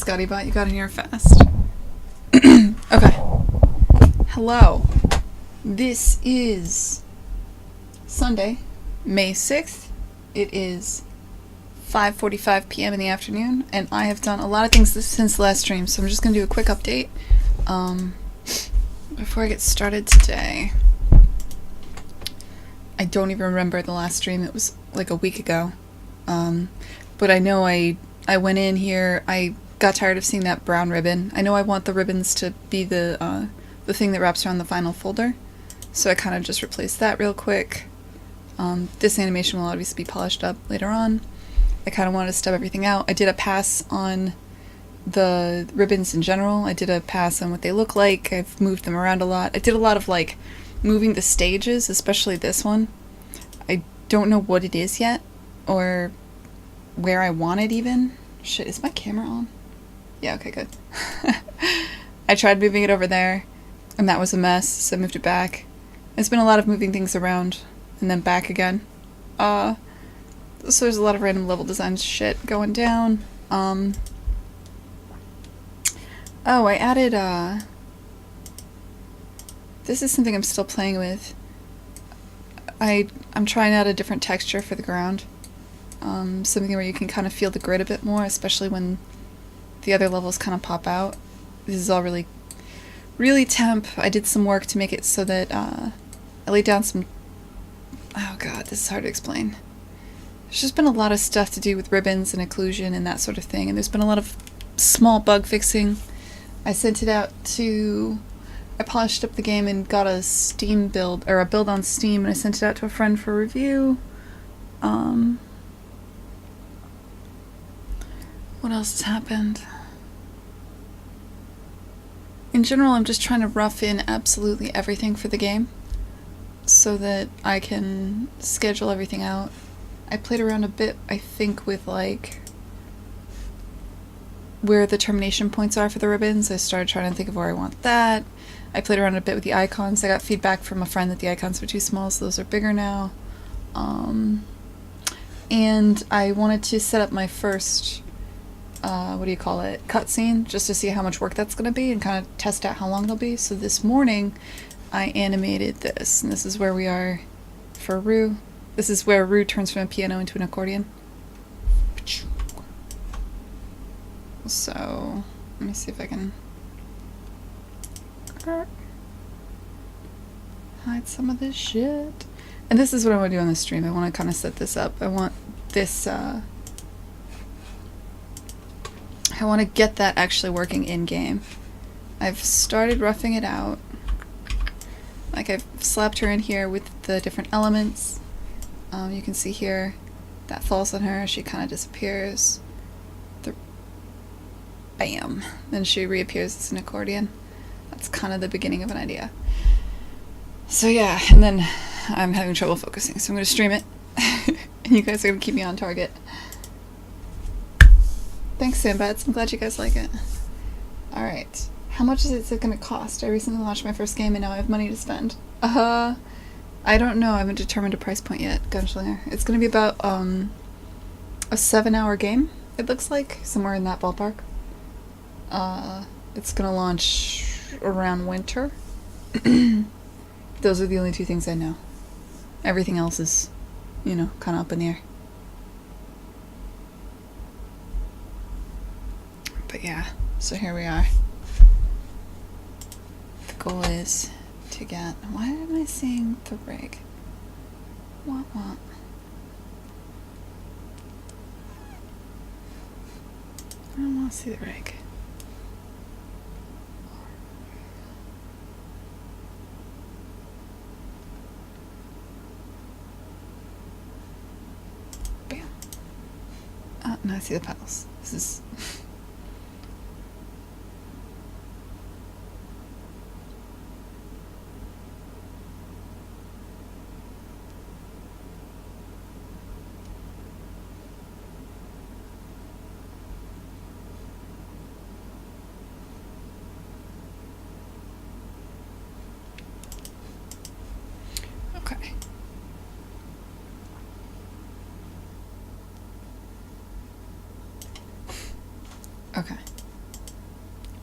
Scotty Bot, you got in here fast. Okay. Hello. This is Sunday, May 6th. It is 5:45 p.m. in the afternoon, and I have done a lot of things since the last stream, so I'm just going to do a quick update before I get started today. I don't even remember the last stream. It was like a week ago. But I know I went in here, I got tired of seeing that brown ribbon. I know I want the ribbons to be the thing that wraps around the final folder, so I kind of just replaced that real quick. This animation will obviously be polished up later on. I kind of wanted to stub everything out. I did a pass on the ribbons in general. I did a pass on what they look like. I've moved them around a lot. I did a lot of like moving the stages, especially this one. I don't know what it is yet, or where I want it even. Shit, is my camera on? Yeah, okay, good. I tried moving it over there, and that was a mess, so I moved it back. It's been a lot of moving things around, and then back again. So there's a lot of random level design shit going down. Oh, I added, this is something I'm still playing with. I'm trying out a different texture for the ground. Something where you can kind of feel the grid a bit more, especially when the other levels kind of pop out. This is all really, really temp. I did some work to make it so that, I laid down some... Oh god, this is hard to explain. There's just been a lot of stuff to do with ribbons and occlusion and that sort of thing, and there's been a lot of small bug fixing. I sent it out to... I polished up the game and got a Steam build, or a build on Steam, and I sent it out to a friend for review. What else has happened? In general, I'm just trying to rough in absolutely everything for the game so that I can schedule everything out. I played around a bit, I think, with like where the termination points are for the ribbons. I started trying to think of where I want that. I played around a bit with the icons. I got feedback from a friend that the icons were too small, so those are bigger now. And I wanted to set up my first cutscene, just to see how much work that's going to be and kind of test out how long it'll be. So this morning I animated this, and this is where we are for Rue. This is where Rue turns from a piano into an accordion. So let me see if I can hide some of this shit. And this is what I want to do on this stream. I want to kind of set this up. I want this I want to get that actually working in-game. I've started roughing it out. Like, I've slapped her in here with the different elements. You can see here, that falls on her, she kind of disappears. Bam! Then she reappears as an accordion. That's kind of the beginning of an idea. So yeah, and then I'm having trouble focusing, so I'm going to stream it. And you guys are going to keep me on target. Thanks, Sandbats. I'm glad you guys like it. Alright. How much is it going to cost? I recently launched my first game and now I have money to spend. I don't know. I haven't determined a price point yet, Gunslinger. It's going to be about, a 7-hour game, it looks like. Somewhere in that ballpark. It's going to launch around winter. Those are the only two things I know. Everything else is, you know, kind of up in the air. But yeah, so here we are. The goal is to get... Why am I seeing the rig? What? I don't want to see the rig. Bam. Oh, now I see the pedals. This is... Okay.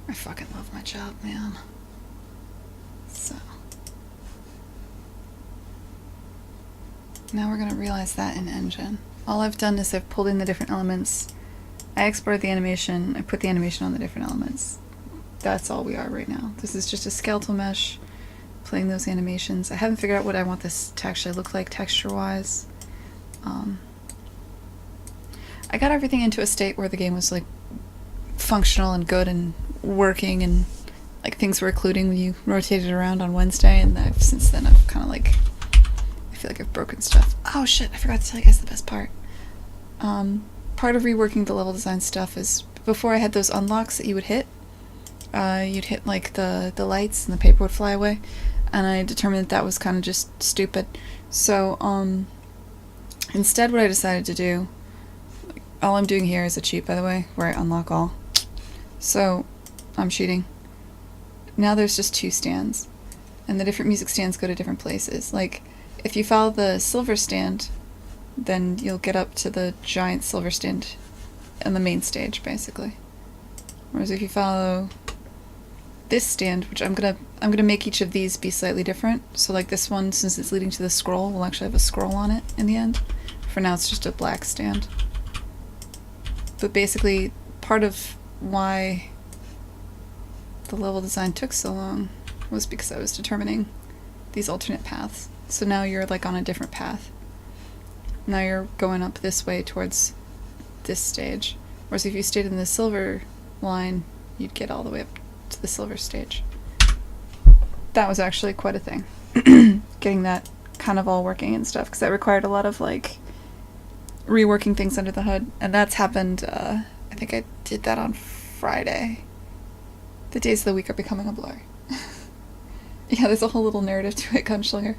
I fucking love my job, man. So. Now we're gonna realize that in Engine. All I've done is I've pulled in the different elements. I exported the animation. I put the animation on the different elements. That's all we are right now. This is just a skeletal mesh, playing those animations. I haven't figured out what I want this to actually look like texture-wise. I got everything into a state where the game was like functional and good and working, and like things were occluding when you rotated around on Wednesday, and since then I've kind of like, I feel like I've broken stuff. Oh shit, I forgot to tell you guys the best part. Part of reworking the level design stuff is, before I had those unlocks that you would hit, you'd hit like the lights and the paper would fly away, and I determined that was kind of just stupid. So instead what I decided to do, all I'm doing here is a cheat, by the way, where I unlock all. So I'm cheating. Now there's just 2 stands, and the different music stands go to different places. Like, if you follow the silver stand, then you'll get up to the giant silver stand on the main stage, basically. Whereas if you follow this stand, which I'm gonna make each of these be slightly different. So like this one, since it's leading to the scroll, will actually have a scroll on it in the end. For now, it's just a black stand. But basically, part of why the level design took so long was because I was determining these alternate paths. So now you're like on a different path. Now you're going up this way towards this stage. Whereas if you stayed in the silver line, you'd get all the way up to the silver stage. That was actually quite a thing. Getting that kind of all working and stuff, because that required a lot of like reworking things under the hood, and that's happened, I think I did that on Friday. The days of the week are becoming a blur. Yeah, there's a whole little narrative to it, Gunslinger.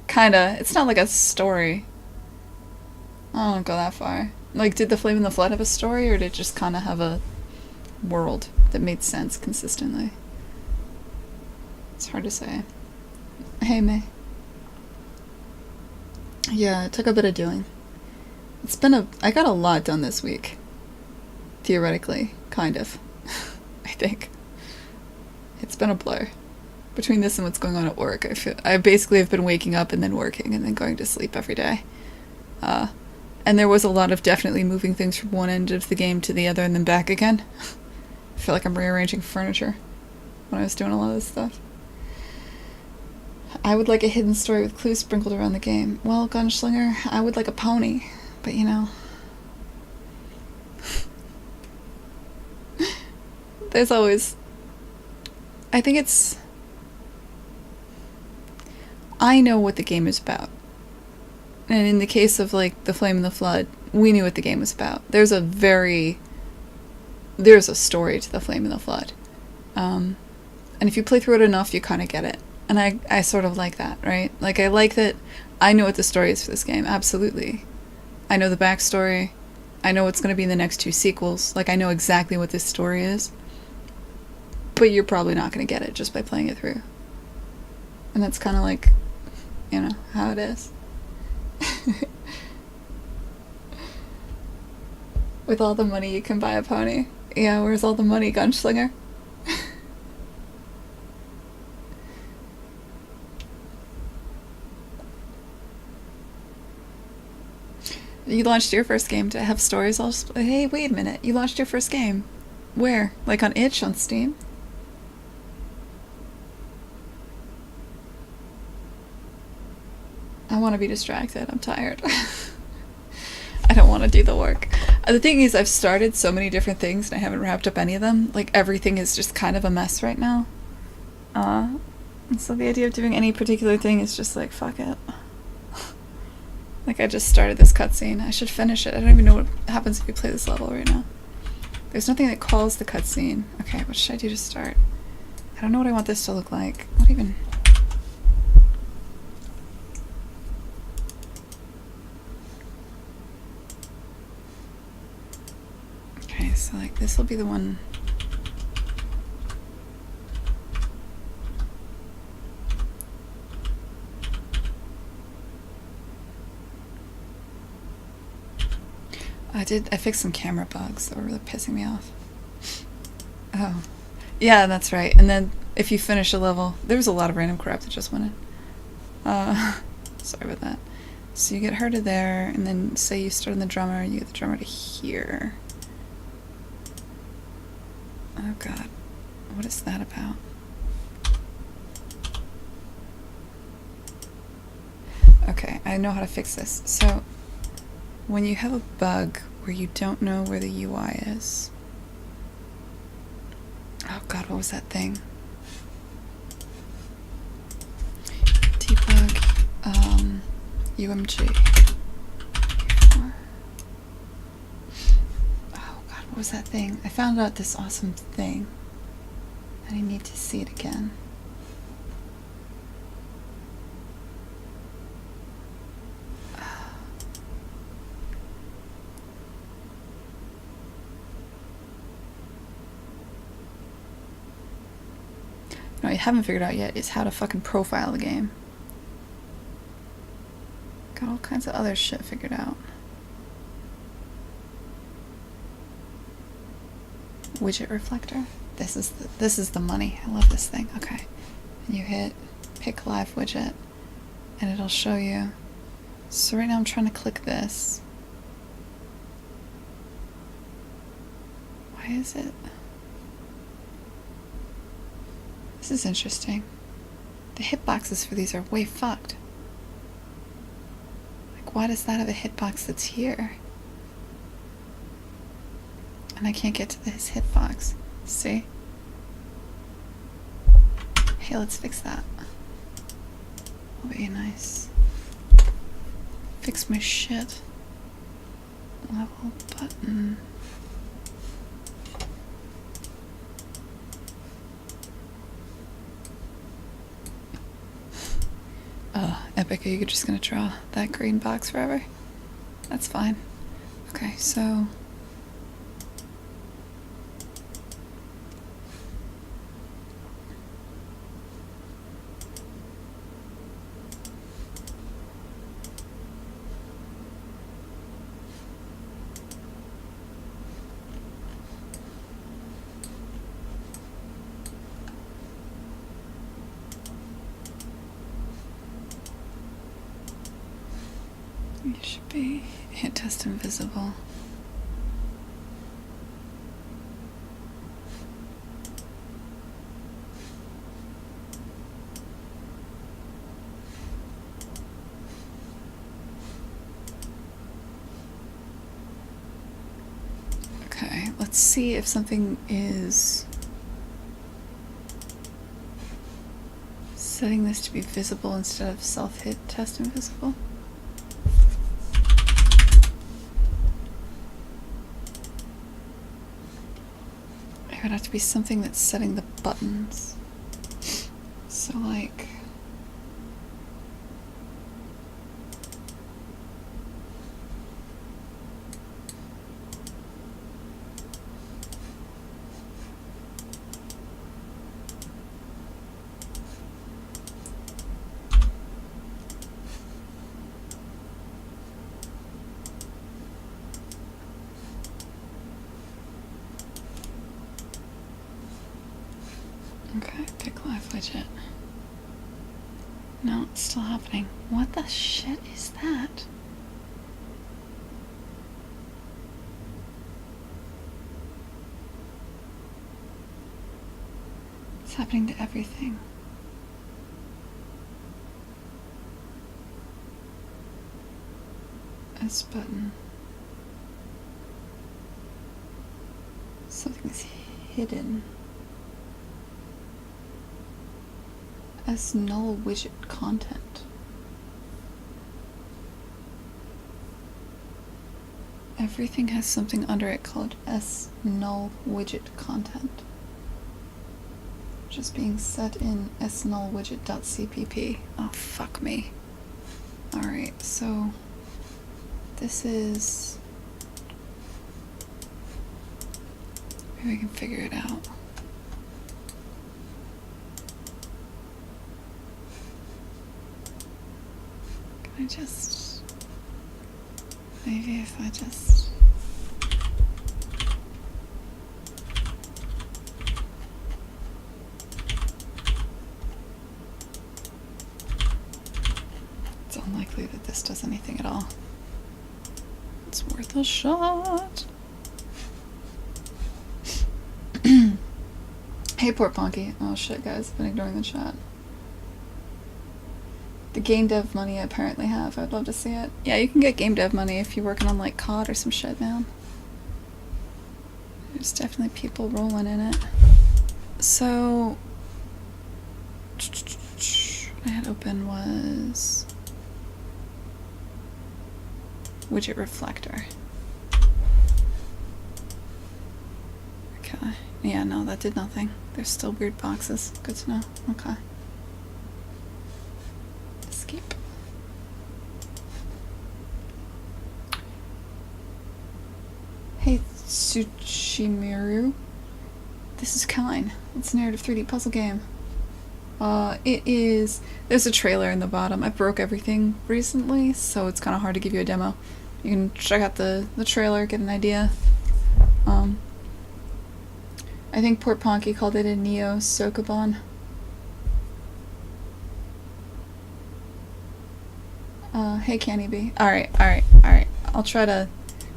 Kinda. It's not like a story. I don't go that far. Like, did The Flame and the Flood have a story, or did it just kind of have a world that made sense consistently? It's hard to say. Hey, May. Yeah, it took a bit of doing. It's been I got a lot done this week. Theoretically. Kind of. I think. It's been a blur. Between this and what's going on at work, I basically have been waking up and then working and then going to sleep every day. And there was a lot of definitely moving things from one end of the game to the other and then back again. I feel like I'm rearranging furniture when I was doing a lot of this stuff. I would like a hidden story with clues sprinkled around the game. Well, Gunslinger, I would like a pony, but you know. There's always... I think it's... I know what the game is about. And in the case of, like, The Flame and the Flood, we knew what the game was about. There's a story to The Flame and the Flood. And if you play through it enough, you kind of get it. And I sort of like that, right? Like, I like that I know what the story is for this game, absolutely. I know the backstory. I know what's going to be in the next 2 sequels. Like, I know exactly what this story is. But you're probably not going to get it just by playing it through. And that's kind of like, you know, how it is. With all the money you can buy a pony. Yeah, where's all the money, Gunslinger? You launched your first game to have stories all... Hey, wait a minute. You launched your first game. Where? Like on itch, on Steam? I want to be distracted. I'm tired. I don't want to do the work. The thing is, I've started so many different things and I haven't wrapped up any of them. Like, everything is just kind of a mess right now. And so the idea of doing any particular thing is just like, fuck it. Like, I just started this cutscene. I should finish it. I don't even know what happens if you play this level right now. There's nothing that calls the cutscene. Okay, what should I do to start? I don't know what I want this to look like. What even... Okay, so like this will be the one. I fixed some camera bugs that were really pissing me off. Oh. Yeah, that's right. And then if you finish a level, there was a lot of random crap that just went in. Sorry about that. So you get her to there, and then say you start on the drummer, you get the drummer to here. Oh god. What is that about? Okay, I know how to fix this. So, when you have a bug where you don't know where the UI is... Oh god, what was that thing? Debug, UMG. Oh god, what was that thing? I found out this awesome thing, and I need to see it again. What I haven't figured out yet is how to fucking profile the game. Got all kinds of other shit figured out. Widget reflector. This is the money. I love this thing. Okay. And you hit pick live widget and it'll show you. So right now I'm trying to click this. Why is it? This is interesting. The hitboxes for these are way fucked. Like, why does that have a hitbox that's here? And I can't get to this hitbox. See? Hey, let's fix that. That'll be nice. Fix my shit. Level button. Epic, are you just gonna draw that green box forever? That's fine. Okay, so... it should be hit test invisible. Okay, let's see if something is setting this to be visible instead of self-hit test invisible. It would have to be something that's setting the buttons. So like... Okay, pick live widget. No, it's still happening. What the shit is that? It's happening to everything. S button. Something's hidden. As null widget content. Everything has something under it called S null widget content, which is being set in S null widget.cpp. Oh fuck me. Alright, so this is... maybe we can figure it out. I just... maybe if I just... unlikely that this does anything at all. It's worth a shot. Hey, Port Ponky. Oh shit, guys, I've been ignoring the chat. The game dev money I apparently have. I'd love to see it. Yeah, you can get game dev money if you're working on like COD or some shit, man. There's definitely people rolling in it. So, I had open was widget reflector. Okay. Yeah, no, that did nothing. There's still weird boxes. Good to know. Okay. Escape. Hey, Tsuchimiru. This is Kine. It's a narrative 3D puzzle game. It is... There's a trailer in the bottom. I broke everything recently, so it's kind of hard to give you a demo. You can check out the trailer, get an idea. I think Port Ponky called it a Neo Sokobon. Hey Canny B. Alright. I'll try to...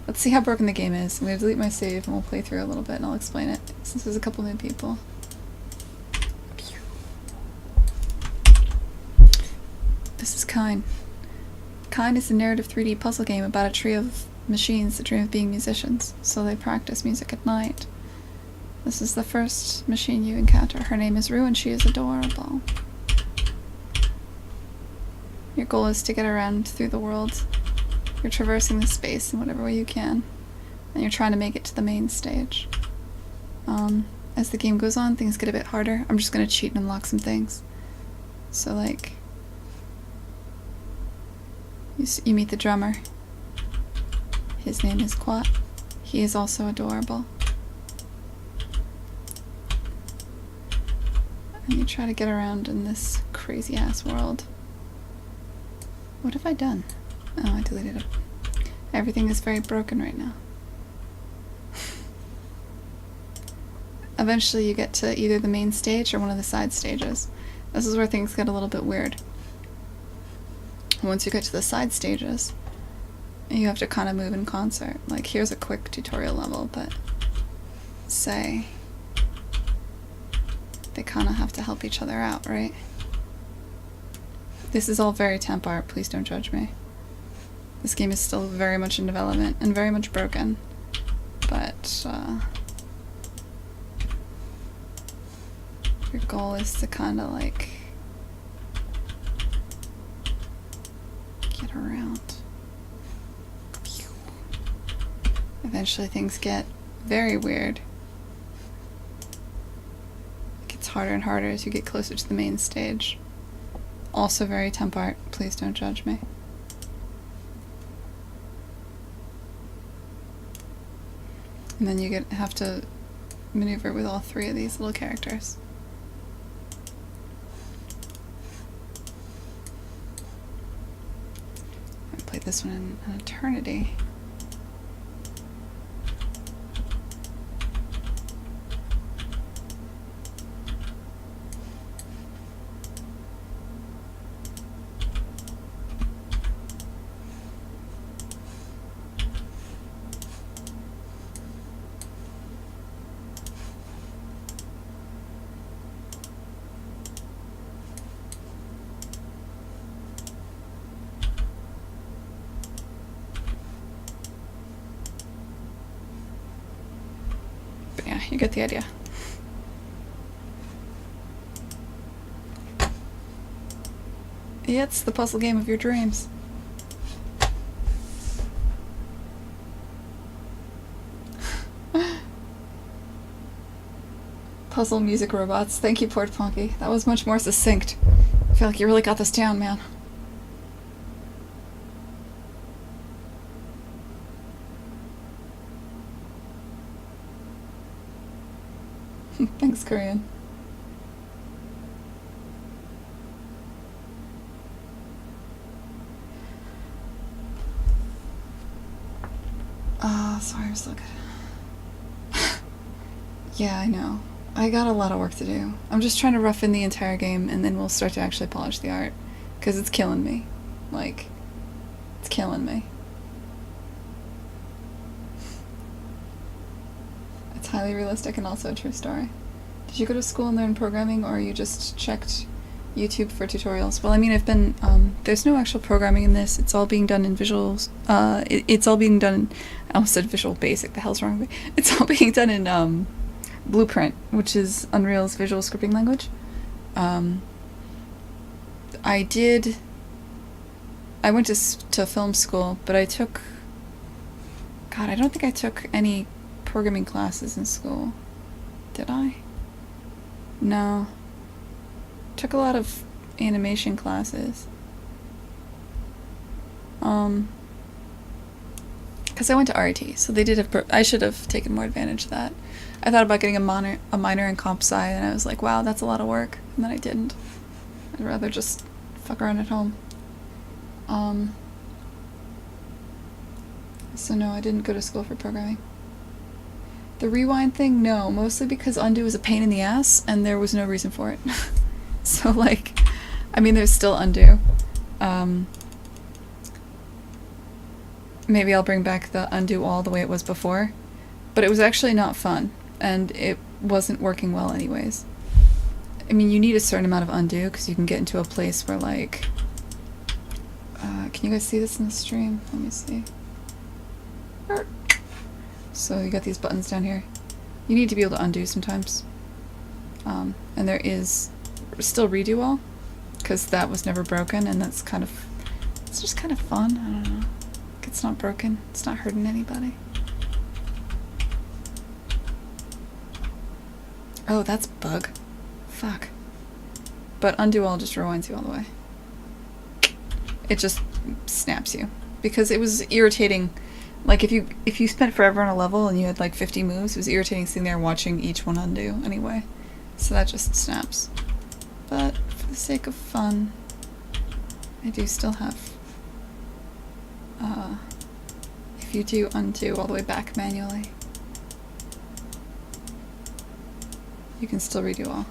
Let's see how broken the game is. I'm gonna delete my save and we'll play through a little bit and I'll explain it. Since there's a couple new people. This is Kine. Kine is a narrative 3D puzzle game about a trio of machines that dream of being musicians, so they practice music at night. This is the first machine you encounter. Her name is Rue and she is adorable. Your goal is to get around through the world. You're traversing the space in whatever way you can, and you're trying to make it to the main stage. As the game goes on, things get a bit harder. I'm just gonna cheat and unlock some things. So, like, you meet the drummer. His name is Quat. He is also adorable. And you try to get around in this crazy-ass world. What have I done? Oh, I deleted it. Everything is very broken right now. Eventually you get to either the main stage or one of the side stages. This is where things get a little bit weird. Once you get to the side stages, you have to kind of move in concert. Like, here's a quick tutorial level, but say they kind of have to help each other out, right? This is all very temp art, please don't judge me. This game is still very much in development and very much broken, but your goal is to kind of like get around. Eventually things get very weird. It gets harder and harder as you get closer to the main stage. Also very temp art, please don't judge me. And then you have to maneuver with all three of these little characters. I played this one in an eternity. But yeah, you get the idea. It's the puzzle game of your dreams. Puzzle music robots. Thank you, Port Ponky. That was much more succinct. I feel like you really got this down, man. Thanks, Korean. Sorry, I'm still good. Yeah, I know. I got a lot of work to do. I'm just trying to rough in the entire game and then we'll start to actually polish the art. Because it's killing me. Like, it's killing me. It's highly realistic and also a true story. Did you go to school and learn programming, or you just checked YouTube for tutorials? Well, I mean, I've been, there's no actual programming in this. It's all being done in visuals. It's all being done in, I almost said Visual Basic, the hell's wrong with me? It's all being done in, Blueprint, which is Unreal's visual scripting language. I went to film school, but I took, God, I don't think I took any programming classes in school. Did I? No. Took a lot of animation classes. Because I went to RIT, so they did have, I should have taken more advantage of that. I thought about getting a minor in comp sci, and I was like, wow, that's a lot of work, and then I didn't. I'd rather just fuck around at home. So no, I didn't go to school for programming. The rewind thing, no, mostly because undo is a pain in the ass, and there was no reason for it. So, like, I mean, there's still undo. Maybe I'll bring back the undo all the way it was before, but it was actually not fun, and it wasn't working well anyways. I mean, you need a certain amount of undo, because you can get into a place where, like, can you guys see this in the stream? Let me see. So you got these buttons down here. You need to be able to undo sometimes. And there is still redo all, because that was never broken, and that's kind of, it's just kind of fun. I don't know. It's not broken. It's not hurting anybody. Oh, that's bug. Fuck. But undo all just rewinds you all the way. It just snaps you. Because it was irritating. Like, if you spent forever on a level and you had like 50 moves, it was irritating sitting there watching each one undo anyway. So that just snaps. But for the sake of fun, I do still have, if you do undo all the way back manually, you can still redo all.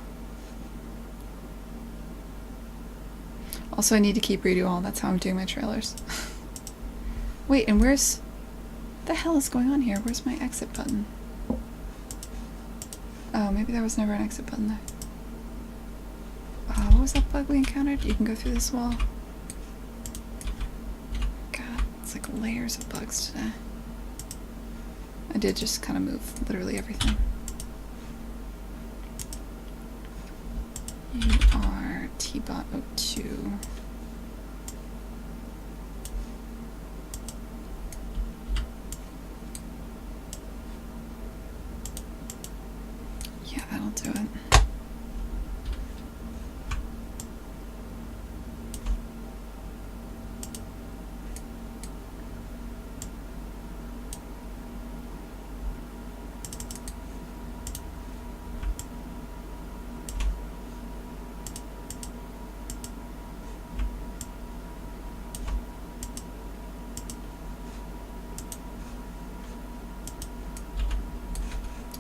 Also, I need to keep redo all. That's how I'm doing my trailers. Wait, and where's... What the hell is going on here? Where's my exit button? Oh, maybe there was never an exit button there. What was that bug we encountered? You can go through this wall. God, it's like layers of bugs today. I did just kind of move literally everything. You are T-Bot 02. Yeah, that'll do it.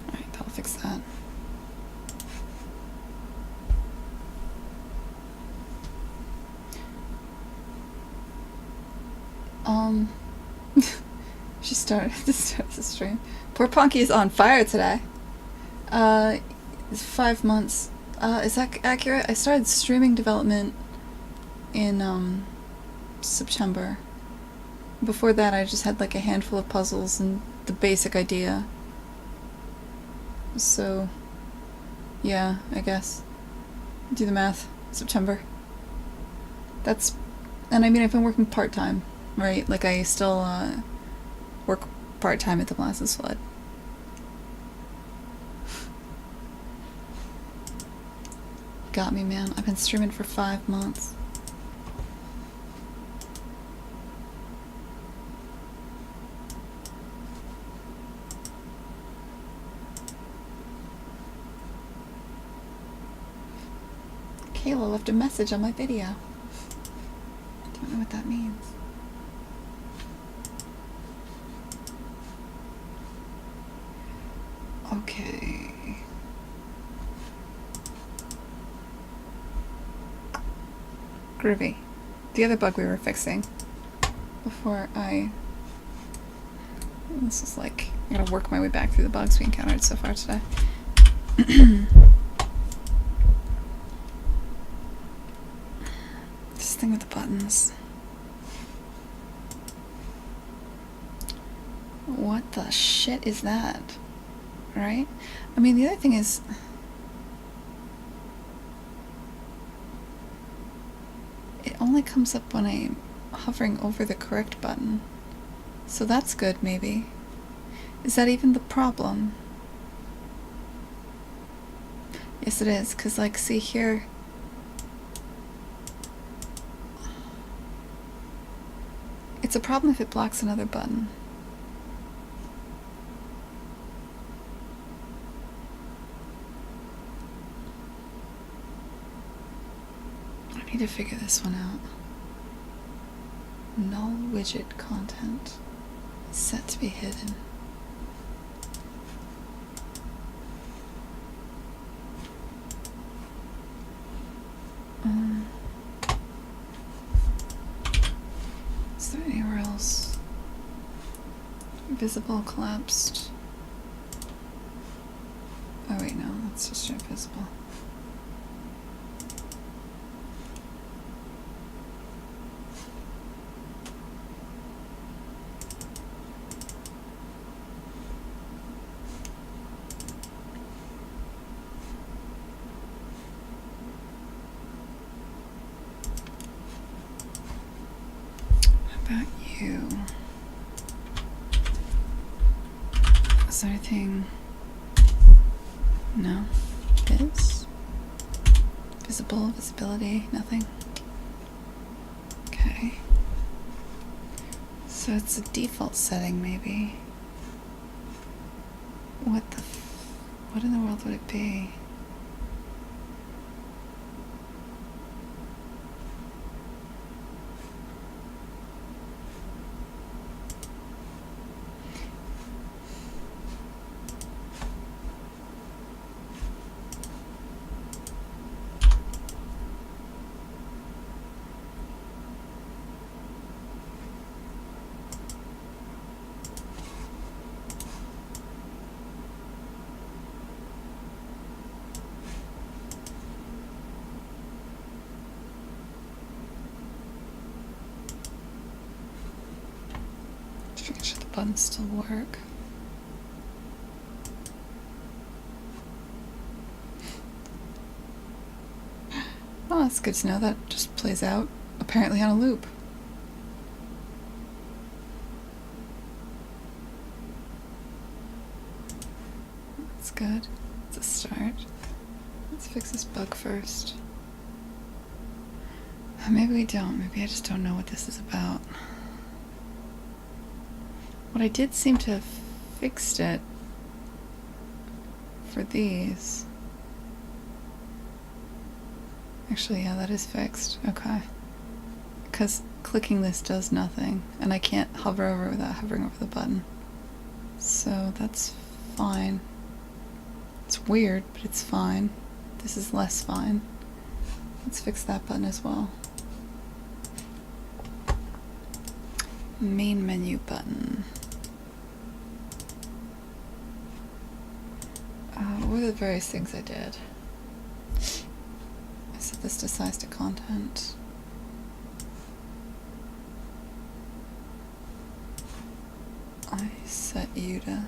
Alright, that'll fix that. She started to start the stream. Poor Punky is on fire today. It's 5 months. Is that accurate? I started streaming development in, September. Before that, I just had like a handful of puzzles and the basic idea. So, yeah, I guess. Do the math. September. That's... And I mean, I've been working part-time, right? Like, I still, work part-time at the Molasses Flood. Got me, man. I've been streaming for 5 months. Kayla left a message on my video. Don't know what that means. Okay. Groovy. the other bug we were fixing before this is like, I gotta work my way back through the bugs we encountered so far today. This thing with the buttons. What the shit is that? Right? I mean, the other thing is, it only comes up when I'm hovering over the correct button. So that's good, maybe. Is that even the problem? Yes, it is, because, like, see here. It's a problem if it blocks another button. I need to figure this one out. Null widget content is set to be hidden. Is there anywhere else? Visible collapsed. Oh wait, no, that's just invisible. About you. Is there anything? No. Viz? Visible, visibility, nothing. Okay. So it's a default setting, maybe. What in the world would it be? Should the buttons still work? Oh, that's good to know. That just plays out apparently on a loop. That's good. It's a start. Let's fix this bug first. Maybe we don't. Maybe I just don't know what this is about. What I did seem to have fixed it for these. Actually, yeah, that is fixed. Okay. Because clicking this does nothing, and I can't hover over without hovering over the button. So that's fine. It's weird, but it's fine. This is less fine. Let's fix that button as well. Main menu button. What are the various things I did? I set this to size to content. I set you to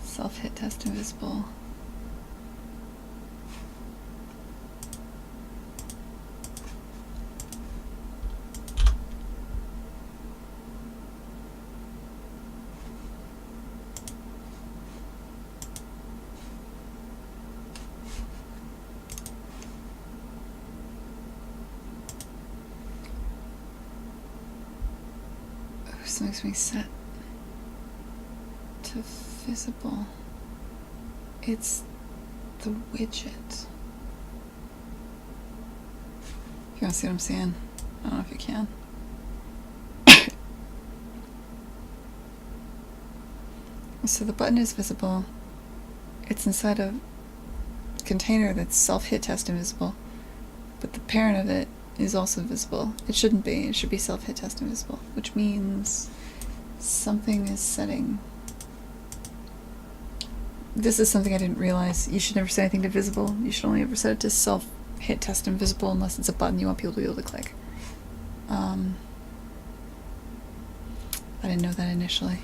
self-hit test invisible. This makes me set to visible. It's the widget. You wanna see what I'm saying? I don't know if you can. So the button is visible. It's inside a container that's self-hit test invisible, but the parent of it is also visible. It shouldn't be. It should be self-hit test invisible, which means something is setting. This is something I didn't realize. You should never set anything to visible. You should only ever set it to self-hit test invisible unless it's a button you want people to be able to click. I didn't know that initially.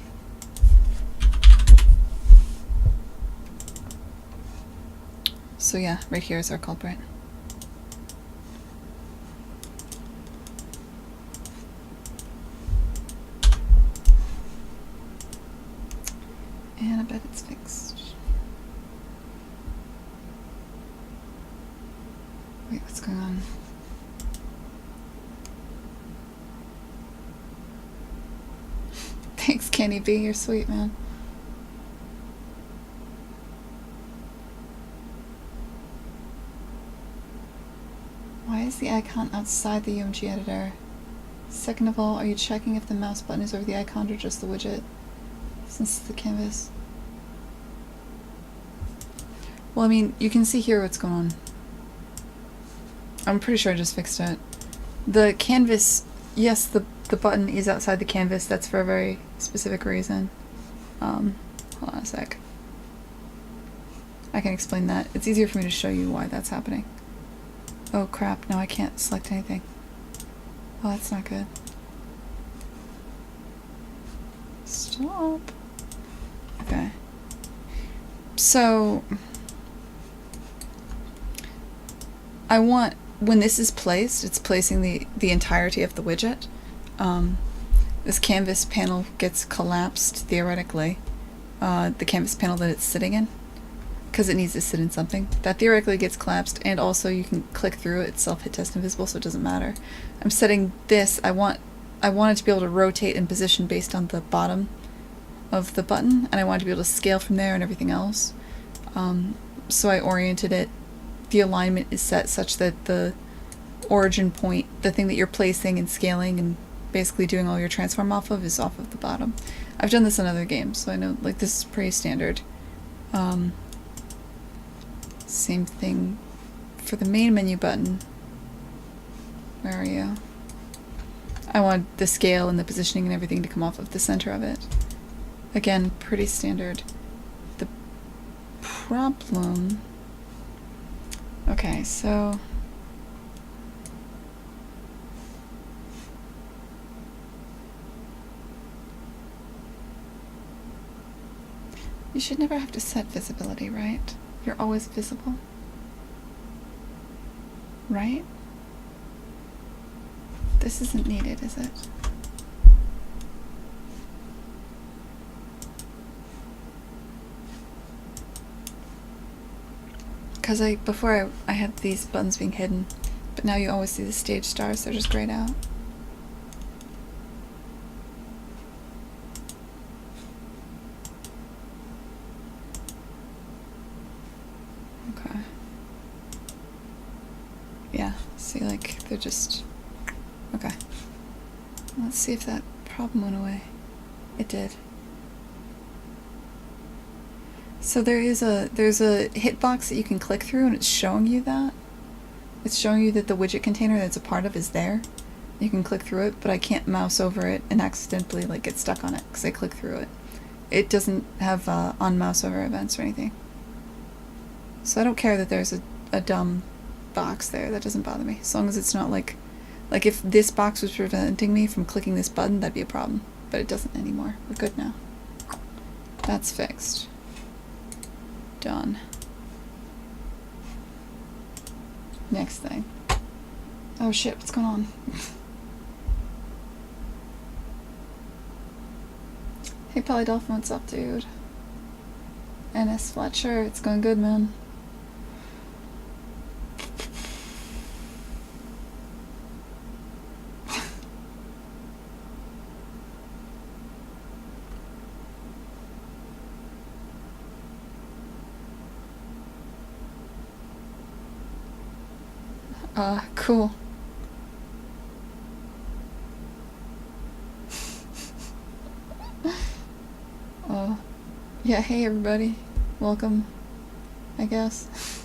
So yeah, right here is our culprit. And I bet it's fixed. Wait, what's going on? Thanks, Kenny B. You're sweet, man. Why is the icon outside the UMG editor? Second of all, are you checking if the mouse button is over the icon or just the widget? Since it's the canvas. Well, I mean, you can see here what's going on. I'm pretty sure I just fixed it. The canvas, yes, the button is outside the canvas. That's for a very specific reason. Hold on a sec. I can explain that. It's easier for me to show you why that's happening. Oh crap, now I can't select anything. Oh, that's not good. Stop. Okay. So, I want, when this is placed, it's placing the entirety of the widget. This canvas panel gets collapsed, theoretically. The canvas panel that it's sitting in, because it needs to sit in something. That theoretically gets collapsed, and also you can click through it. It's self-hit test invisible, so it doesn't matter. I'm setting this, I want it to be able to rotate in position based on the bottom of the button, and I want it to be able to scale from there and everything else. So I oriented it, the alignment is set such that the origin point, the thing that you're placing and scaling and basically doing all your transform off of, is off of the bottom. I've done this in other games, so I know, like, this is pretty standard. Same thing for the main menu button. Where are you? I want the scale and the positioning and everything to come off of the center of it. Again, pretty standard. The problem... Okay, so... You should never have to set visibility, right? You're always visible. Right? This isn't needed, is it? Because before I had these buttons being hidden, but now you always see the stage stars, they're just grayed out. Okay. Yeah, see, like, they're just... Okay. Let's see if that problem went away. It did. So there's a hitbox that you can click through, and it's showing you that. It's showing you that the widget container that it's a part of is there. You can click through it, but I can't mouse over it and accidentally, like, get stuck on it because I click through it. It doesn't have on mouse over events or anything. So I don't care that there's a dumb box there. That doesn't bother me. As long as it's not like if this box was preventing me from clicking this button, that'd be a problem. But it doesn't anymore. We're good now. That's fixed. Done. Next thing. Oh shit, what's going on? Hey Polydolphin, what's up, dude? NS Fletcher, it's going good, man. Cool. Yeah, hey everybody. Welcome, I guess.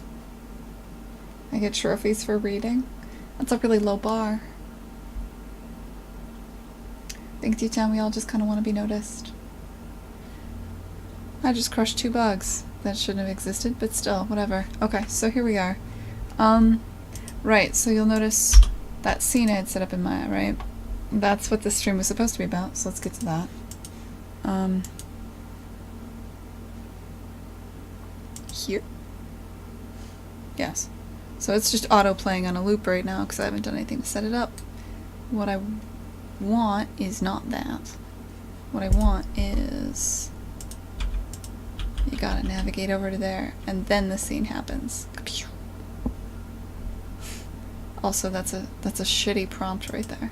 I get trophies for reading. That's a really low bar. I think deep down we all just kind of want to be noticed. I just crushed 2 bugs. That shouldn't have existed, but still, whatever. Okay, so here we are. Right, so you'll notice that scene I had set up in Maya, right? That's what this stream was supposed to be about, so let's get to that. Here? Yes. So it's just auto-playing on a loop right now because I haven't done anything to set it up. What I want is not that. What I want is... you gotta navigate over to there, and then the scene happens. Also, that's a shitty prompt right there.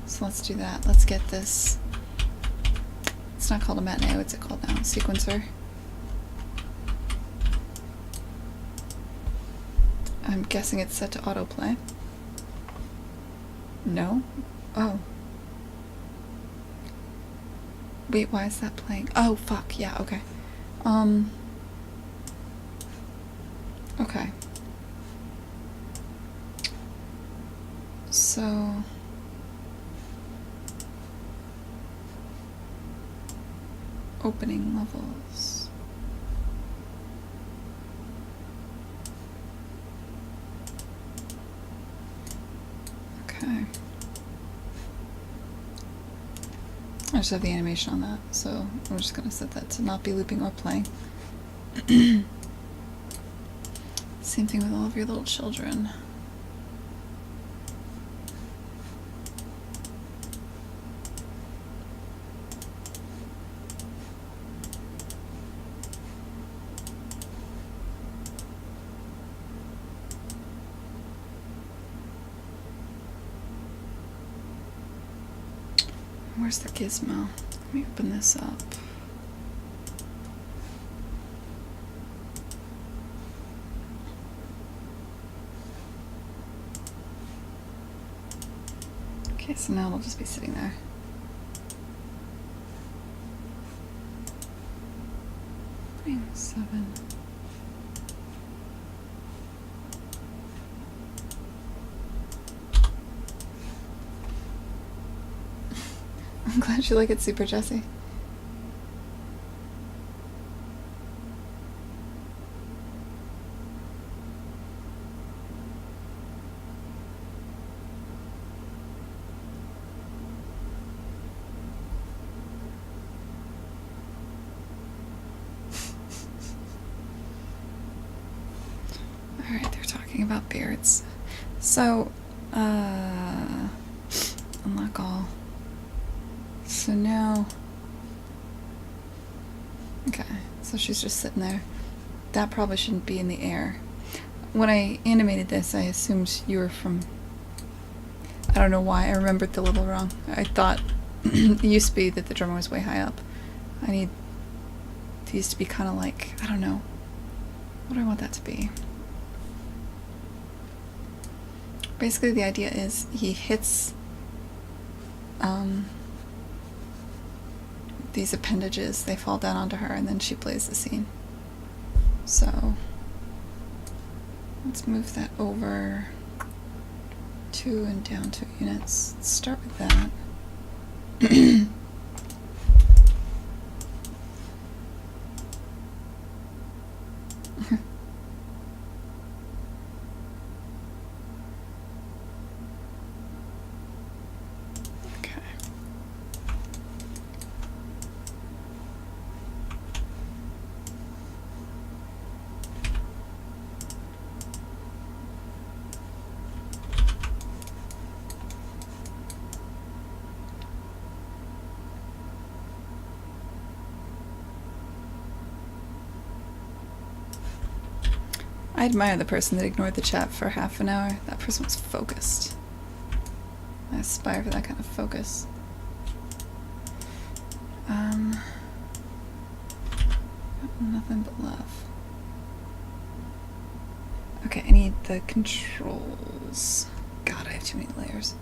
So let's do that. Let's get this... it's not called a matinee, what's it called now? Sequencer. I'm guessing it's set to autoplay. No? Oh. Wait, why is that playing? Oh, fuck, yeah, okay. Okay. So... opening levels. Okay. I just have the animation on that, so I'm just gonna set that to not be looping or playing. Same thing with all of your little children. Where's the gizmo? Let me open this up. Okay, so now it'll just be sitting there. Frame 7. I'm glad you like it, Super Jessie. Alright, they're talking about beards. So, unlock all. So now... okay, so she's just sitting there. That probably shouldn't be in the air. When I animated this, I assumed you were from... I don't know why, I remembered the level wrong. I thought it used to be that the drummer was way high up. I need these to be kind of like, I don't know. What do I want that to be? Basically the idea is he hits these appendages, they fall down onto her, and then she plays the scene. So let's move that over 2 and down 2 units. Let's start with that. I admire the person that ignored the chat for half an hour. That person was focused. I aspire for that kind of focus. Nothing but love. Okay, I need the controls. God, I have too many layers.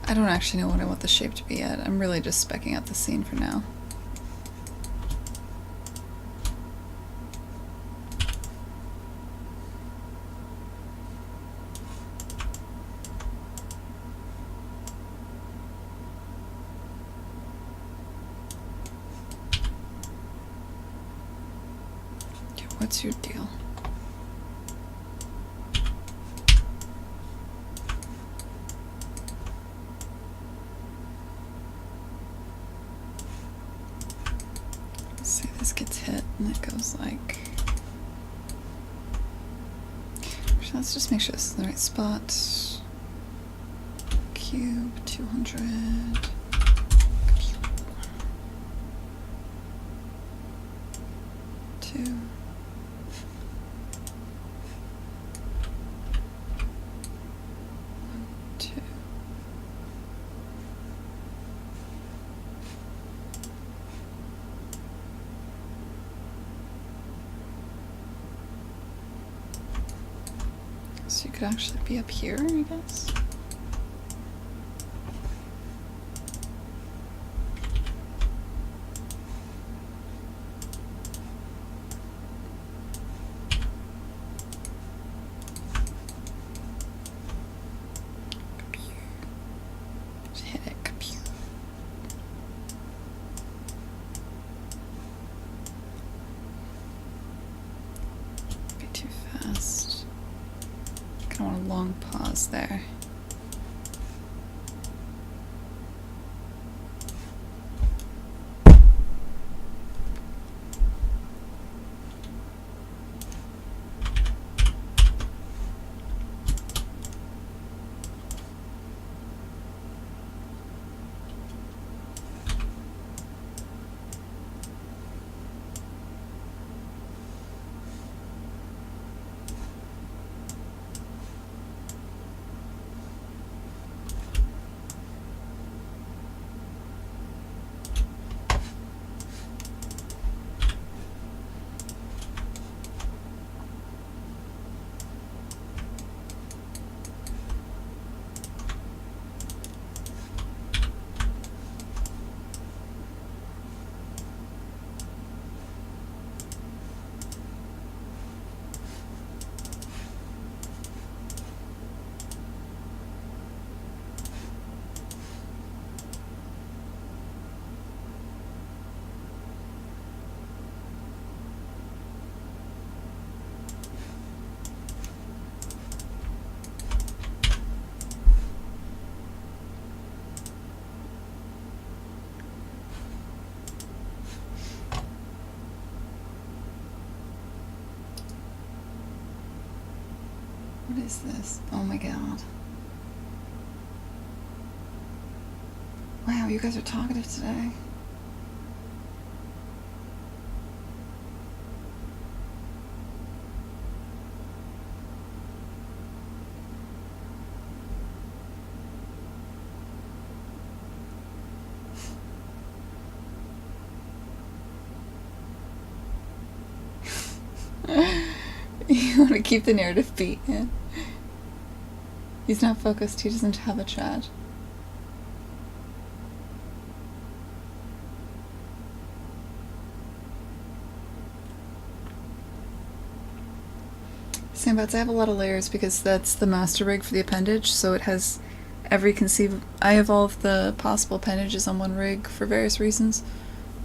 I don't actually know what I want the shape to be yet. I'm really just specking out the scene for now. Okay, what's your deal? Say this gets hit and it goes like... Actually, let's just make sure this is the right spot. Cube 200. 2. So you could actually be up here, I guess. Just hit it. Be too fast. I want a long pause there. What is this? Oh my god. Wow, you guys are talkative today. You want to keep the narrative beat, yeah. He's not focused, he doesn't have a chat. Sandbats, I have a lot of layers because that's the master rig for the appendage, so it has every I have all of the possible appendages on one rig for various reasons.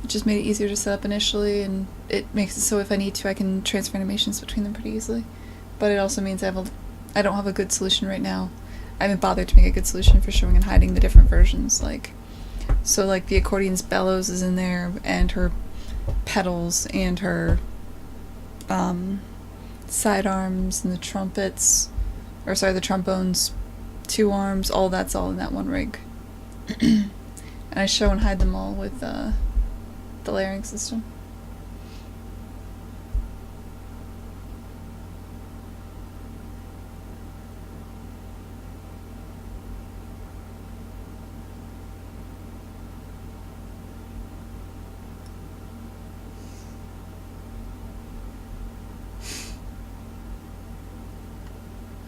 It just made it easier to set up initially, and it makes it so if I need to I can transfer animations between them pretty easily. But it also means I don't have a good solution right now. I haven't bothered to make a good solution for showing and hiding the different versions. So the accordion's bellows is in there, and her pedals, and her sidearms, and the trombones, 2 arms, all that's all in that one rig. And I show and hide them all with the layering system.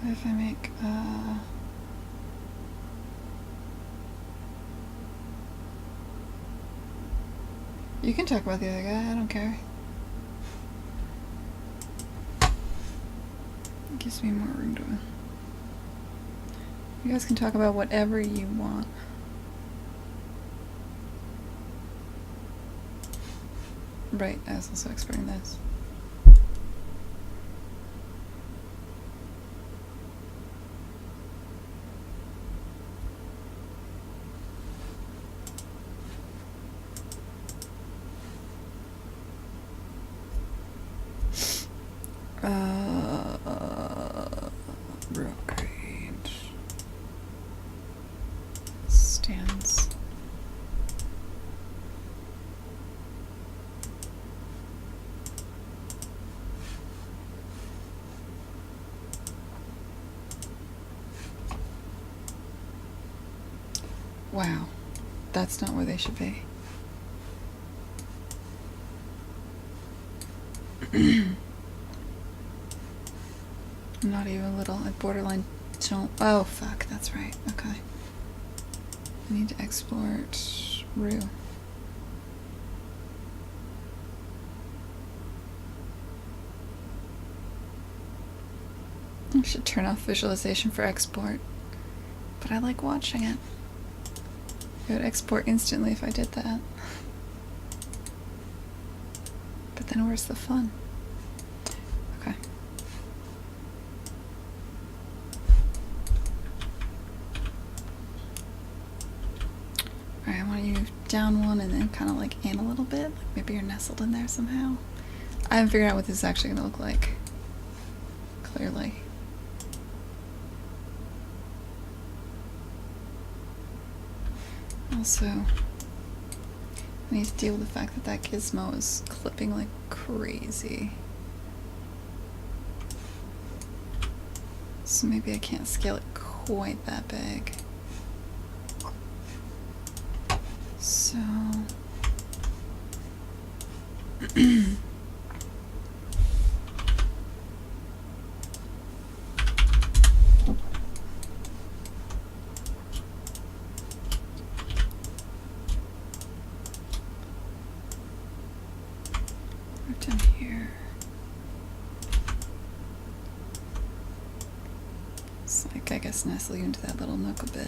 What if I make You can talk about the other guy, I don't care. It gives me more room to... You guys can talk about whatever you want. Right, I was also expecting this. Real great. Stands. Wow, that's not where they should be. Not even a little. I borderline don't. Oh, fuck, that's right. Okay. I need to export Rue. I should turn off visualization for export, but I like watching it. It would export instantly if I did that. But then where's the fun? Okay. Alright, I want you down one and then kind of like in a little bit. Like maybe you're nestled in there somehow. I haven't figured out what this is actually going to look like. Clearly. Also, I need to deal with the fact that that gizmo is clipping like crazy. So maybe I can't scale it quite that big. So... down here. It's like, I guess, nestle you into that little nook a bit.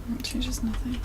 It changes nothing.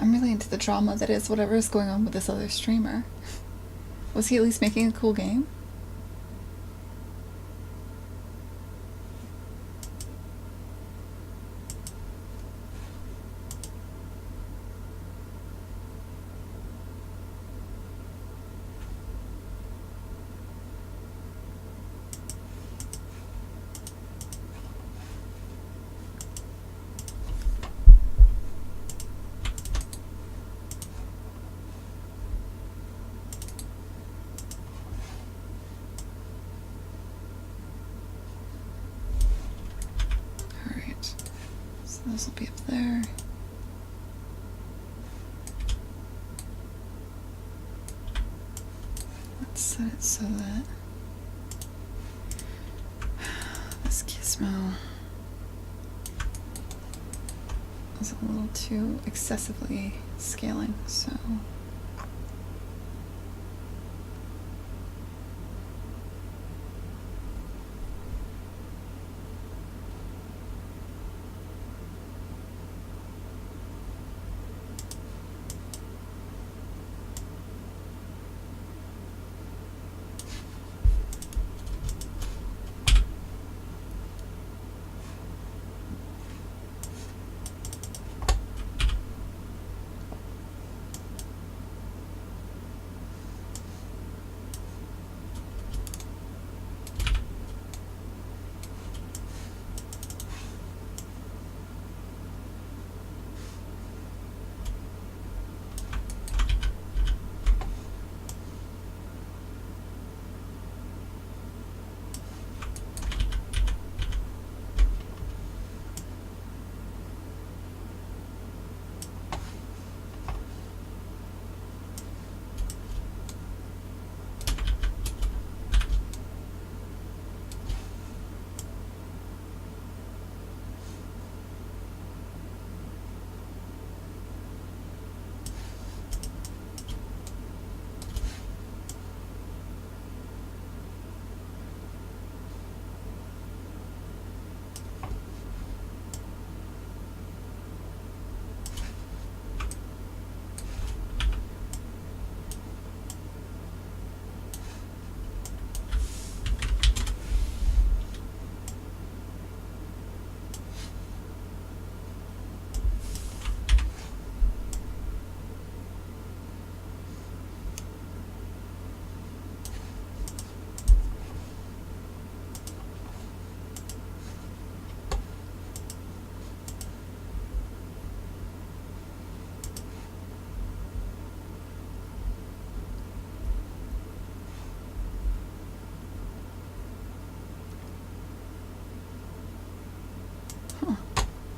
I'm really into the drama that is whatever is going on with this other streamer. Was he at least making a cool game? Those will be up there. Let's set it so that this gizmo is a little too excessively scaling, so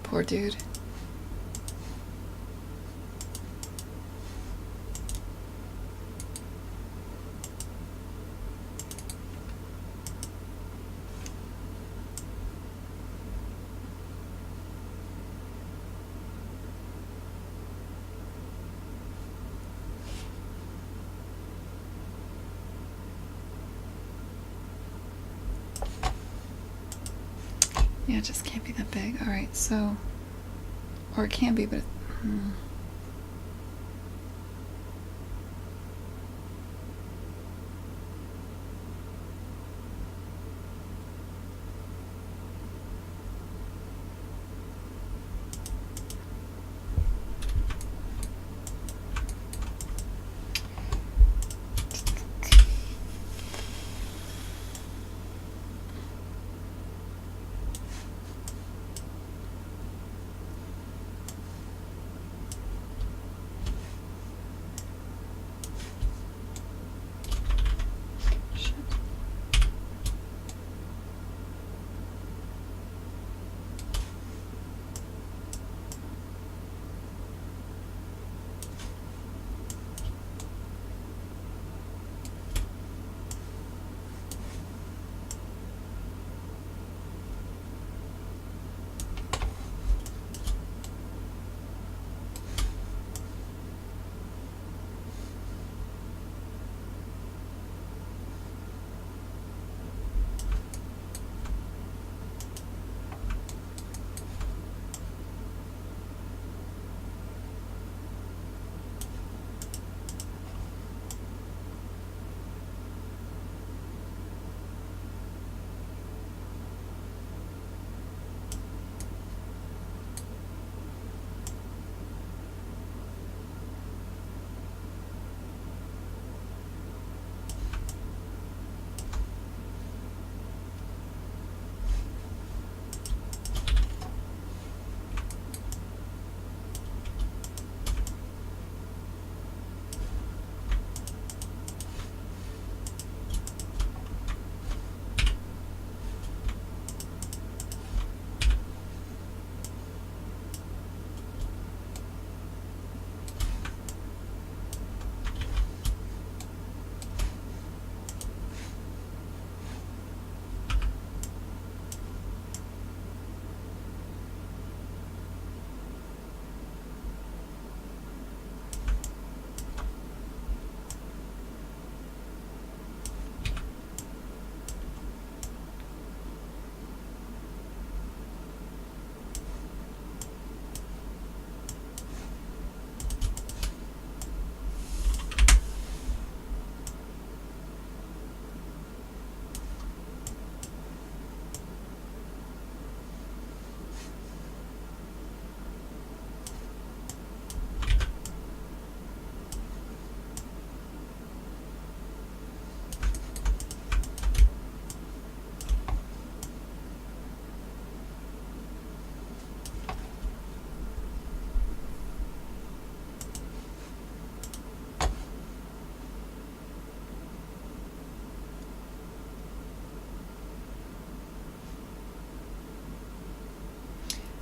poor dude. Yeah, it just can't be that big. Alright, so... Or it can be, but...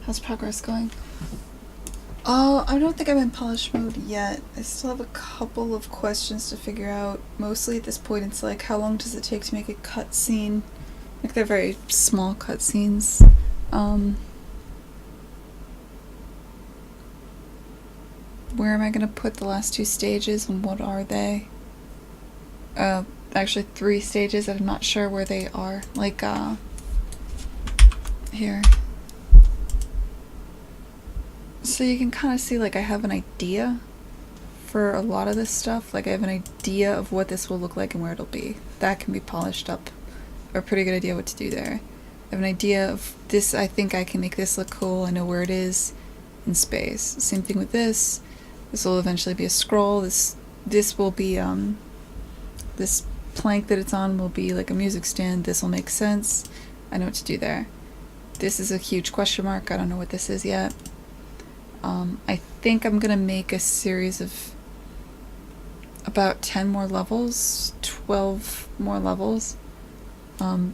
How's progress going? Oh, I don't think I'm in polish mode yet. I still have a couple of questions to figure out. Mostly at this point it's like, how long does it take to make a cutscene? Like, they're very small cutscenes. Where am I gonna put the last 2 stages and what are they? Actually 3 stages, I'm not sure where they are. Like, here. So you can kind of see, like, I have an idea for a lot of this stuff. Like, I have an idea of what this will look like and where it'll be. That can be polished up. A pretty good idea what to do there. I have an idea of this. I think I can make this look cool. I know where it is in space. Same thing with this. This will eventually be a scroll. This will be, this plank that it's on will be like a music stand. This will make sense. I know what to do there. This is a huge question mark. I don't know what this is yet. I think I'm gonna make a series of about 10 more levels, 12 more levels,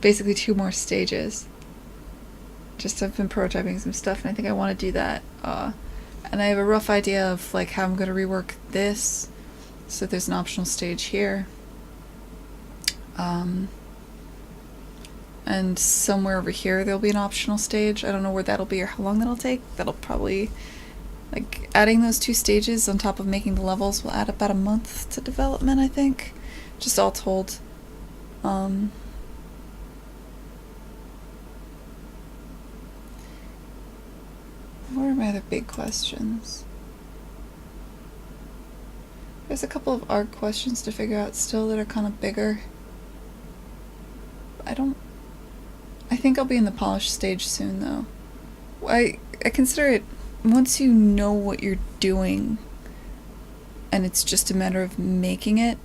basically 2 more stages. Just I've been prototyping some stuff and I think I want to do that. And I have a rough idea of like how I'm gonna rework this, so there's an optional stage here. And somewhere over here there'll be an optional stage. I don't know where that'll be or how long that'll take. That'll probably, like, adding those 2 stages on top of making the levels will add about a month to development, I think. Just all told. What are my other big questions? There's a couple of art questions to figure out still that are kind of bigger. I think I'll be in the polish stage soon, though. I consider it, once you know what you're doing, and it's just a matter of making it,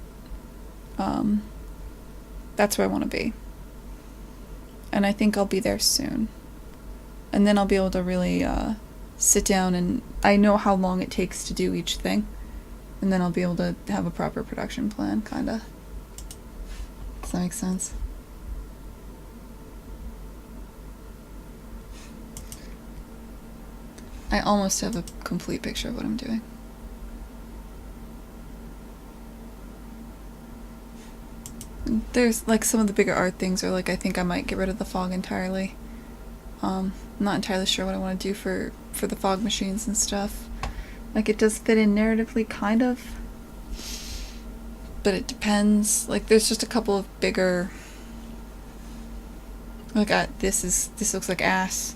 that's where I want to be. And I think I'll be there soon. And then I'll be able to really, sit down and I know how long it takes to do each thing. And then I'll be able to have a proper production plan, kinda. Does that make sense? I almost have a complete picture of what I'm doing. There's, like, some of the bigger art things are like, I think I might get rid of the fog entirely. I'm not entirely sure what I want to do for the fog machines and stuff. Like, it does fit in narratively, kind of. But it depends. Like, there's just a couple of bigger... Like, this looks like ass.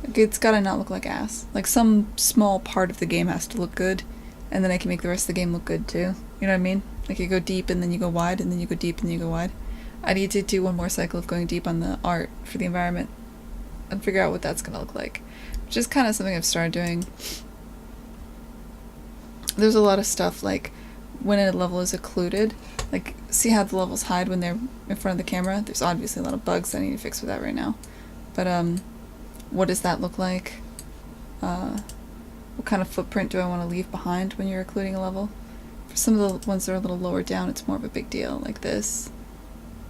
Like, it's gotta not look like ass. Like, some small part of the game has to look good, and then I can make the rest of the game look good, too. You know what I mean? Like, you go deep, and then you go wide, and then you go deep, and then you go wide. I need to do one more cycle of going deep on the art for the environment, and figure out what that's gonna look like. Which is kind of something I've started doing. There's a lot of stuff, like, when a level is occluded, like, see how the levels hide when they're in front of the camera? There's obviously a lot of bugs I need to fix with that right now. But, what does that look like? What kind of footprint do I want to leave behind when you're occluding a level? For some of the ones that are a little lower down, it's more of a big deal, like this.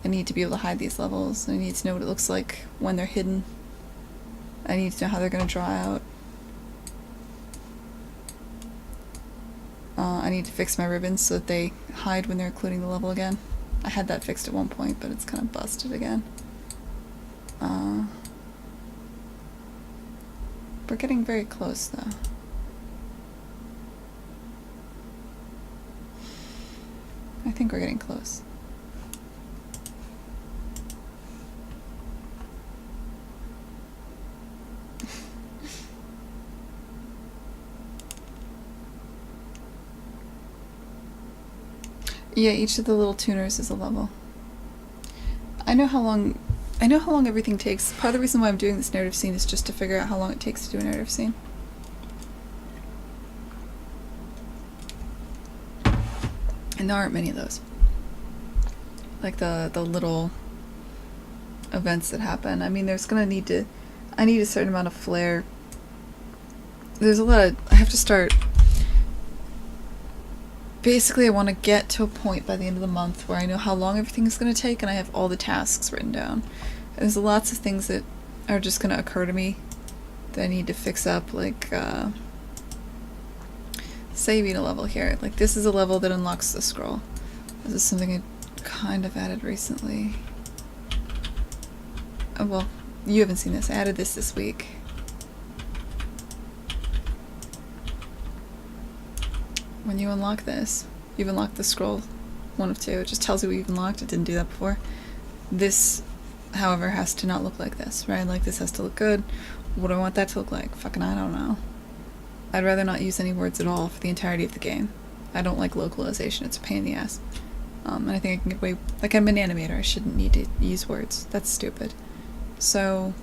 I need to be able to hide these levels. I need to know what it looks like when they're hidden. I need to know how they're going to draw out. I need to fix my ribbons so that they hide when they're occluding the level again. I had that fixed at one point, but it's kind of busted again. We're getting very close, though. I think we're getting close. Yeah, each of the little tuners is a level. I know how long everything takes. Part of the reason why I'm doing this narrative scene is just to figure out how long it takes to do a narrative scene. And there aren't many of those. Like the little events that happen. I mean, there's gonna need to... I need a certain amount of flair. There's a lot of... I have to start... Basically, I want to get to a point by the end of the month where I know how long everything is going to take and I have all the tasks written down. There's lots of things that are just going to occur to me that I need to fix up, like, say you beat a level here. Like, this is a level that unlocks the scroll. This is something I kind of added recently. Oh, well, you haven't seen this. I added this week. When you unlock this, you've unlocked the scroll. One of two. It just tells you what you've unlocked. It didn't do that before. This, however, has to not look like this, right? Like, this has to look good. What do I want that to look like? Fucking I don't know. I'd rather not use any words at all for the entirety of the game. I don't like localization. It's a pain in the ass. And I think I can get away... Like, I'm an animator. I shouldn't need to use words. That's stupid. So...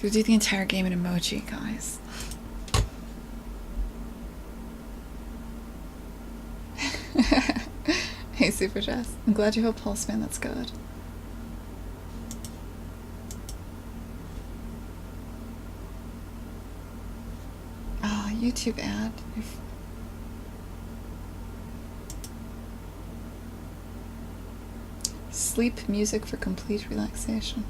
Gonna do the entire game in emoji, guys. Hey, Super Jess. I'm glad you have Pulse, man. That's good. Oh, YouTube ad. Sleep music for complete relaxation.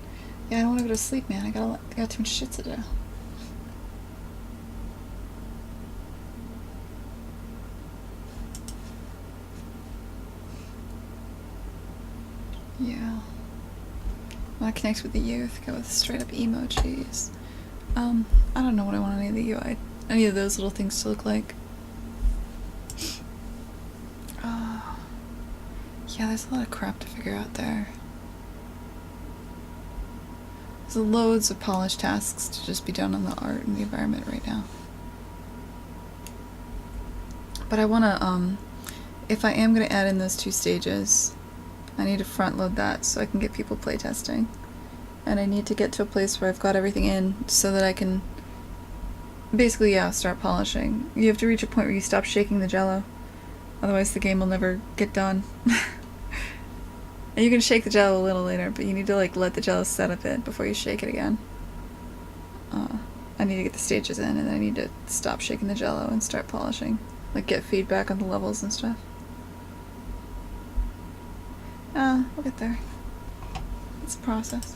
Yeah, I don't want to go to sleep, man. I got too much shit to do. Yeah. Want to connect with the youth? Go with straight up emojis. I don't know what I want any of those little things to look like. Yeah, there's a lot of crap to figure out there. There's loads of polished tasks to just be done on the art and the environment right now. But I wanna, if I am gonna add in those 2 stages, I need to front load that so I can get people playtesting. And I need to get to a place where I've got everything in so that I can basically, yeah, start polishing. You have to reach a point where you stop shaking the jello. Otherwise the game will never get done. And you can shake the jello a little later, but you need to like let the jello set a bit before you shake it again. I need to get the stages in, and then I need to stop shaking the jello and start polishing. Like get feedback on the levels and stuff. We'll get there. It's a process.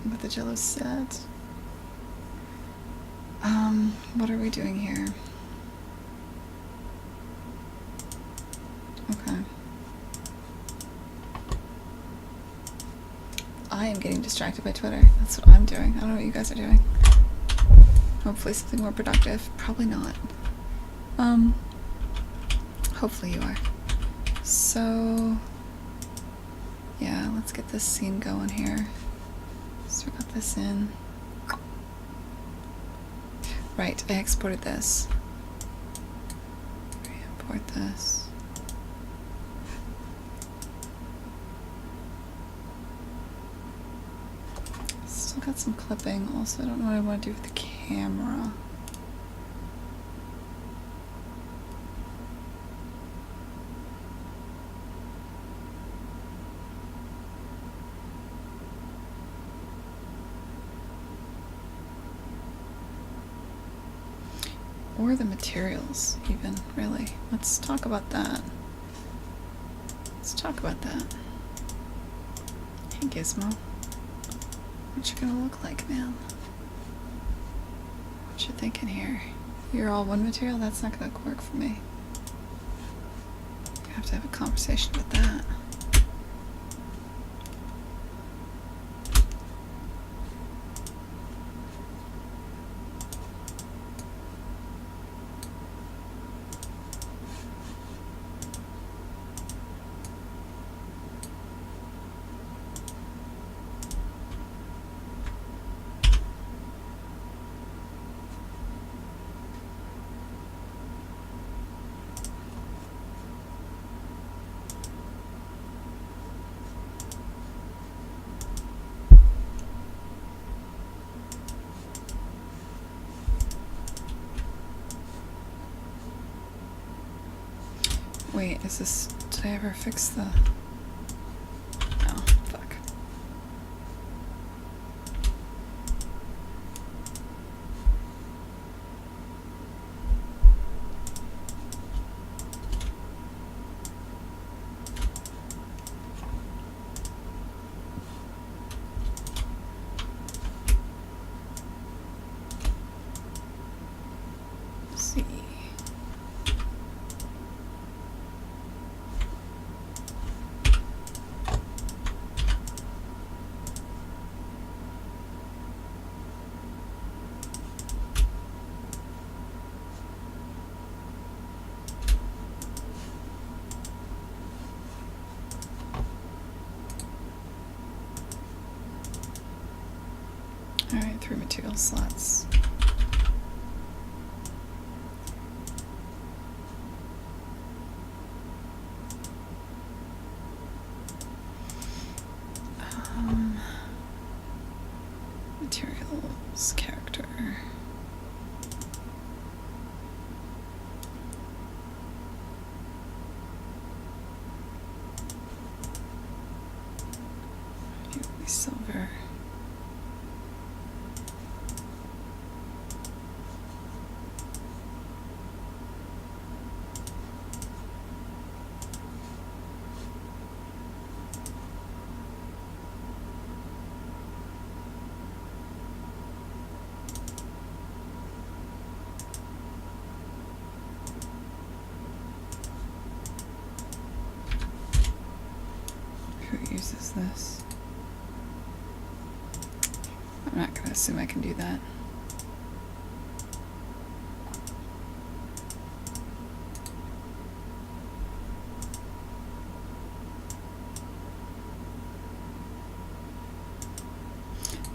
But the jello's set. What are we doing here? Okay. I am getting distracted by Twitter. That's what I'm doing. I don't know what you guys are doing. Hopefully something more productive. Probably not. Hopefully you are. So, yeah, let's get this scene going here. So we got this in. Right, I exported this. Import this. Still got some clipping. Also, I don't know what I want to do with the camera. Or the materials, even, really. Let's talk about that. Let's talk about that. Hey, Gizmo. What you gonna look like, man? What you thinking here? You're all one material? That's not gonna work for me. I have to have a conversation with that. Wait, is this... Did I ever fix the... Oh, fuck. see. Alright, 3 material slots. Materials, character. Silver. Who uses this? I'm not going to assume I can do that.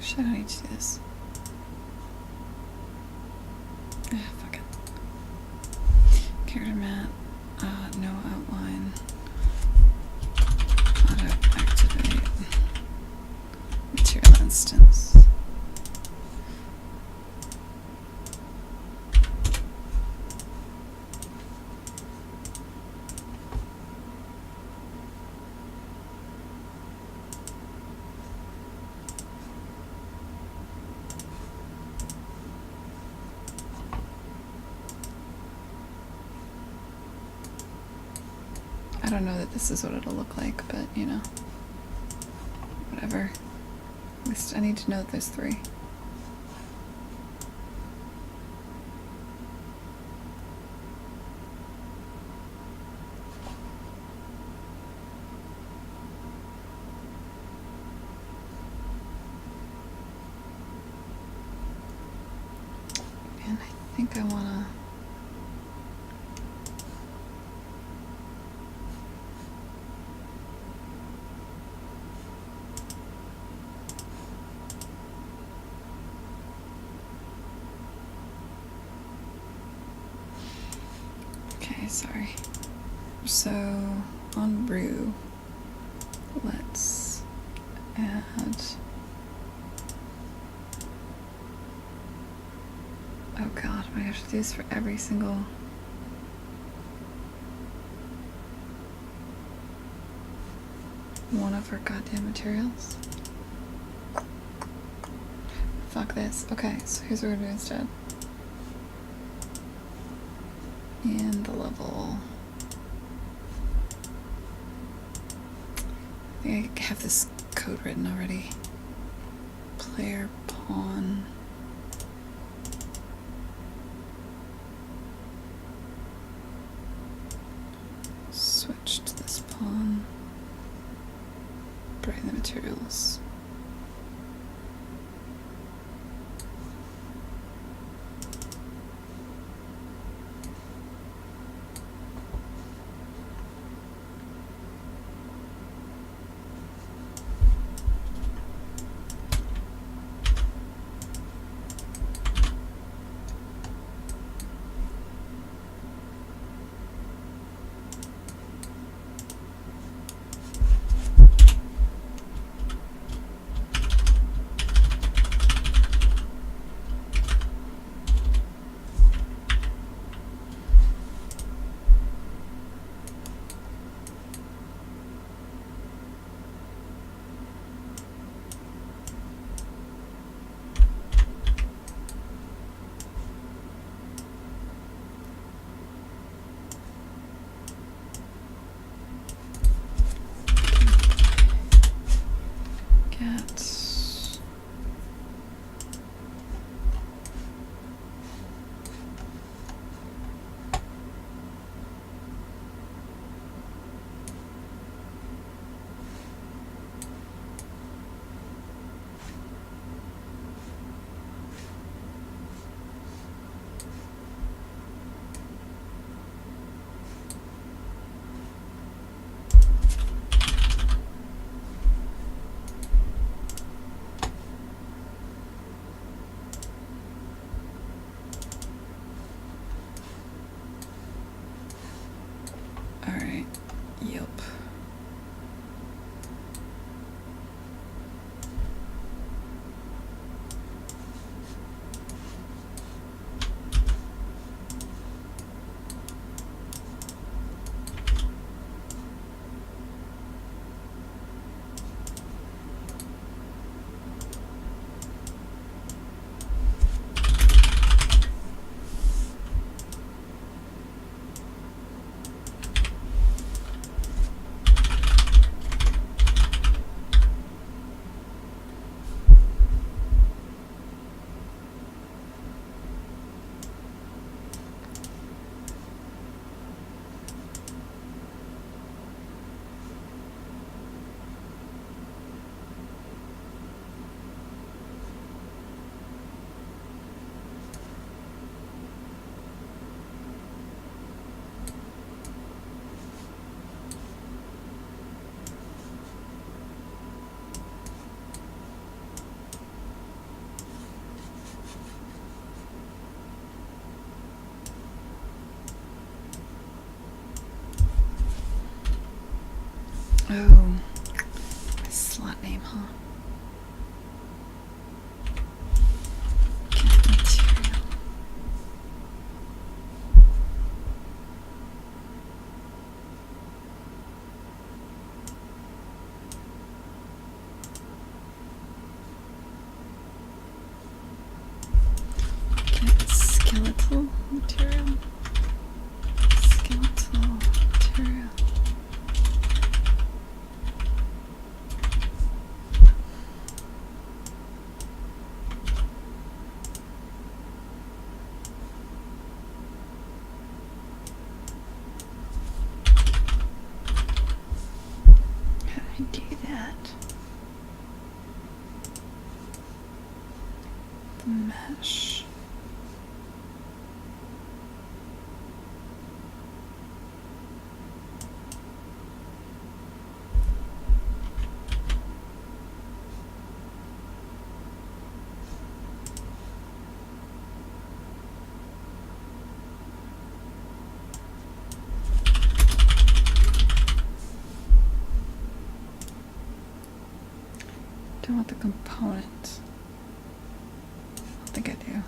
Shit, I don't need to do this. Fuck it. Character mat. No outline. Auto activate. Material instance. I don't know that this is what it'll look like, but you know, whatever. At least I need to know that there's 3. And I think I wanna. Sorry. So on brew, let's add oh god, I have to do this for every single one of our goddamn materials. Fuck this. Okay, so here's what we're gonna do instead. And the level. I think I have this code written already. Player pawn. Switch to this pawn. Bring the materials. Yep. Oh, slot name, huh? Get material. Get skeletal material. Skeletal material. Do that. The mesh. Do I want the component? I think I do.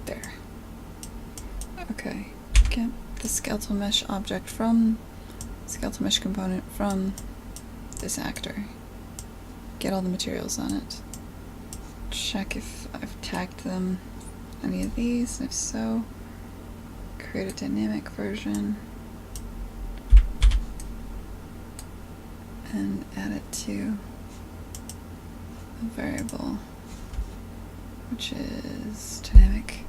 There. Okay. Get the skeletal mesh object from skeletal mesh component from this actor. Get all the materials on it. Check if I've tagged them any of these, and if so, create a dynamic version and add it to a variable which is dynamic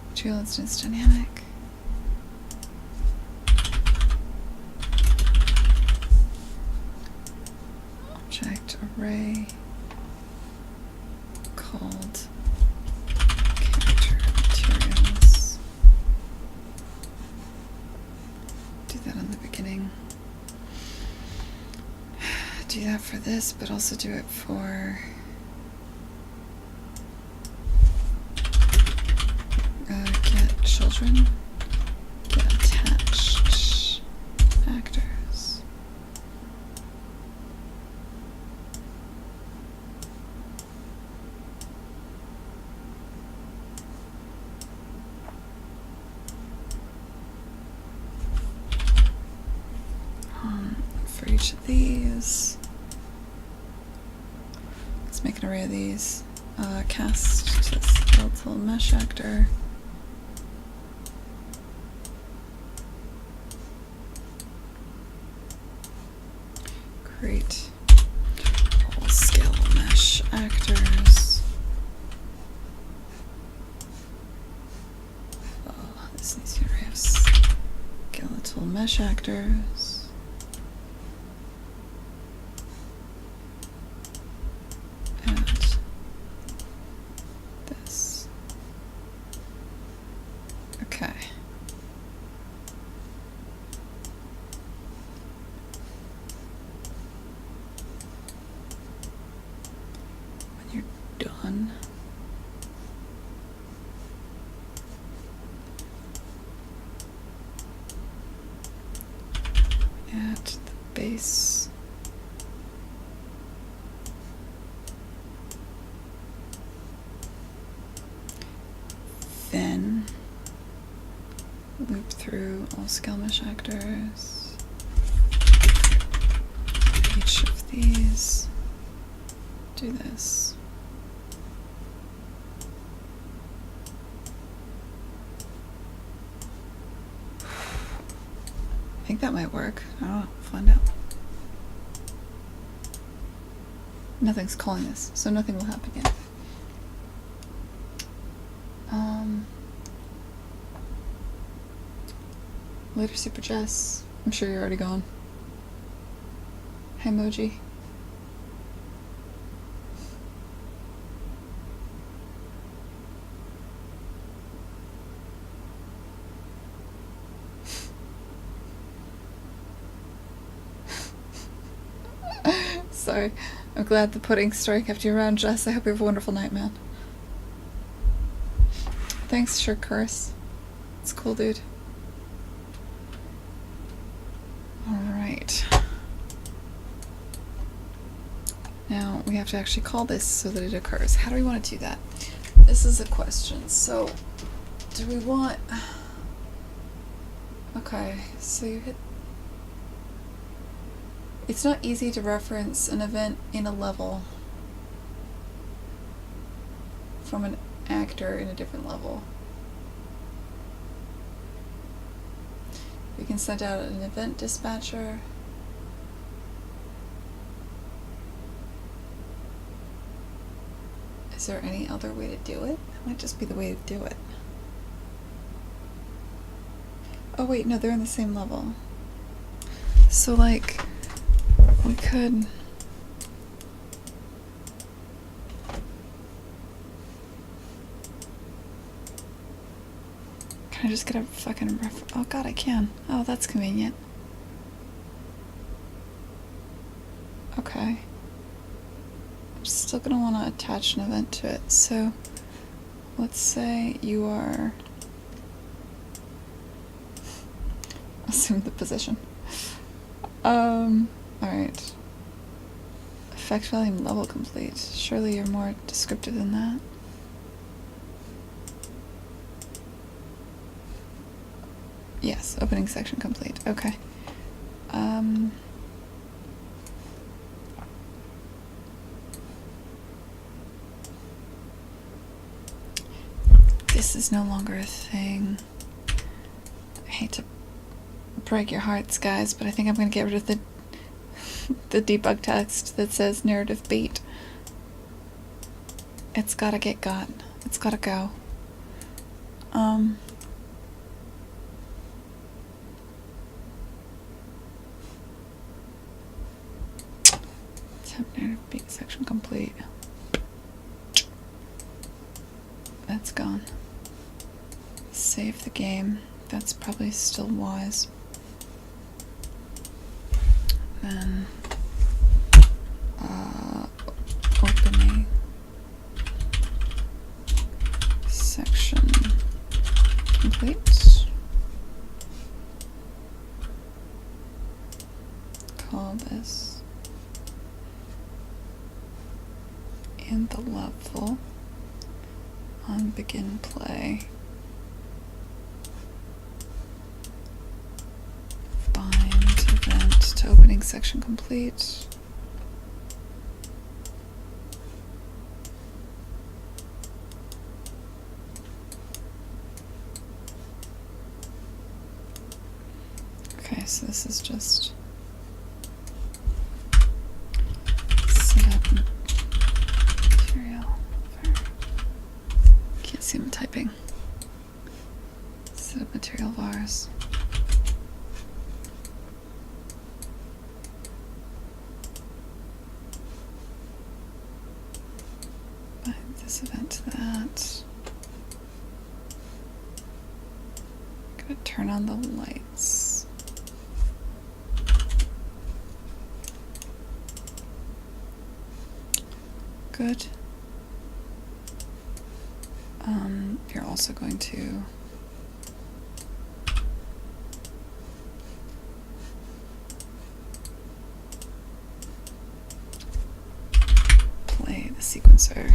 material instance dynamic. Object array called character materials. Do that on the beginning. Do that for this, but also do it for get children, get attached actors. For each of these, let's make an array of these. Cast to skeletal mesh actor. create whole scale mesh actors. Oh, this needs to be skeletal mesh actors. And this. Okay. When you're done, at the base, then loop through all scale mesh actors, each of these, do this. I think that might work. I don't know, find out. Nothing's calling this, so nothing will happen yet. Later, Super Jess. I'm sure you're already gone. Hi, Moji. Sorry. I'm glad the pudding story kept you around, Jess. I hope you have a wonderful night, man. Thanks, Sure Curse. It's cool, dude. Alright. Now, we have to actually call this so that it occurs. How do we want to do that? This is a question. So, do we want... Okay, so you hit... It's not easy to reference an event in a level from an actor in a different level. We can send out an event dispatcher. Is there any other way to do it? That might just be the way to do it. Oh wait, no, they're in the same level. So like, we could... Can I just get a fucking oh god, I can. Oh, that's convenient. Okay. I'm still gonna want to attach an event to it, so let's say you are... Assume the position. Alright. Effect volume level complete. Surely you're more descriptive than that. Yes, opening section complete. Okay. This is no longer a thing. I hate to break your hearts, guys, but I think I'm going to get rid of the debug text that says narrative beat. It's gotta get got. It's gotta go. Tab narrative beat section complete. That's gone. Save the game. That's probably still wise. Then opening section complete. Call this in the level on begin play. To opening section complete. Okay, so this is just Set up material vars. Bind this event to that. Gonna turn on the lights. Good. You're also going to play the sequencer.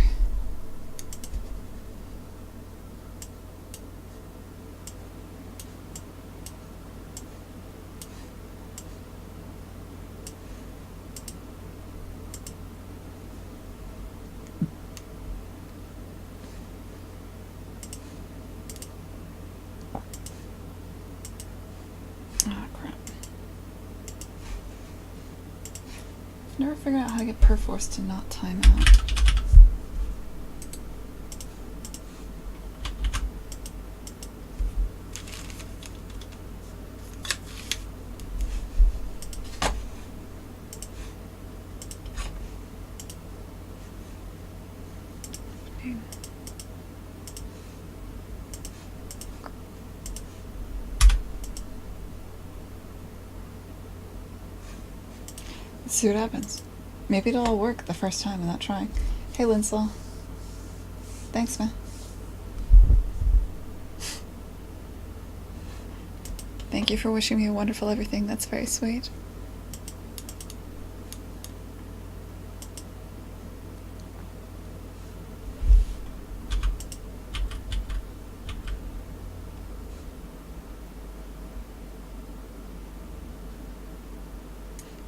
Never figured out how to get Perforce to not time out. Let's see what happens. Maybe it'll all work the first time without trying. Hey, Linslaw. Thanks, man. Thank you for wishing me a wonderful everything. That's very sweet.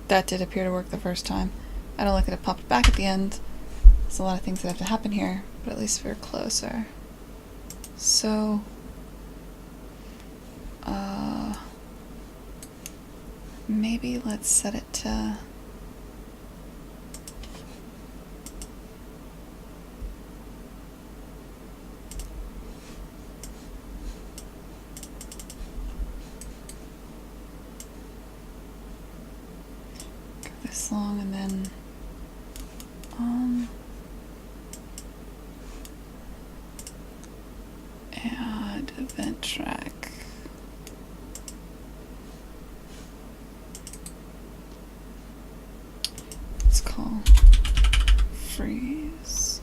That did appear to work the first time. I don't like that it popped back at the end. There's a lot of things that have to happen here, but at least we're closer. So, maybe let's set it to... go this long and then... add event track. Let's call freeze.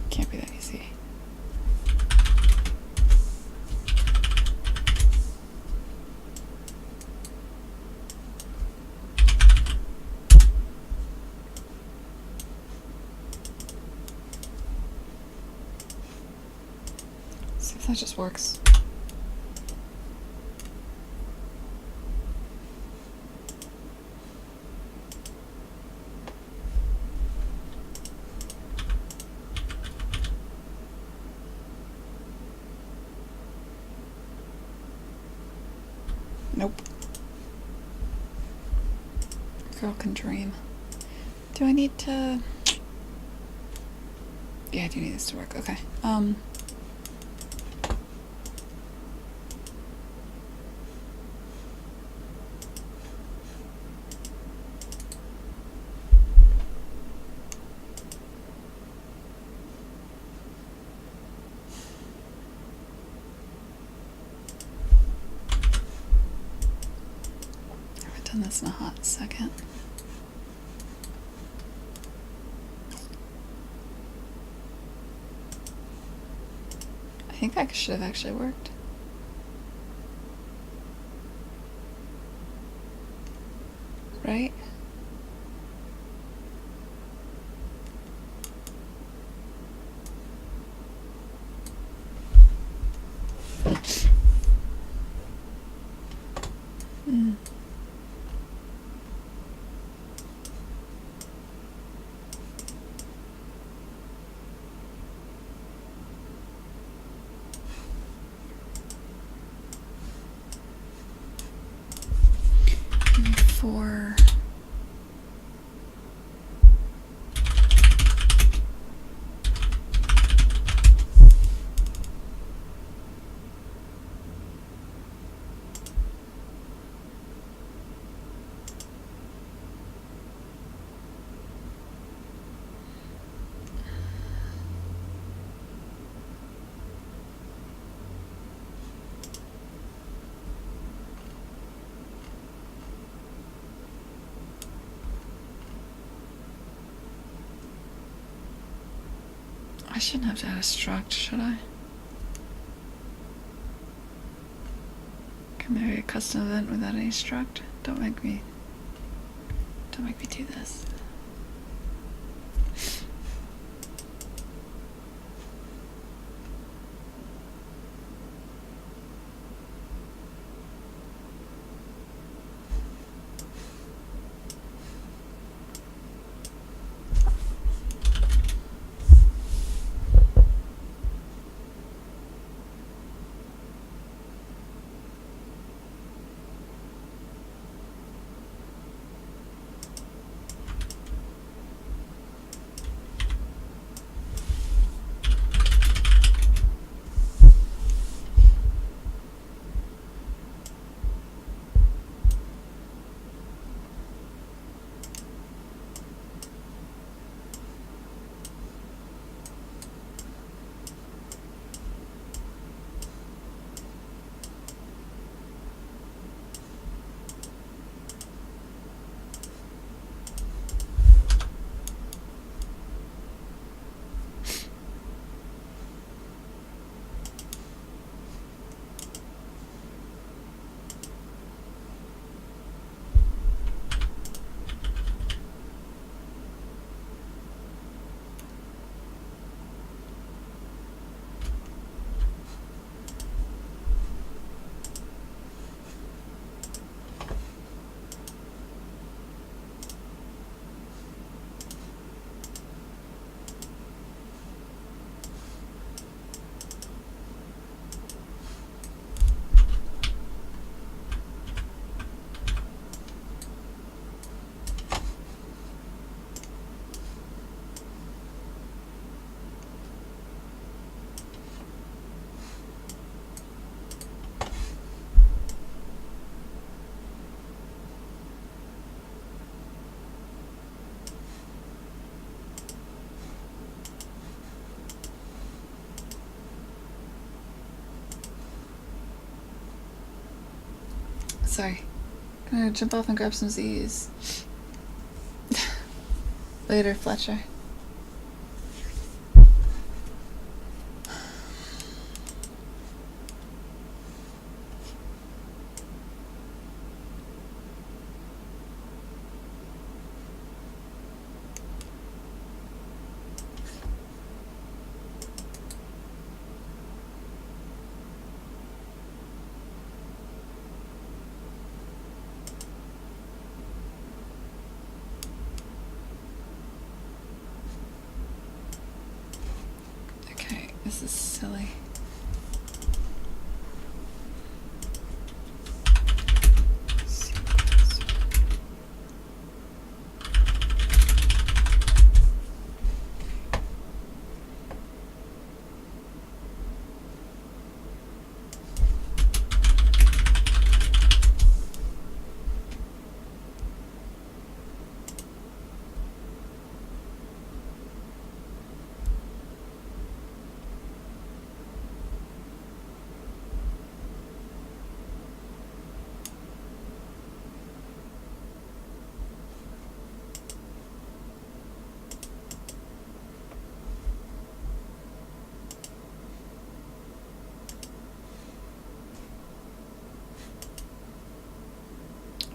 Can't be that easy. See if that just works. Nope. Girl can dream. Do I need to... Yeah, I do need this to work. Okay. Done this in a hot second. I think that should have actually worked. Right? for... I shouldn't have to add a struct, should I? Can there be a custom event without any struct? Don't make me do this. Sorry. I'm gonna jump off and grab some Z's. Later, Fletcher. This is silly.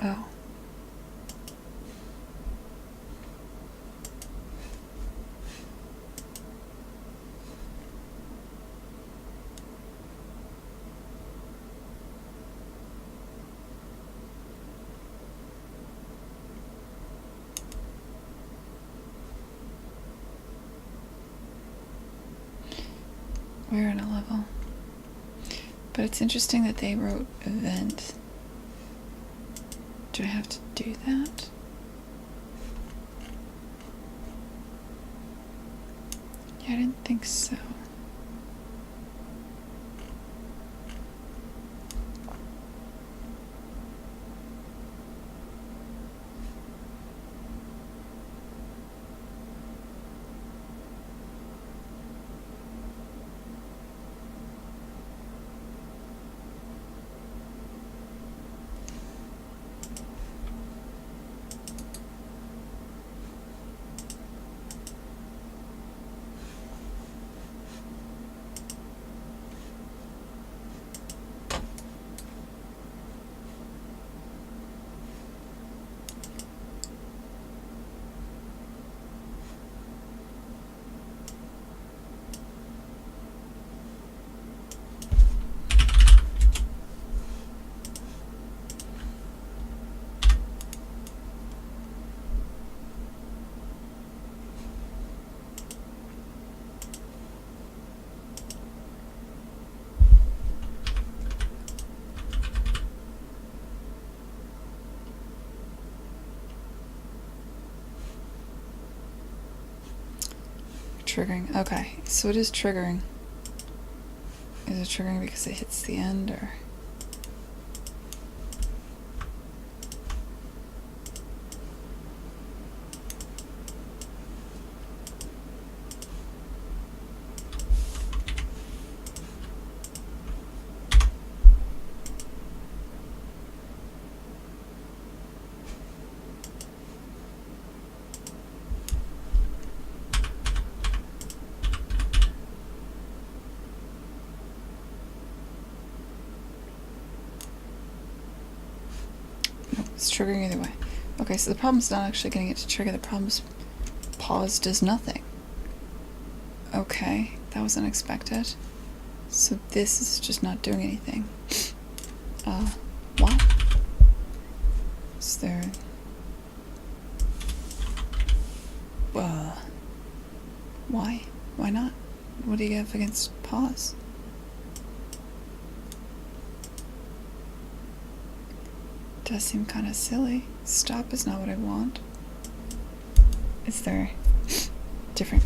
Oh. We're in a level. But it's interesting that they wrote event. Do I have to do that? Yeah, I didn't think so. Triggering. Okay, so it is triggering. Is it triggering because it hits the end, or? It's triggering either way. Okay, so the problem's not actually getting it to trigger. The problem's pause does nothing. Okay, that was unexpected. So this is just not doing anything. What? Is there... Why? Why not? What do you have against pause? Does seem kind of silly. Stop is not what I want. Is there different?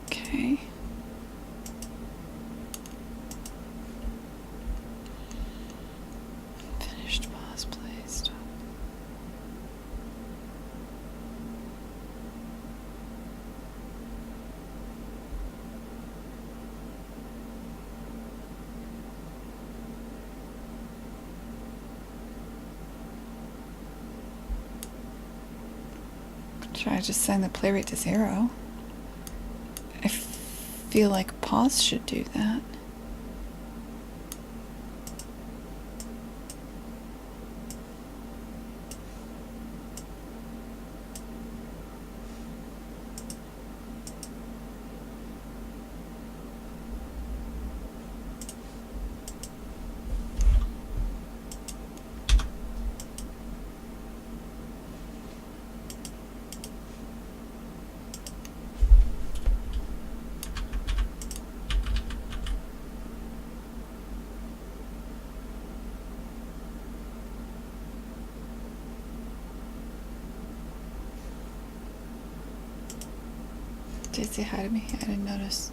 Okay. Finished pause, play, stop. Should I just send the play rate to 0? I feel like pause should do that. Did it say hi to me? I didn't notice.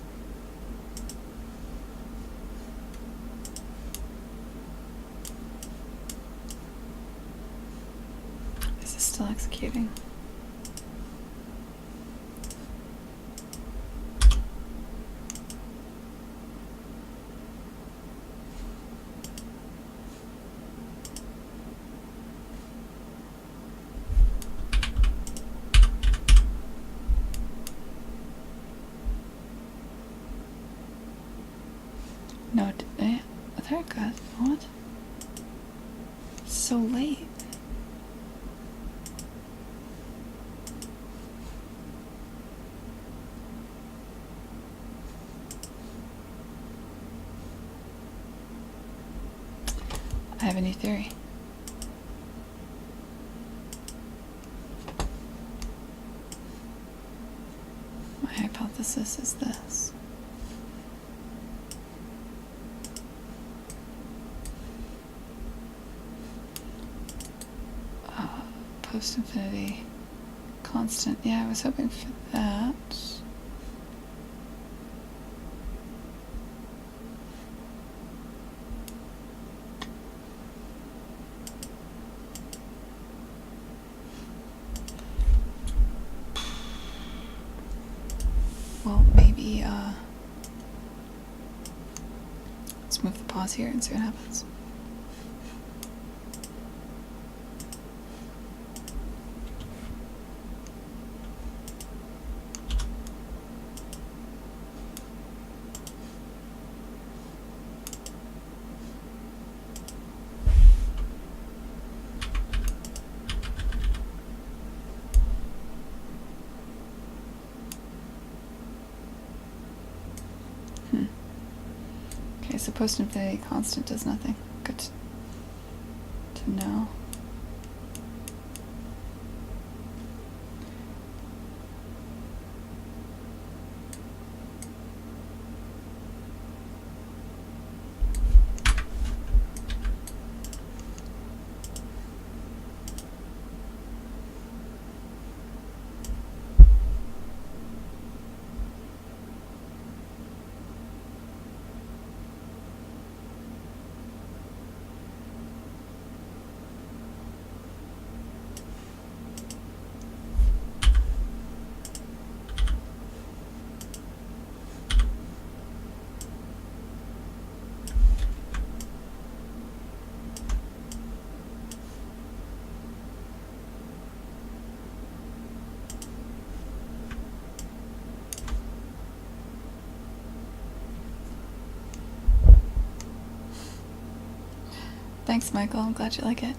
Is it still executing? No, there it goes. What? So late. I have a new theory. My hypothesis is this. post infinity constant. Yeah, I was hoping for that. Well, maybe, let's move the pause here and see what happens. Okay, so post infinity constant does nothing. Good to know. Thanks, Michael. I'm glad you like it.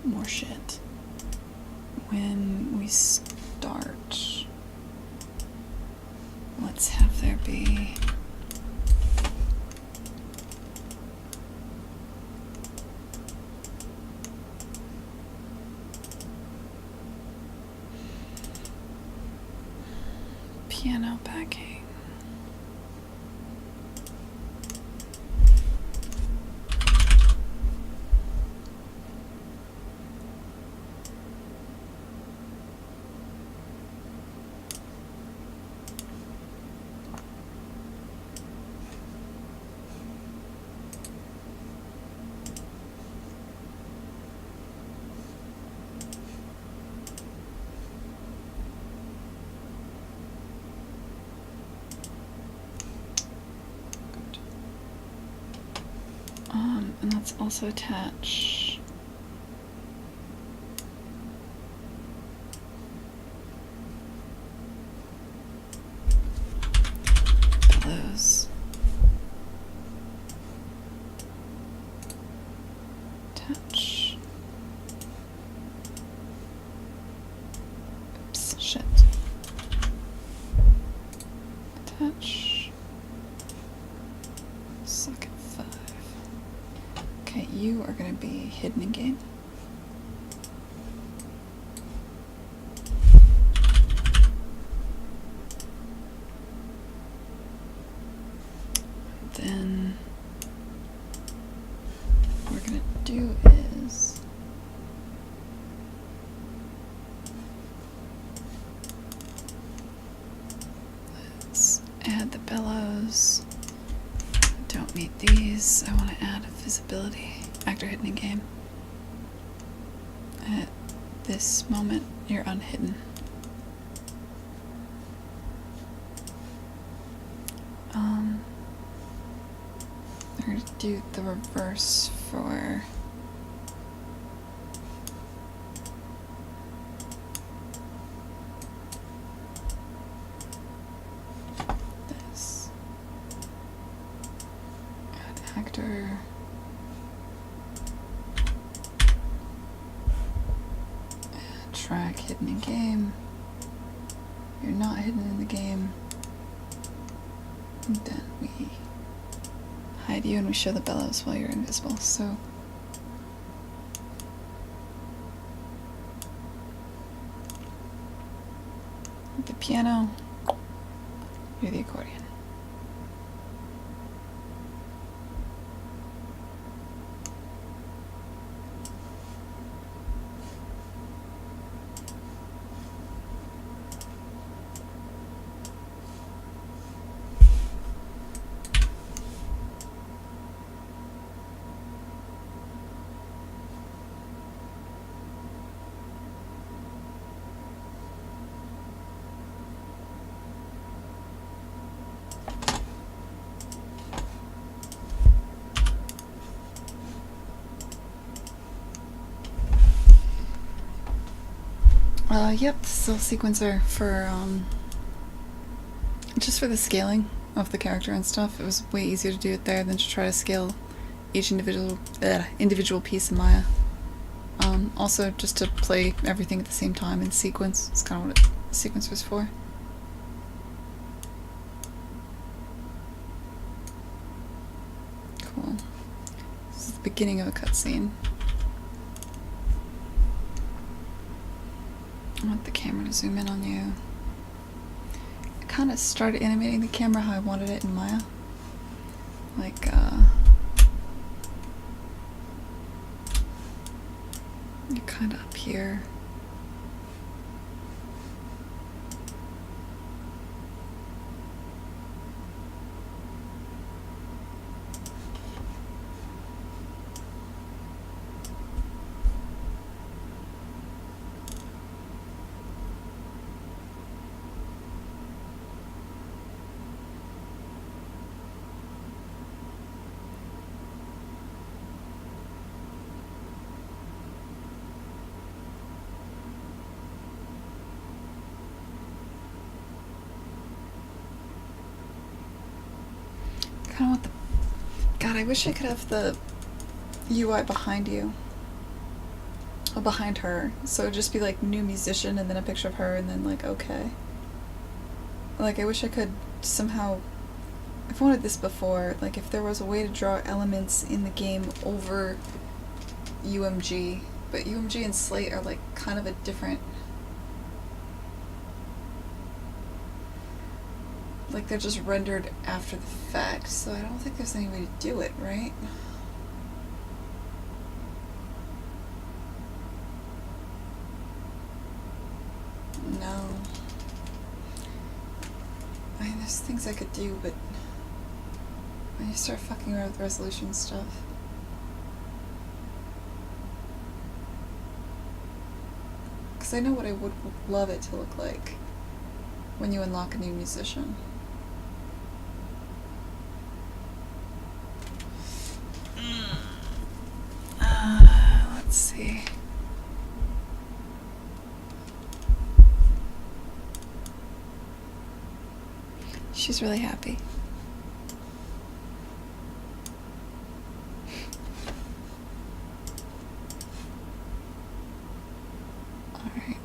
More shit. When we start, let's have there be piano backing. And let's also attach bellows. Attach. Oops, shit. Attach. Socket 5. Okay, you are going to be hidden in game. Then what we're going to do is let's add the bellows. Don't meet these. I want to add a visibility. Actor hidden in game. At this moment, you're unhidden. We're going to do the reverse for not hidden in the game, then we hide you and we show the bellows while you're invisible. So the piano, you're the accordion. Yep, this little sequencer for, just for the scaling of the character and stuff. It was way easier to do it there than to try to scale each individual piece in Maya. Also, just to play everything at the same time in sequence. It's kind of what the sequencer's for. Cool. This is the beginning of a cutscene. I want the camera to zoom in on you. I kind of started animating the camera how I wanted it in Maya. Like, you're kind of up here. Kind of want the... God, I wish I could have the UI behind you. Or behind her. So it'd just be like new musician and then a picture of her and then like okay. Like I wish I could somehow... I've wanted this before. Like if there was a way to draw elements in the game over UMG. But UMG and Slate are like kind of a different... Like they're just rendered after the fact, so I don't think there's any way to do it, right? No. I mean, there's things I could do, but when you start fucking around with resolution stuff. Because I know what I would love it to look like when you unlock a new musician. Let's see. She's really happy. All right.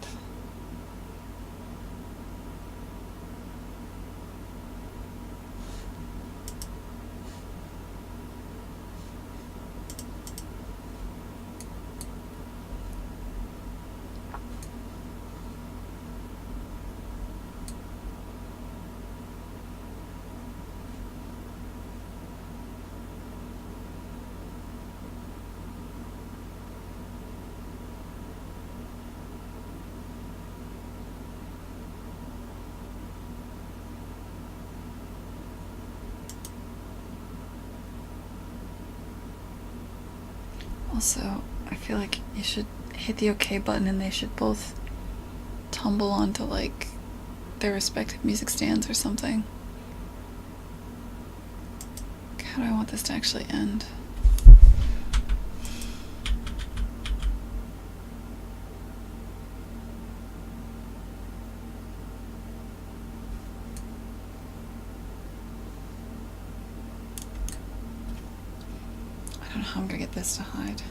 Also, I feel like you should hit the OK button and they should both tumble onto, like, their respective music stands or something. How do I want this to actually end? I don't know how I'm gonna get this to hide.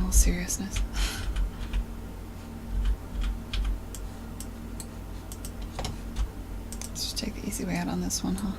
all seriousness. Let's just take the easy way out on this one, huh?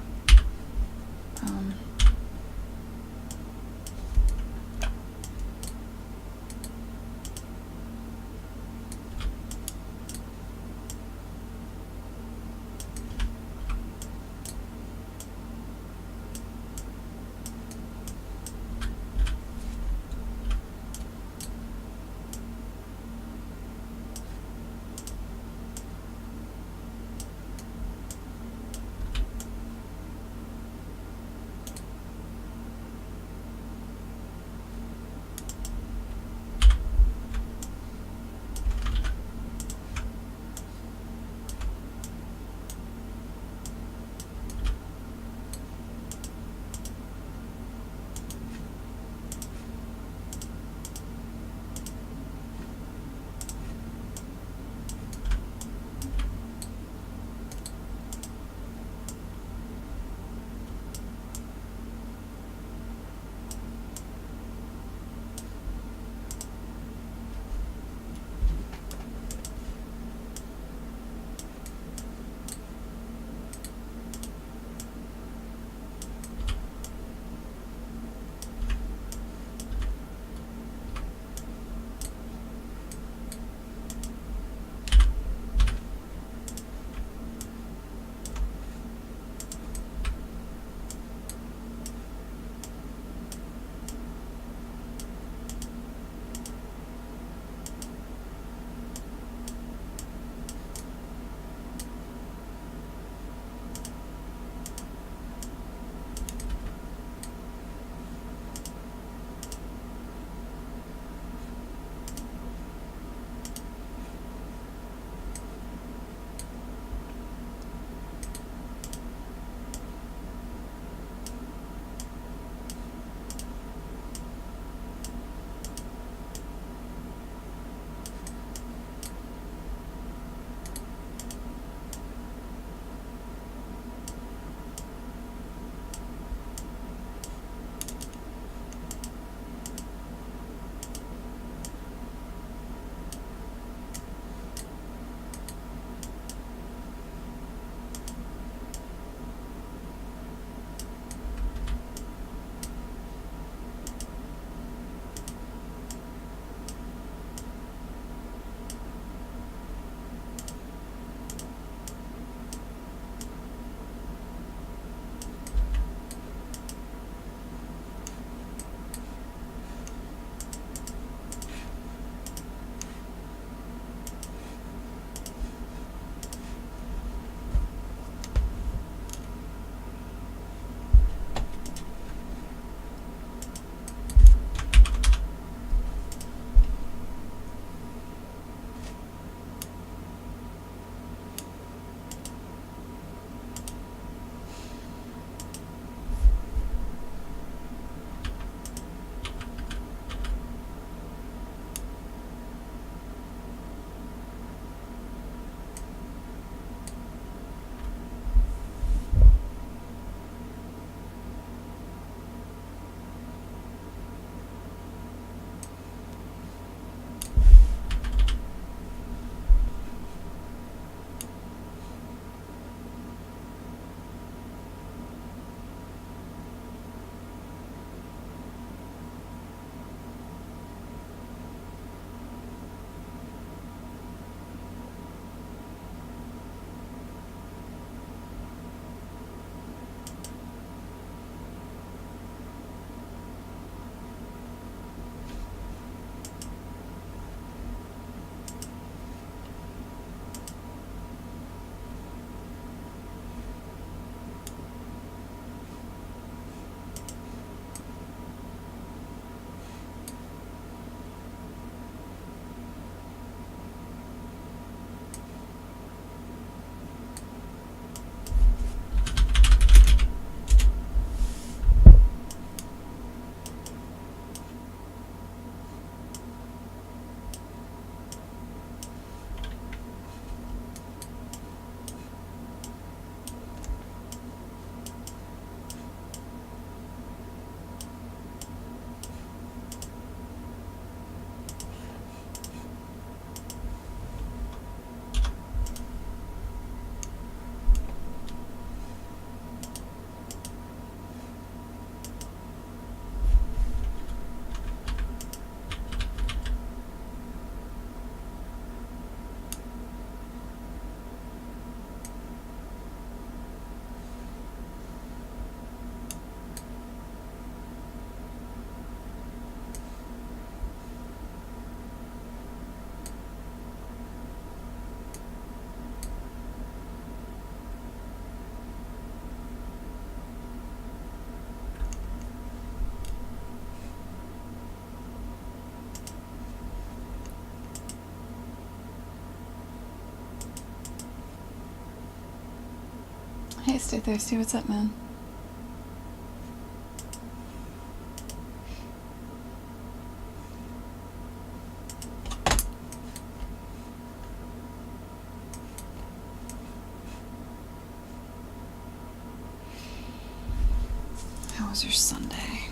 Hey, Stay Thirsty, what's up, man? How was your Sunday?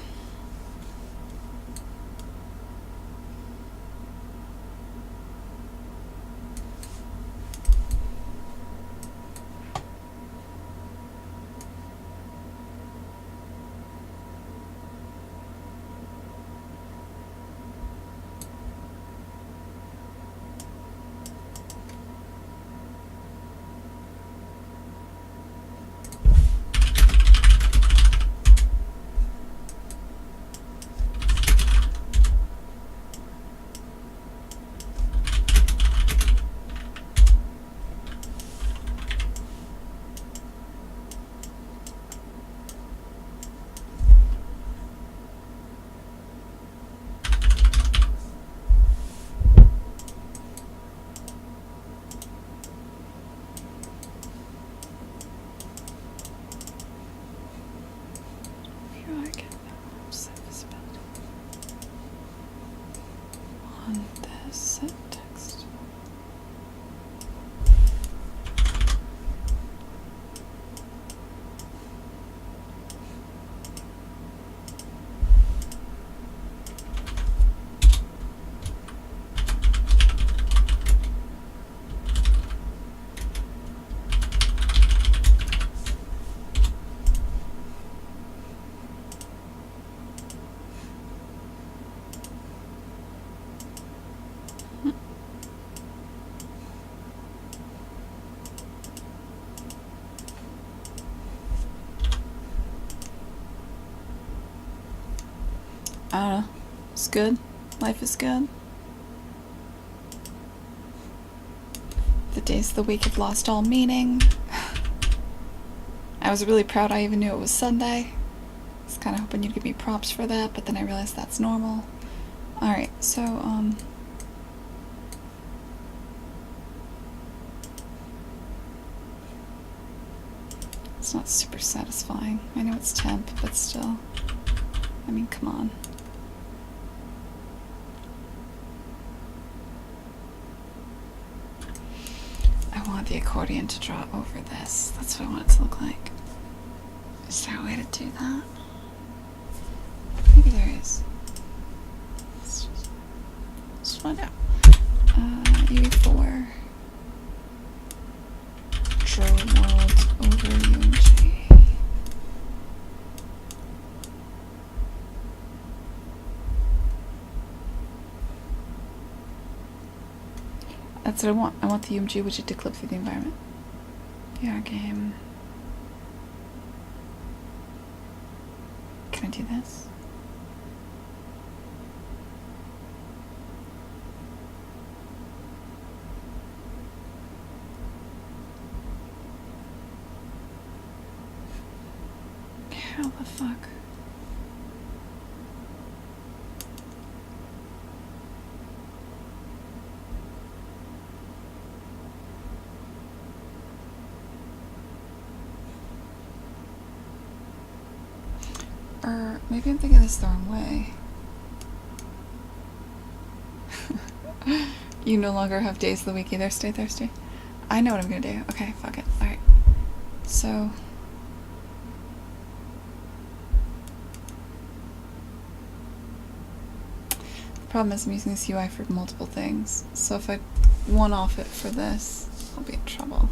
On this set text. I don't know. It's good. Life is good. The days of the week have lost all meaning. I was really proud I even knew it was Sunday. I was kind of hoping you'd give me props for that, but then I realized that's normal. Alright, so, it's not super satisfying. I know it's temp, but still. I mean, come on. I want the accordion to draw over this. That's what I want it to look like. Is there a way to do that? Maybe there is. Let's find out. UE4. Draw world over UMG. That's what I want. I want the UMG widget to clip through the environment. Yeah, game. Can I do this? How the fuck? Or maybe I'm thinking this the wrong way. You no longer have days of the week either, Stay Thirsty. I know what I'm gonna do. Okay, fuck it. Alright. So... the problem is I'm using this UI for multiple things. So if I one-off it for this, I'll be in trouble.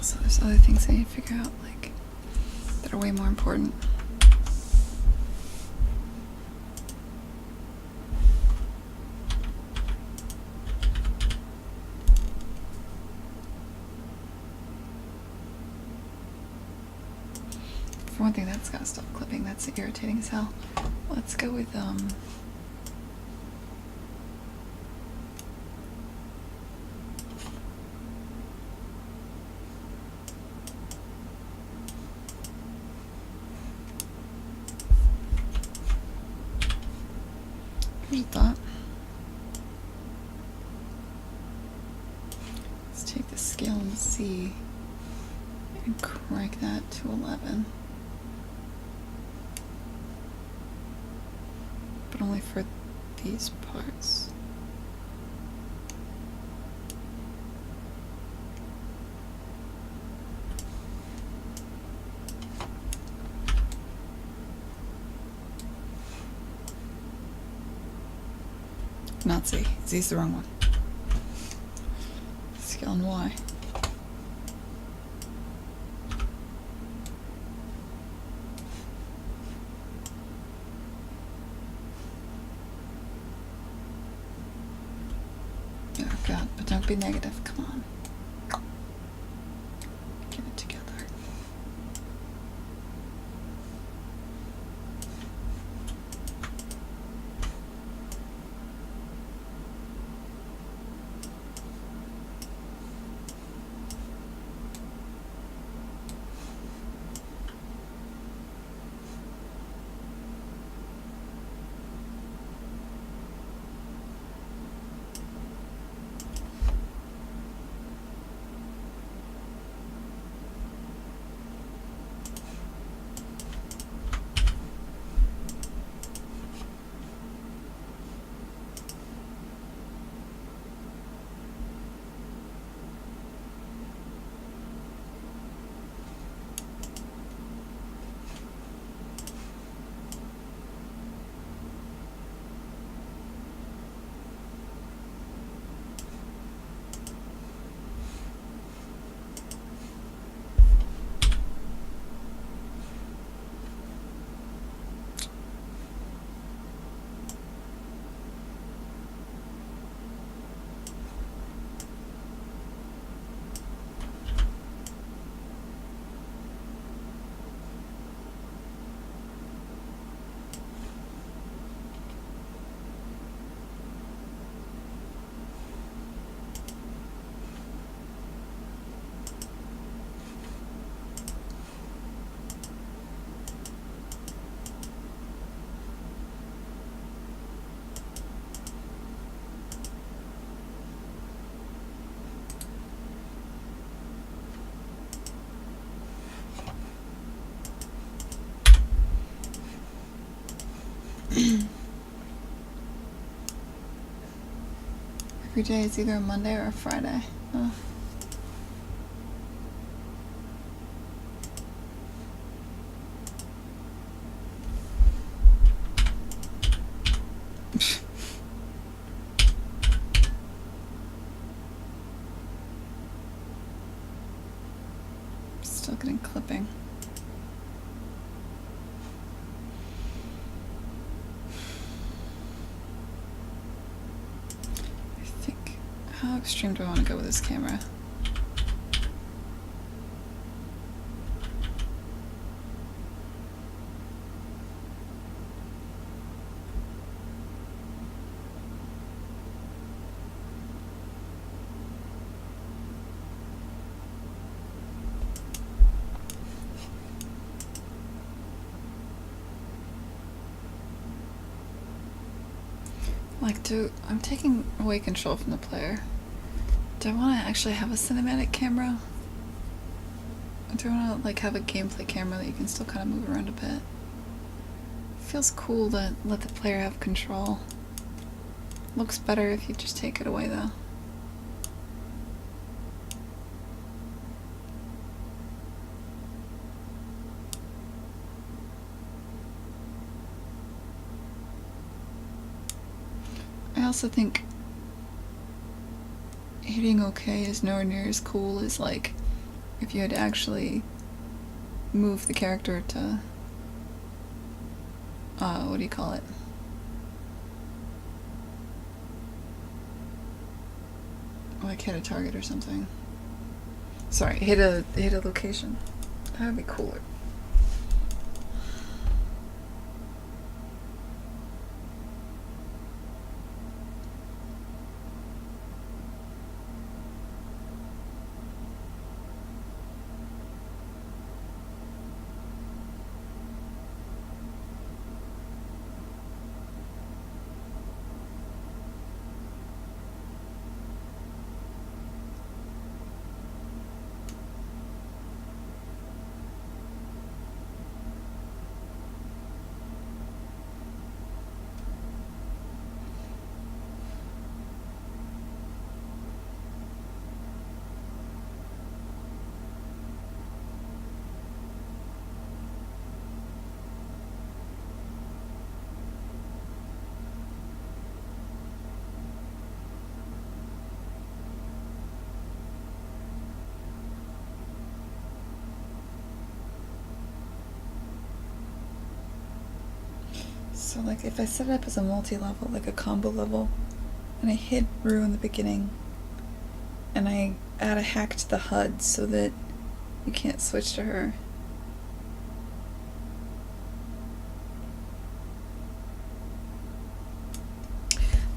So there's other things I need to figure out, like, that are way more important. For one thing, that's gotta stop clipping. That's irritating as hell. Let's go with, here's a thought. Let's take the scale and C and crank that to 11. But only for these parts. Not Z. Z's the wrong one. Scale and Y. Oh god, but don't be negative, come on. Get it together. Every day is either a Monday or a Friday. Oh. Still getting clipping. How extreme do I want to go with this camera? Like, I'm taking away control from the player. Do I want to actually have a cinematic camera? Or do I want to, like, have a gameplay camera that you can still kind of move around a bit? It feels cool to let the player have control. Looks better if you just take it away, though. I also think hitting OK is nowhere near as cool as, like, if you had to actually move the character to, what do you call it? Like hit a target or something. Sorry, hit a location. That would be cooler. So like if I set it up as a multi-level, like a combo level, and I hit Rue in the beginning, and I add a hack to the HUD so that you can't switch to her.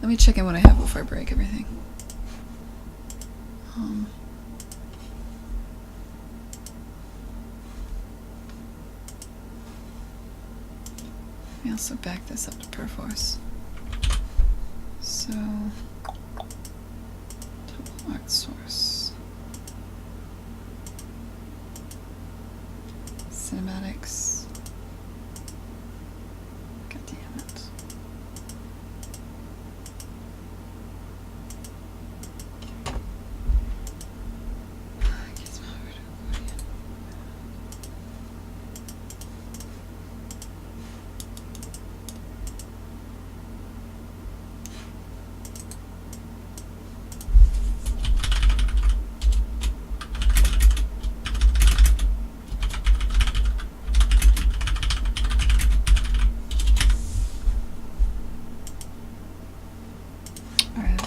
Let me check in what I have before I break everything. Let me also back this up to Perforce. So, double art source. Cinematics. God damn it.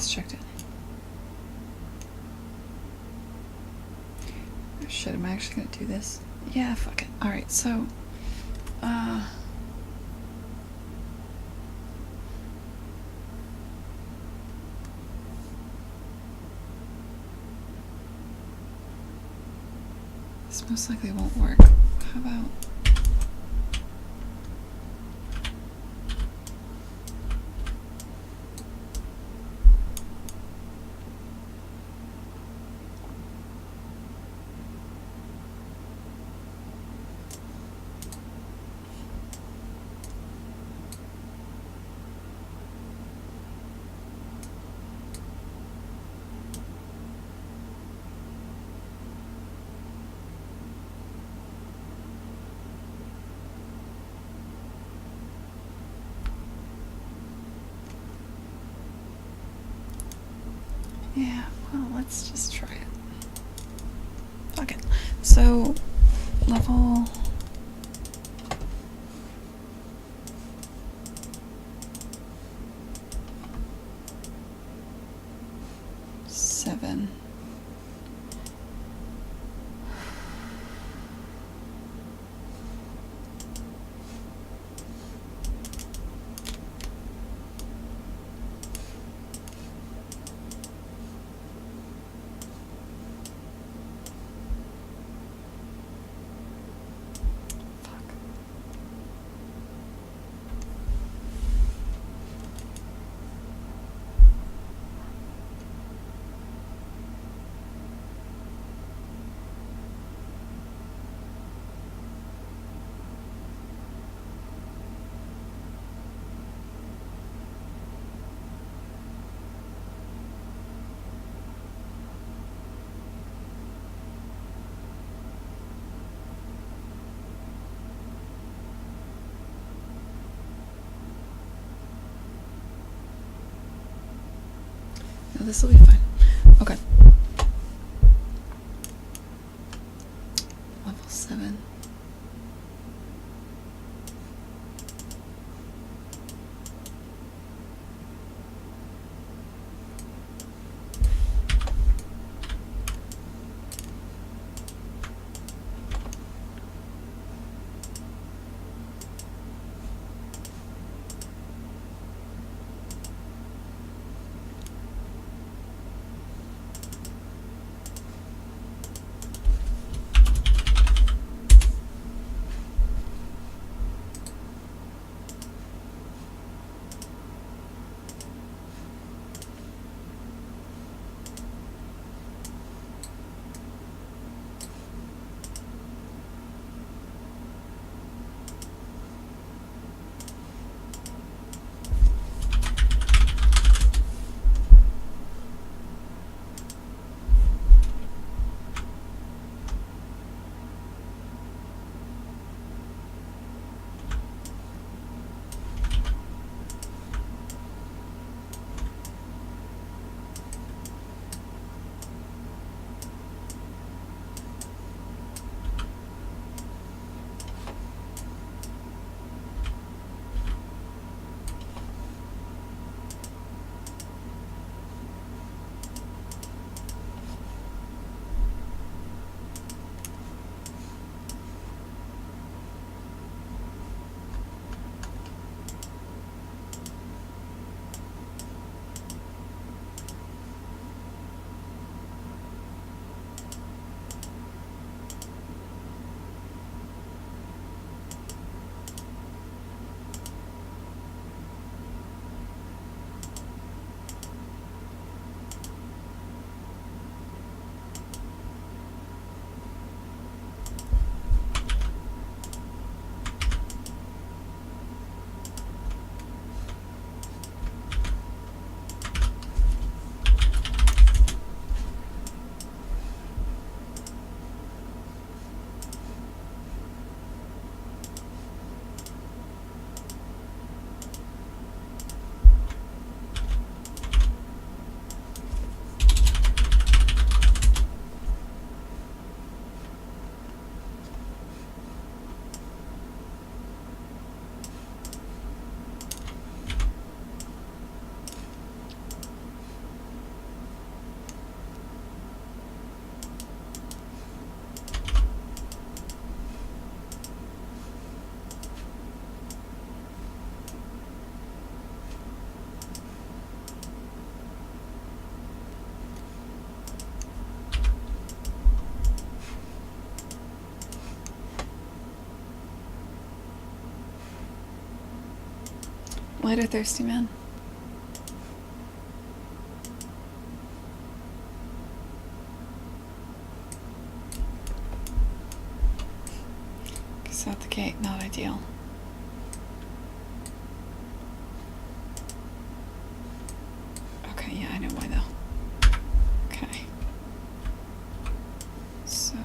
Checked it. Oh, shit, am I actually gonna do this? Yeah, fuck it. Alright, so this most likely won't work. How about yeah, well, let's just try it. Fuck it. So, level 7. No, this will be fine. Okay. Level 7. Later, thirsty man. Guess out the gate, not ideal. Okay, yeah, I know why though. Okay. So...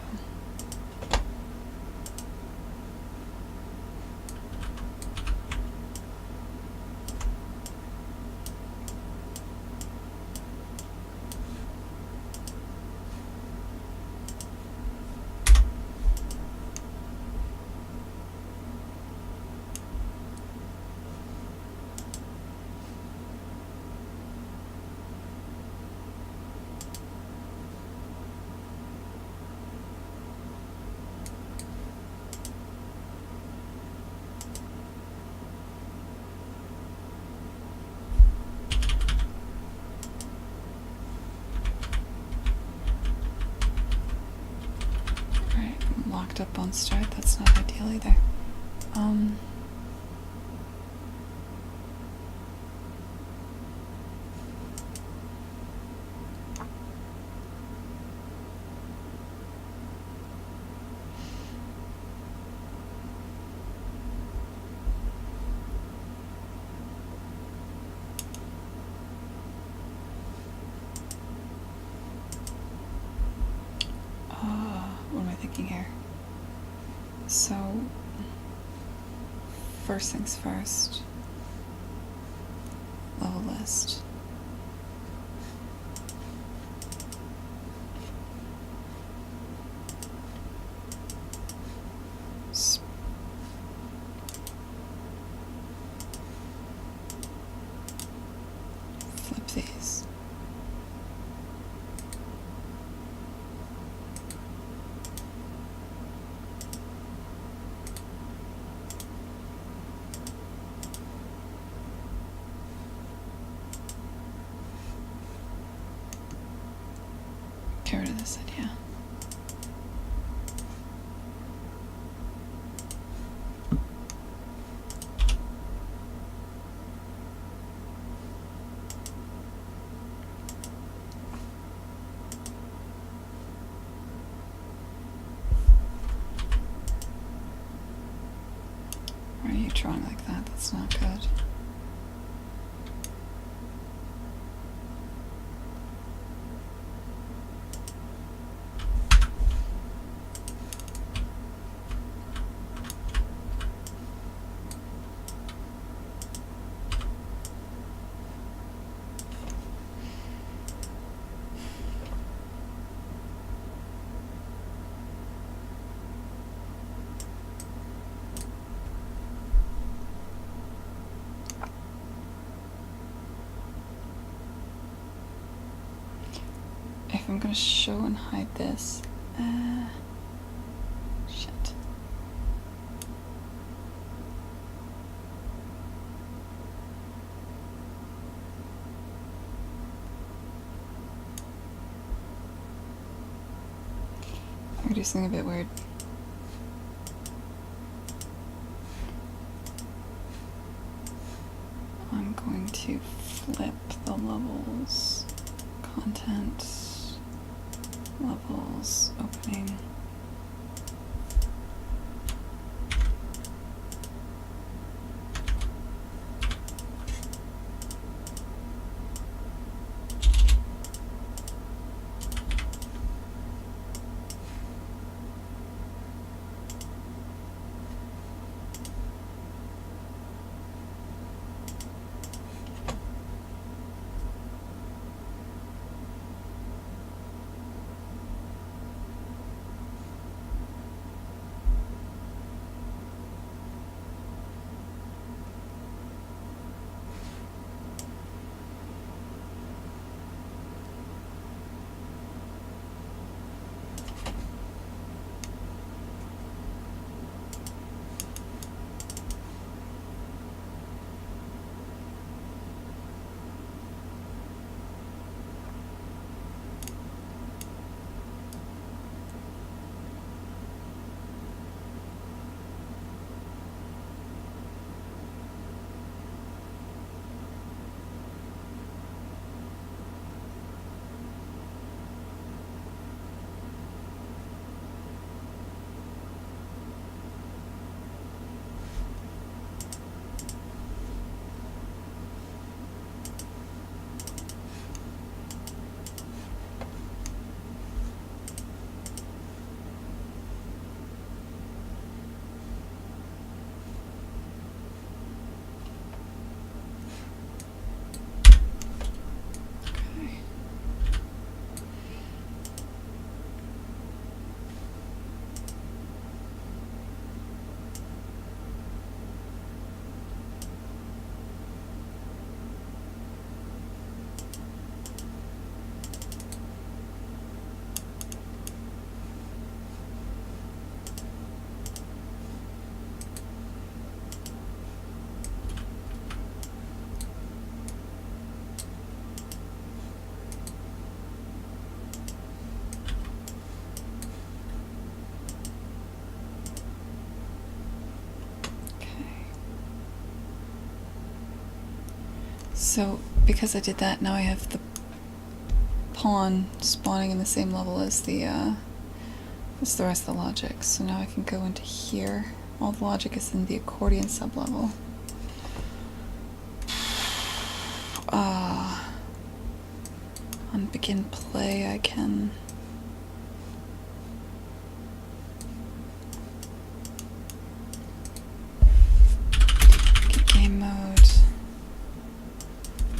locked up on start, that's not ideal either. What am I thinking here? So, first things first, level list. Flip these. Get rid of this idea. Why are you drawing like that? That's not good. If I'm gonna show and hide this, shit. I'm gonna do something a bit weird. I'm going to flip the levels, content, levels, opening. So, because I did that, now I have the pawn spawning in the same level as the rest of the logic. So now I can go into here. All the logic is in the accordion sublevel. On begin play, I can get game mode,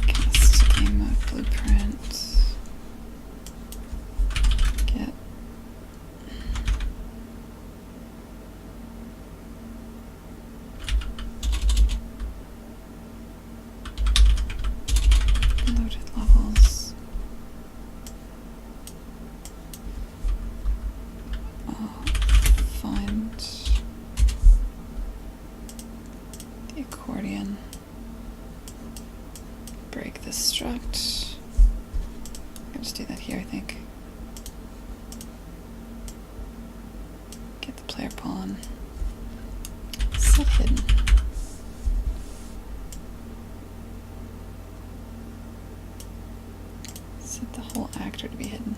cast game mode blueprint, get loaded levels. Find the accordion. Break the struct. I'll just do that here, I think. Get the player pawn. Set hidden. Set the whole actor to be hidden.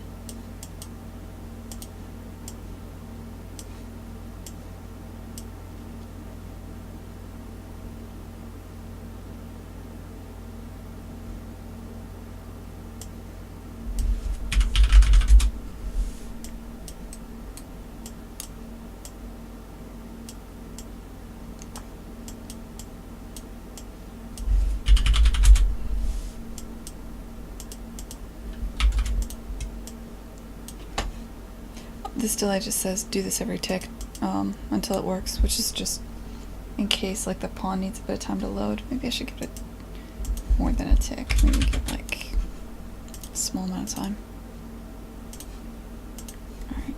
This delay just says do this every tick until it works, which is just in case like the pawn needs a bit of time to load. Maybe I should give it more than a tick. Maybe give like a small amount of time. Alright.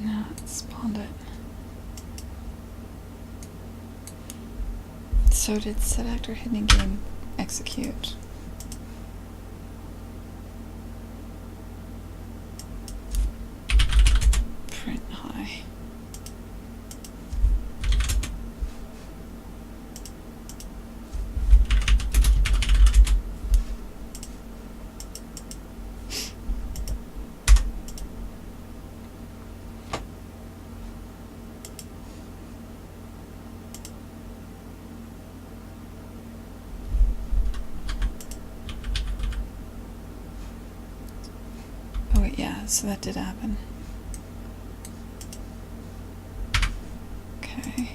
Now it's spawned it. So did set actor hidden in game execute? Print high. Oh wait, yeah, so that did happen. Okay.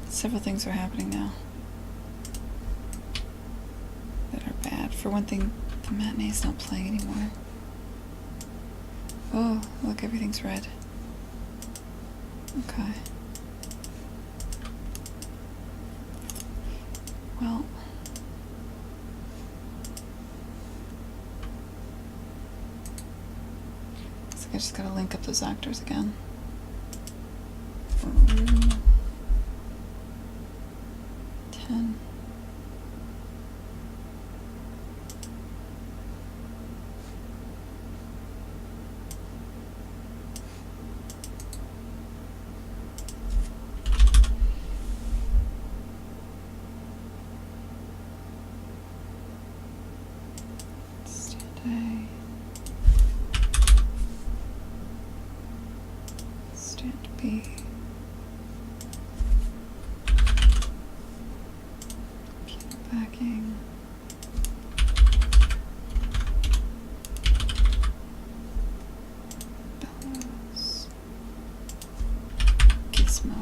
Several things are happening now that are bad. For one thing, the matinee's not playing anymore. Oh, look, everything's red. Okay. Well, looks like I just gotta link up those actors again. Room 10. Stand A. Stand B. Keep backing. Bellows. Gizmo.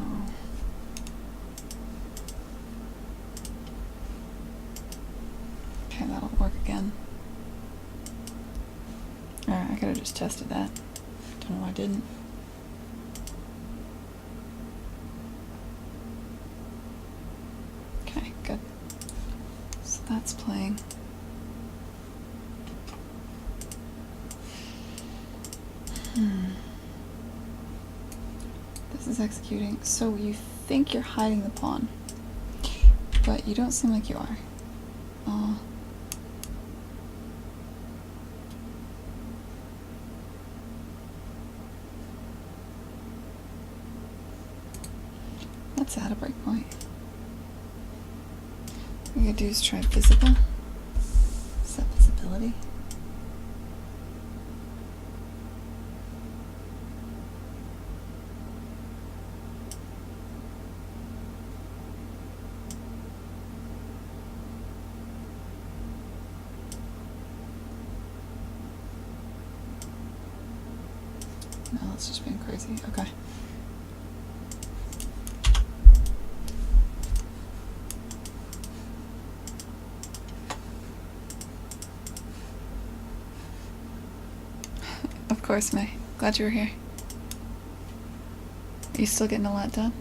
Okay, that'll work again. Alright, I could have just tested that. Don't know why I didn't. Okay, good. So that's playing. This is executing. So you think you're hiding the pawn, But you don't seem like you are. Aw. Let's add a breakpoint. What we're gonna do is try visible. Set visibility. No, that's just being crazy. Okay. Of course, May. Glad you were here. Are you still getting a lot done?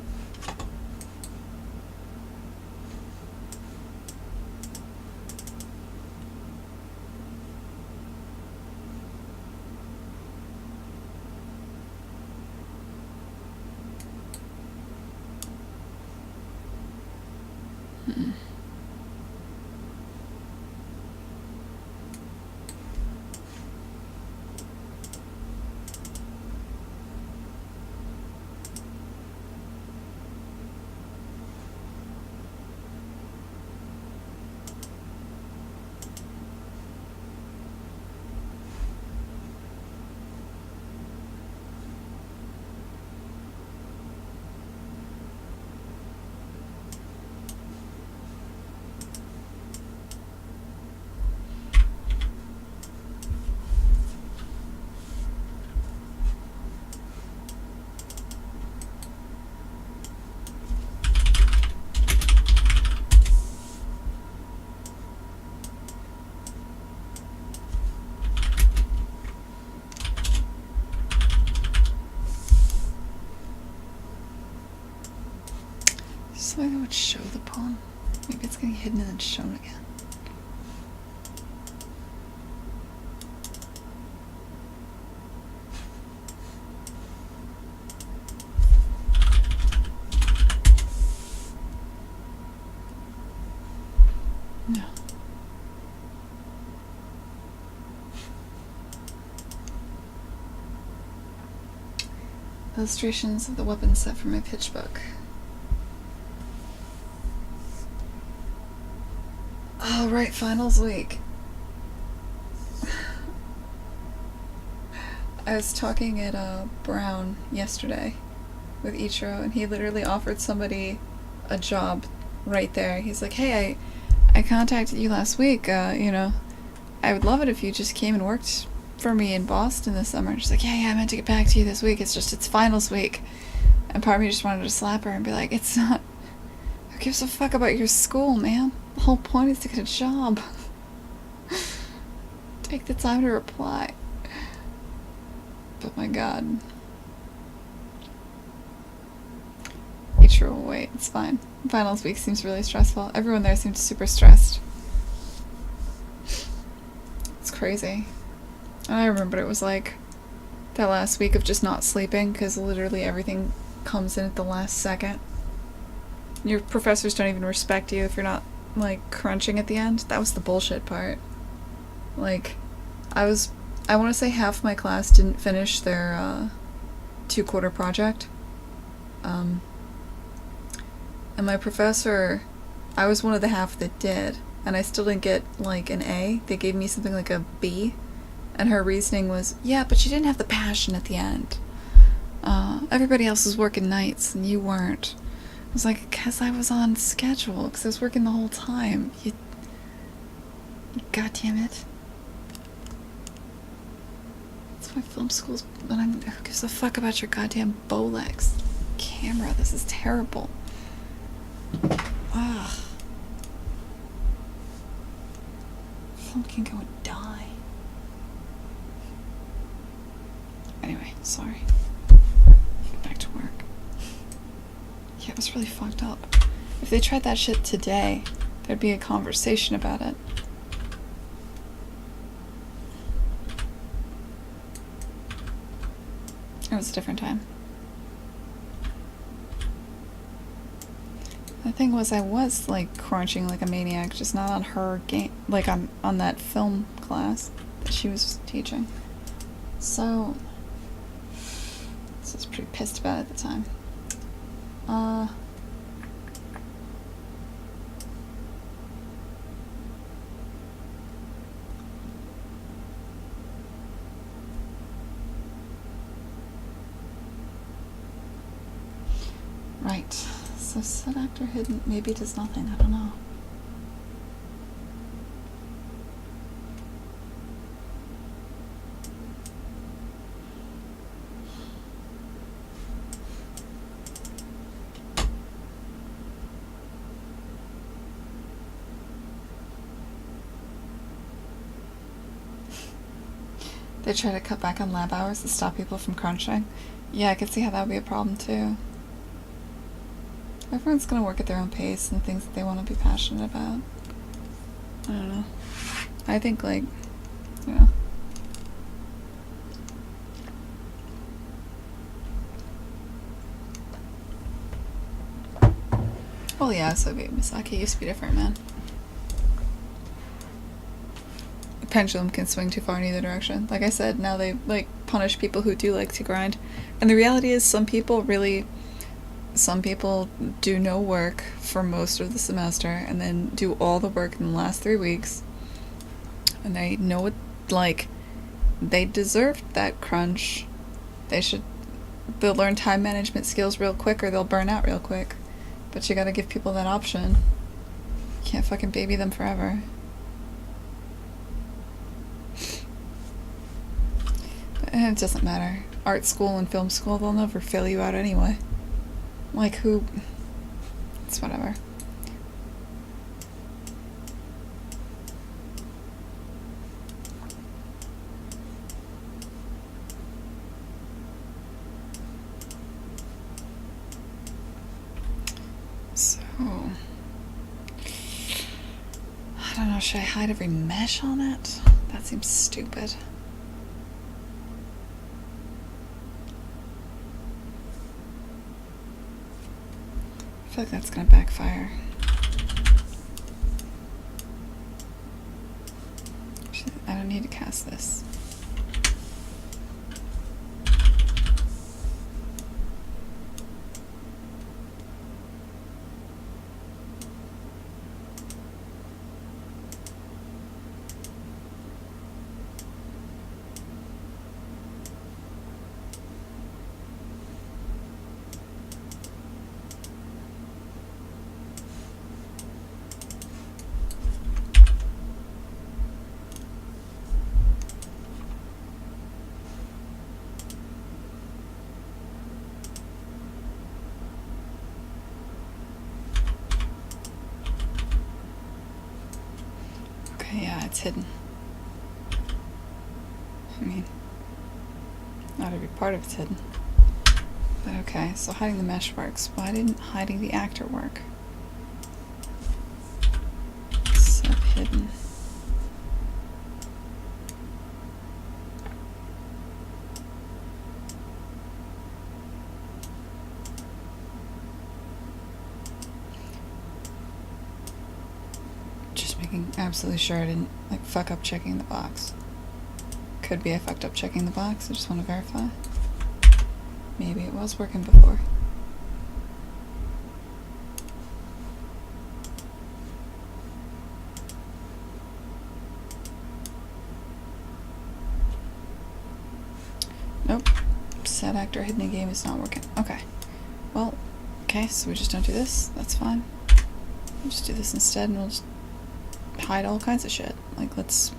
So I would show the pawn. Maybe it's getting hidden and then shown again. No. Illustrations of the weapon set from my pitch book. Oh, right, finals week. I was talking at Brown yesterday with Ichiro, and he literally offered somebody a job right there. He's like, hey, I contacted you last week, you know, I would love it if you just came and worked for me in Boston this summer. And she's like, yeah, I meant to get back to you this week, it's finals week. And part of me just wanted to slap her and be like, it's not, who gives a fuck about your school, man? The whole point is to get a job. Take the time to reply. But my god. Ichiro will wait, it's fine. Finals week seems really stressful. Everyone there seems super stressed. It's crazy. And I remember it was like that last week of just not sleeping because literally everything comes in at the last second. Your professors don't even respect you if you're not like crunching at the end. That was the bullshit part. Like, I want to say half my class didn't finish their 2-quarter project. And my professor, I was one of the half that did, and I still didn't get like an A. They gave me something like a B, and her reasoning was, yeah, but you didn't have the passion at the end. Everybody else was working nights and you weren't. I was like, because I was on schedule, because I was working the whole time. You goddamn it. That's why film school's, but who gives a fuck about your goddamn Bolex camera? This is terrible. Ugh. Film can go and die. Anyway, sorry. Back to work. Yeah, it was really fucked up. If they tried that shit today, there'd be a conversation about it. It was a different time. The thing was, I was like crunching like a maniac, just not on her game, like on that film class that she was teaching. So, I was pretty pissed about it at the time. Right. So set actor hidden maybe does nothing. I don't know. They try to cut back on lab hours to stop people from crunching. Yeah, I could see how that would be a problem too. Everyone's gonna work at their own pace and things that they want to be passionate about. I don't know. I think, like, yeah. Well, yeah, Soviet Misaki used to be different, man. The pendulum can swing too far in either direction. Like I said, now they, like, punish people who do like to grind. And the reality is some people do no work for most of the semester and then do all the work in the last 3 weeks. And they know it, like, they deserve that crunch. They'll learn time management skills real quick or they'll burn out real quick. But you gotta give people that option. You can't fucking baby them forever. And it doesn't matter. Art school and film school, they'll never fail you out anyway. Like, who? It's whatever. So, I don't know, should I hide every mesh on it? That seems stupid. I feel like that's gonna backfire. I don't need to cast this. Yeah, it's hidden. I mean, not every part of it's hidden. But okay, so hiding the mesh works. Why didn't hiding the actor work? Sub-hidden. Making absolutely sure I didn't like fuck up checking the box. Could be I fucked up checking the box. I just want to verify. Maybe it was working before. Nope. Set actor hidden in game is not working. Okay. Well, okay, so we just don't do this. That's fine. We'll just do this instead and we'll just hide all kinds of shit. Like, let's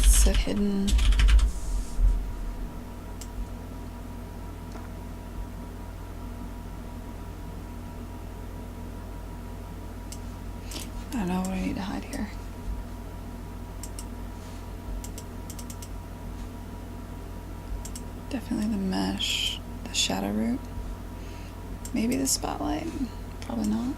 set hidden. I don't know what I need to hide here. Definitely the mesh, the shadow root. Maybe the spotlight. Probably not.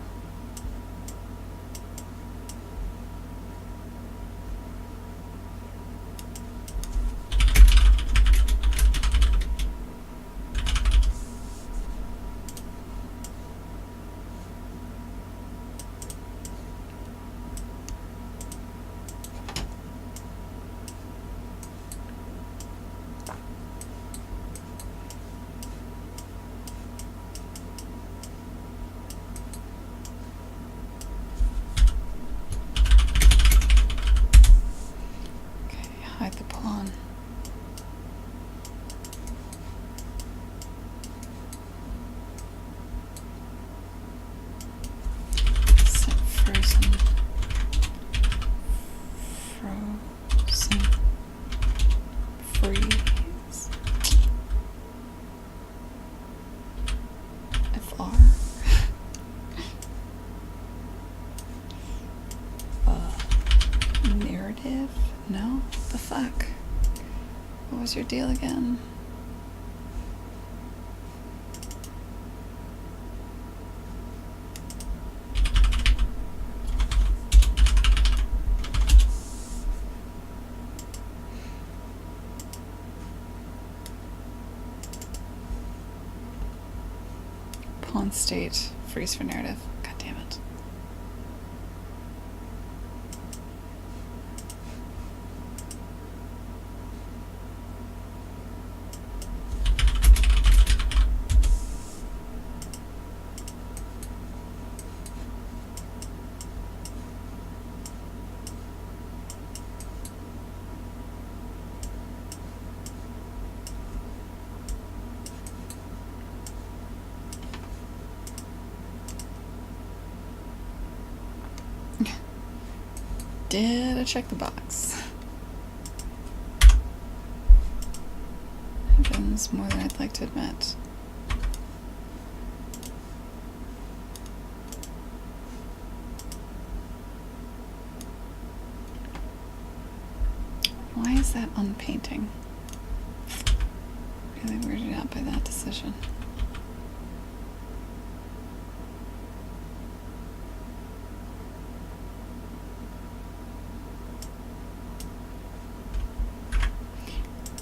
Here's your deal again. Pawn state, freeze for narrative. God damn it. Did I check the box? Happens more than I'd like to admit. Why is that unpainting? Really weirded out by that decision.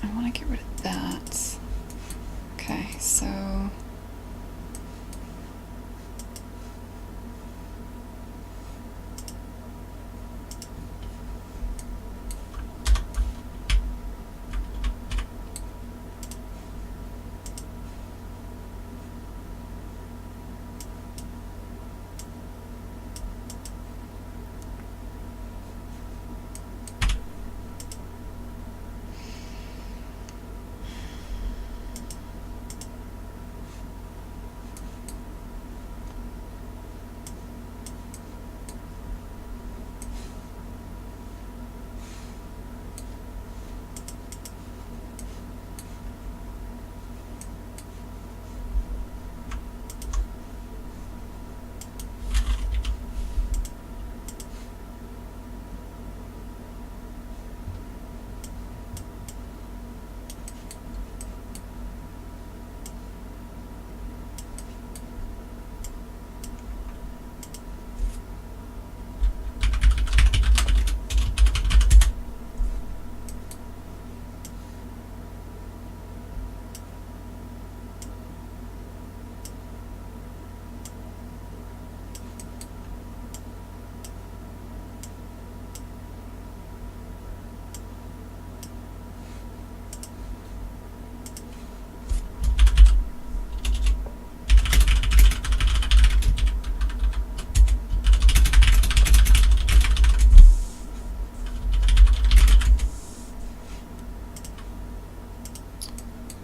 I want to get rid of that. Okay, so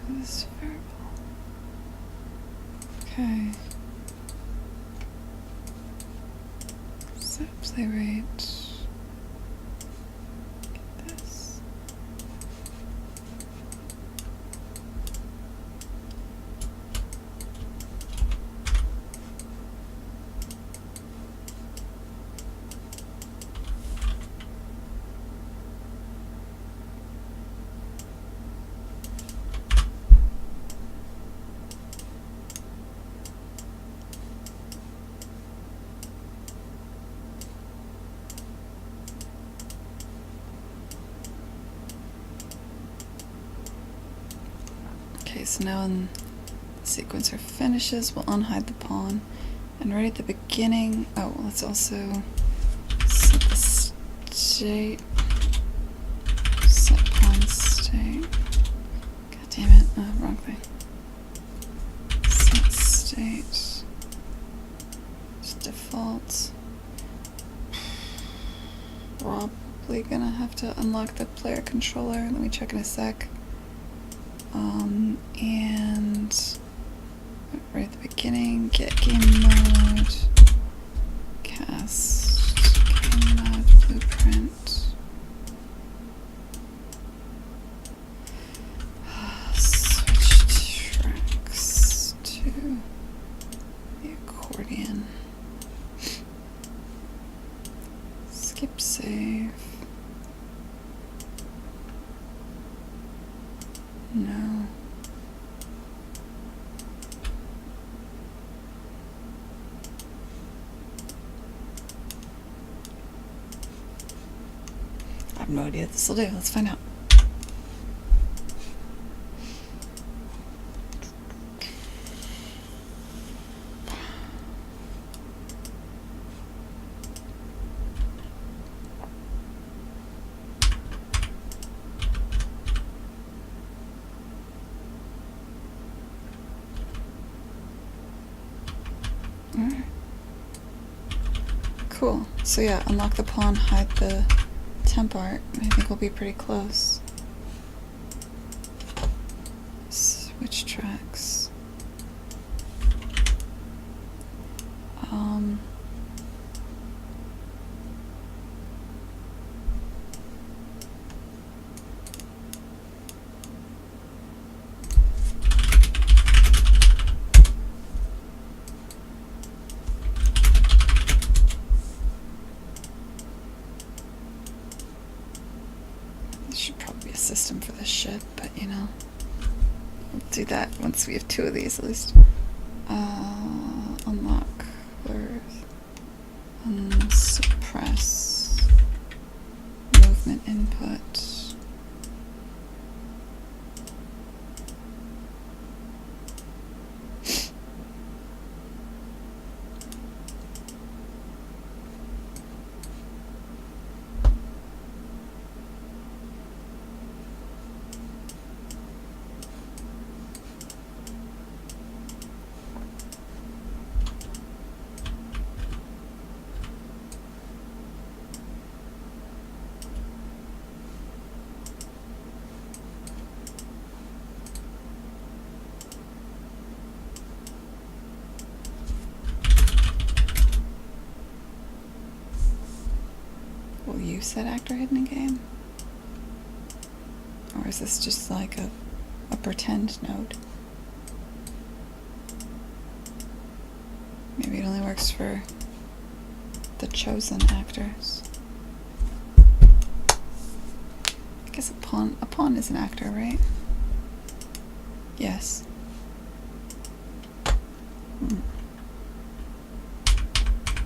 this variable. Okay. Set play rate. Get this. Okay, so now when the sequencer finishes, we'll unhide the pawn. And right at the beginning, oh, let's also set the state. Set pawn state. God damn it, oh, wrong thing. Set state. It's default. Probably gonna have to unlock the player controller. Let me check in a sec. And right at the beginning, get game mode, cast, game mode, blueprint, switch tracks to the accordion, skip save. have no idea what this will do. Let's find out. Alright. Cool. So yeah, unlock the pawn, hide the temp art. I think we'll be pretty close. Switch tracks. There should probably be a system for this shit, but you know, we'll do that once we have 2 of these at least. Unlock or suppress movement input. Will you set actor hidden in game? Or is this just like a pretend node? Maybe it only works for the chosen actors. I guess a pawn is an actor, right? Yes.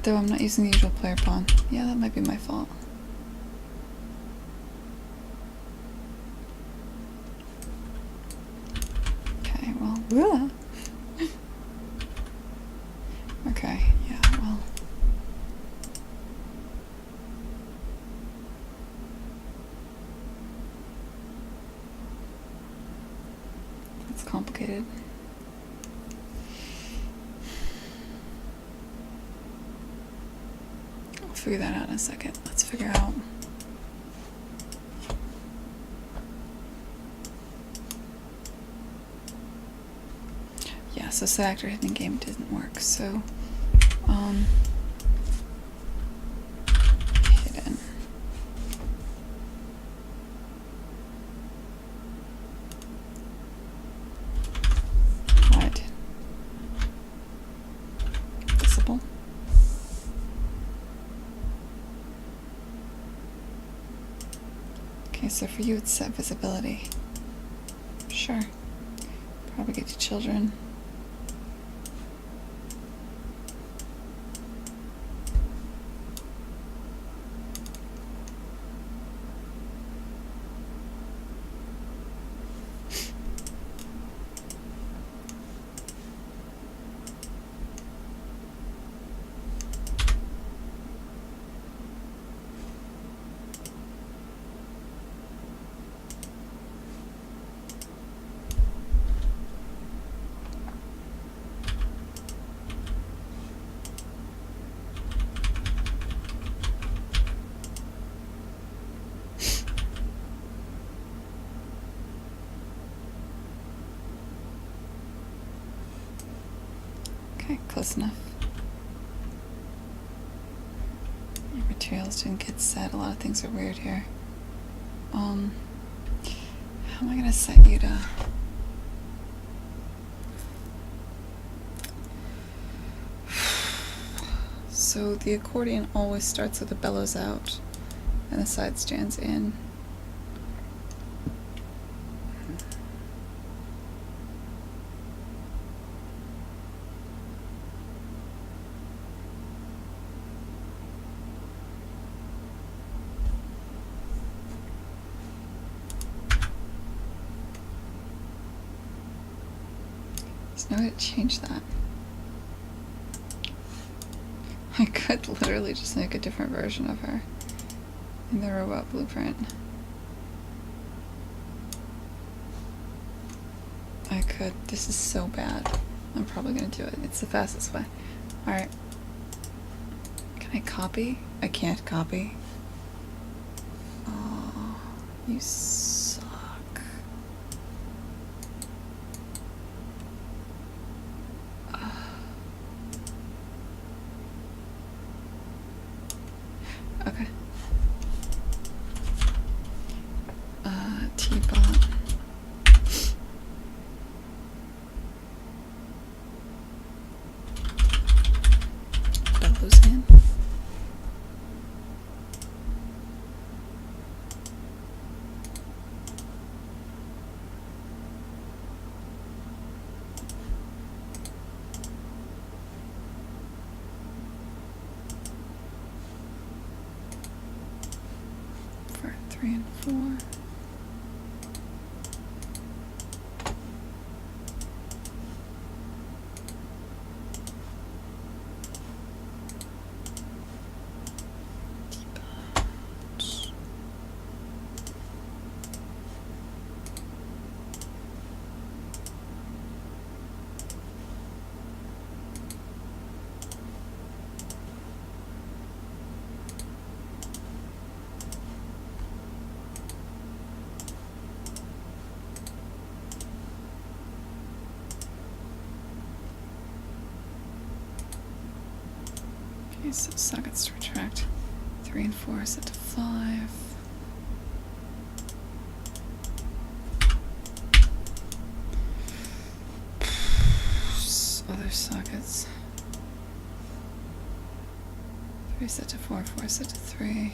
Though I'm not using the usual player pawn. Yeah, that might be my fault. Okay, well, okay, yeah, well. That's complicated. I'll figure that out in a second. Let's figure out. Yeah, so set actor hidden in game didn't work, so hidden. Hide. Visible. Okay, so for you it's set visibility. Sure. Propagate to children. Okay, close enough. Your materials didn't get set. A lot of things are weird here. How am I gonna set you to... So the accordion always starts with the bellows out and the side stands in. no way to change that. I could literally just make a different version of her in the robot blueprint. I could. This is so bad. I'm probably gonna do it. It's the fastest way. Alright. Can I copy? I can't copy. Oh, you suck. Okay. T-bot. Bellows in. For 3 and 4. Okay, so sockets to retract. 3 and 4 set to 5. Other sockets. 3 set to 4, 4 set to 3.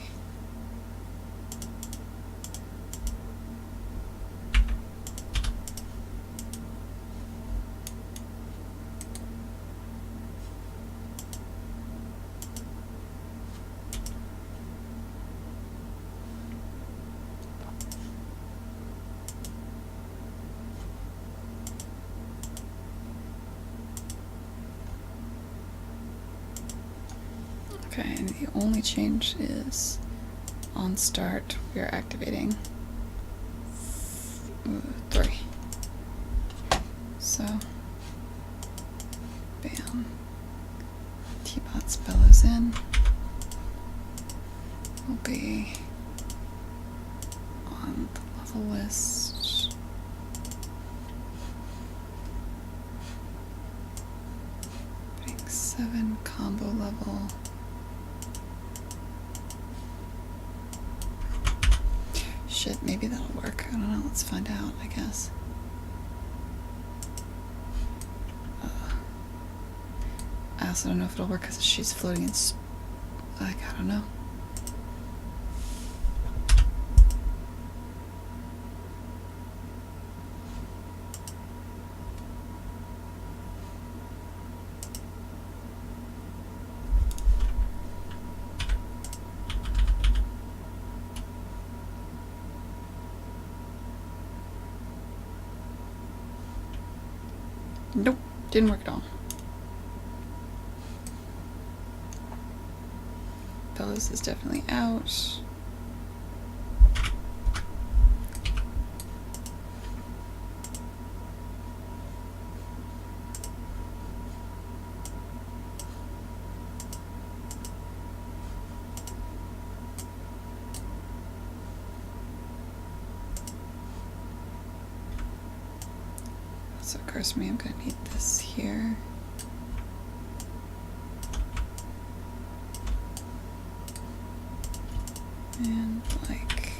Okay, and the only change is on start, we are activating 3. So, bam. T-bot's bellows in. Will be on the level list. Putting 7 combo level. Shit, maybe that'll work. I don't know. Let's find out, I guess. I also don't know if it'll work because she's floating in like, I don't know. Nope, didn't work at all. Bellows is definitely out. So it occurs to me I'm going to need this here. And like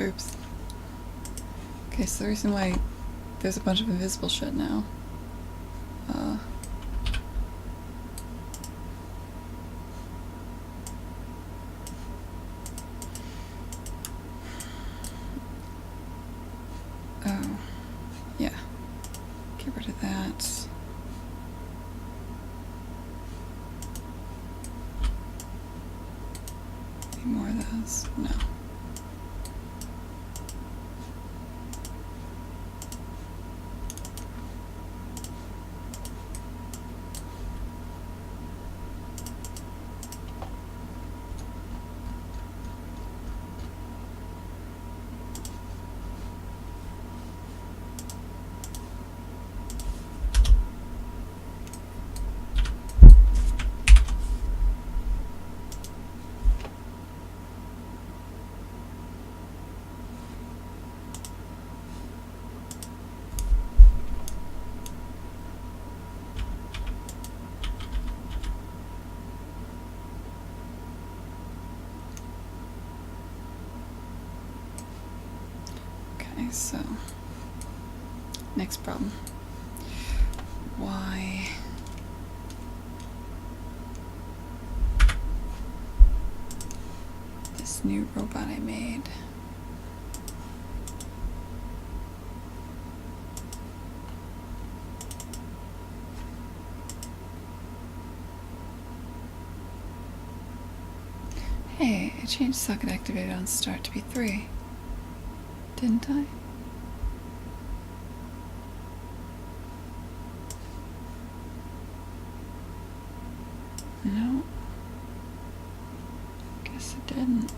Oops. Okay, so the reason why there's a bunch of invisible shit now. Oh. Yeah. Get rid of that. Any more of those? No. Okay, so next problem. Why this new robot I made? Hey, I changed socket activated on start to be 3. Didn't I? No. Guess it didn't.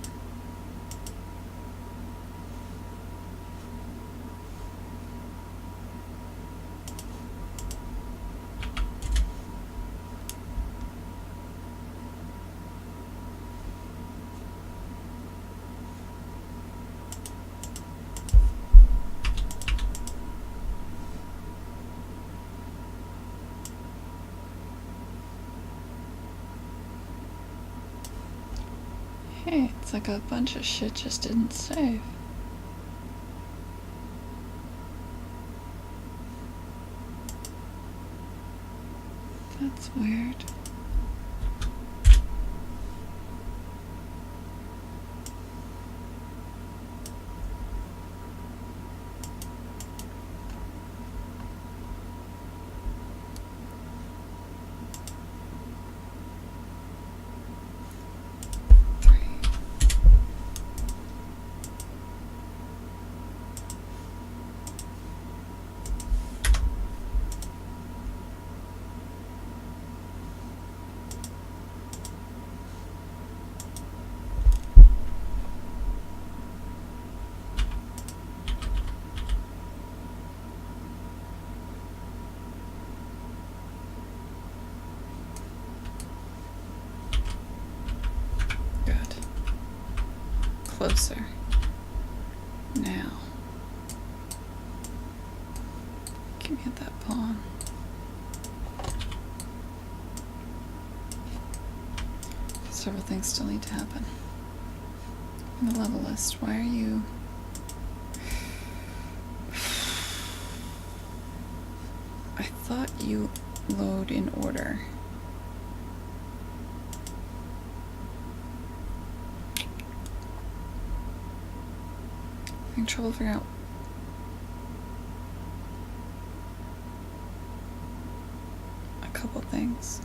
Hey, it's like a bunch of shit just didn't save. That's weird. Good. Closer. Now. Give me that pawn. Several things still need to happen. In the level list, why are you... I thought you load in order. Having trouble figuring out a couple things.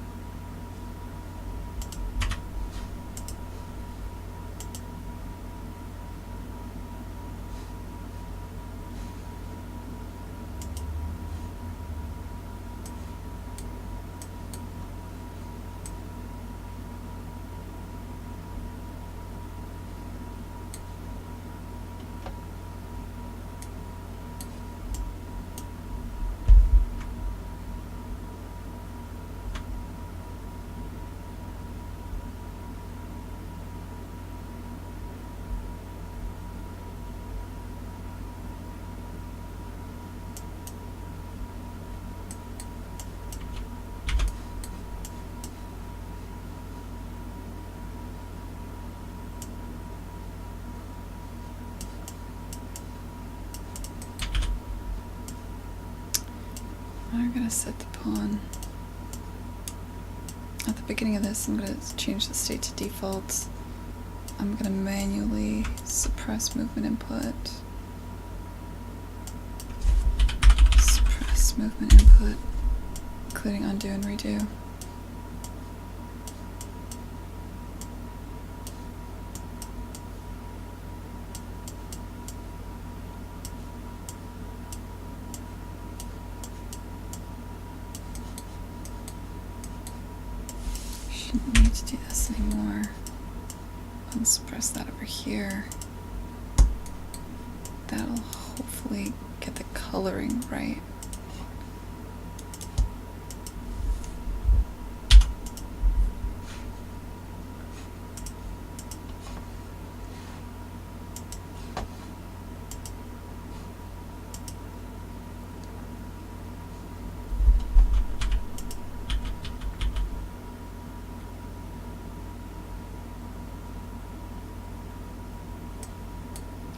to set the pawn. At the beginning of this, I'm going to change the state to default. I'm going to manually suppress movement input. Suppress movement input, including undo and redo. Shouldn't need to do this anymore. Unsuppress that over here. That'll hopefully get the coloring right.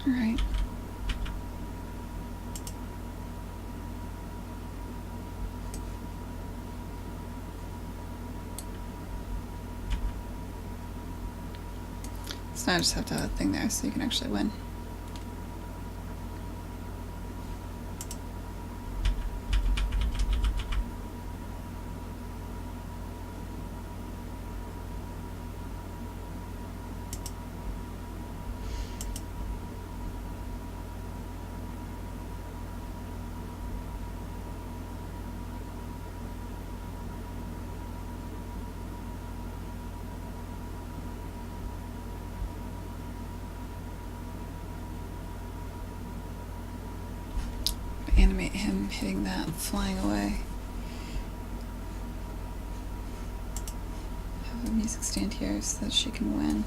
All right. So now I just have to have a thing there so you can actually win. Animate him hitting that, flying away. Have the music stand here so that she can win.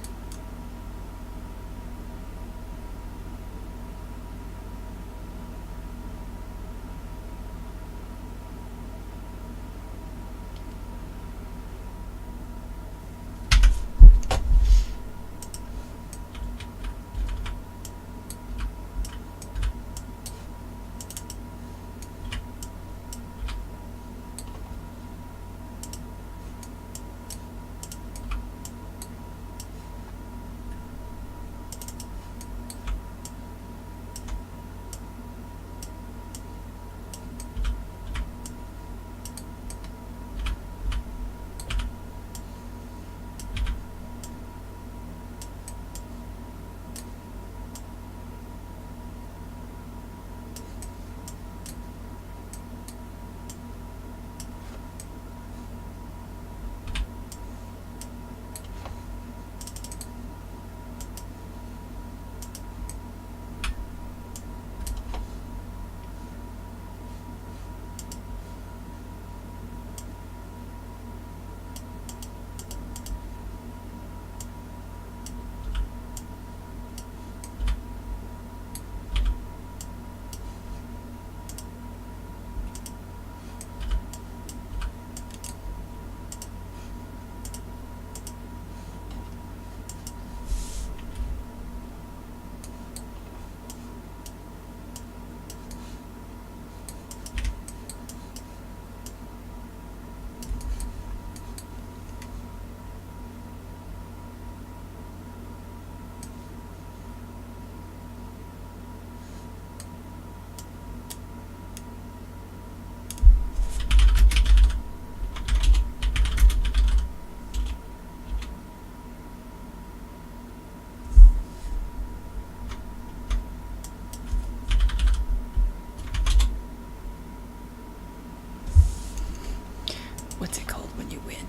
What's it called when you win?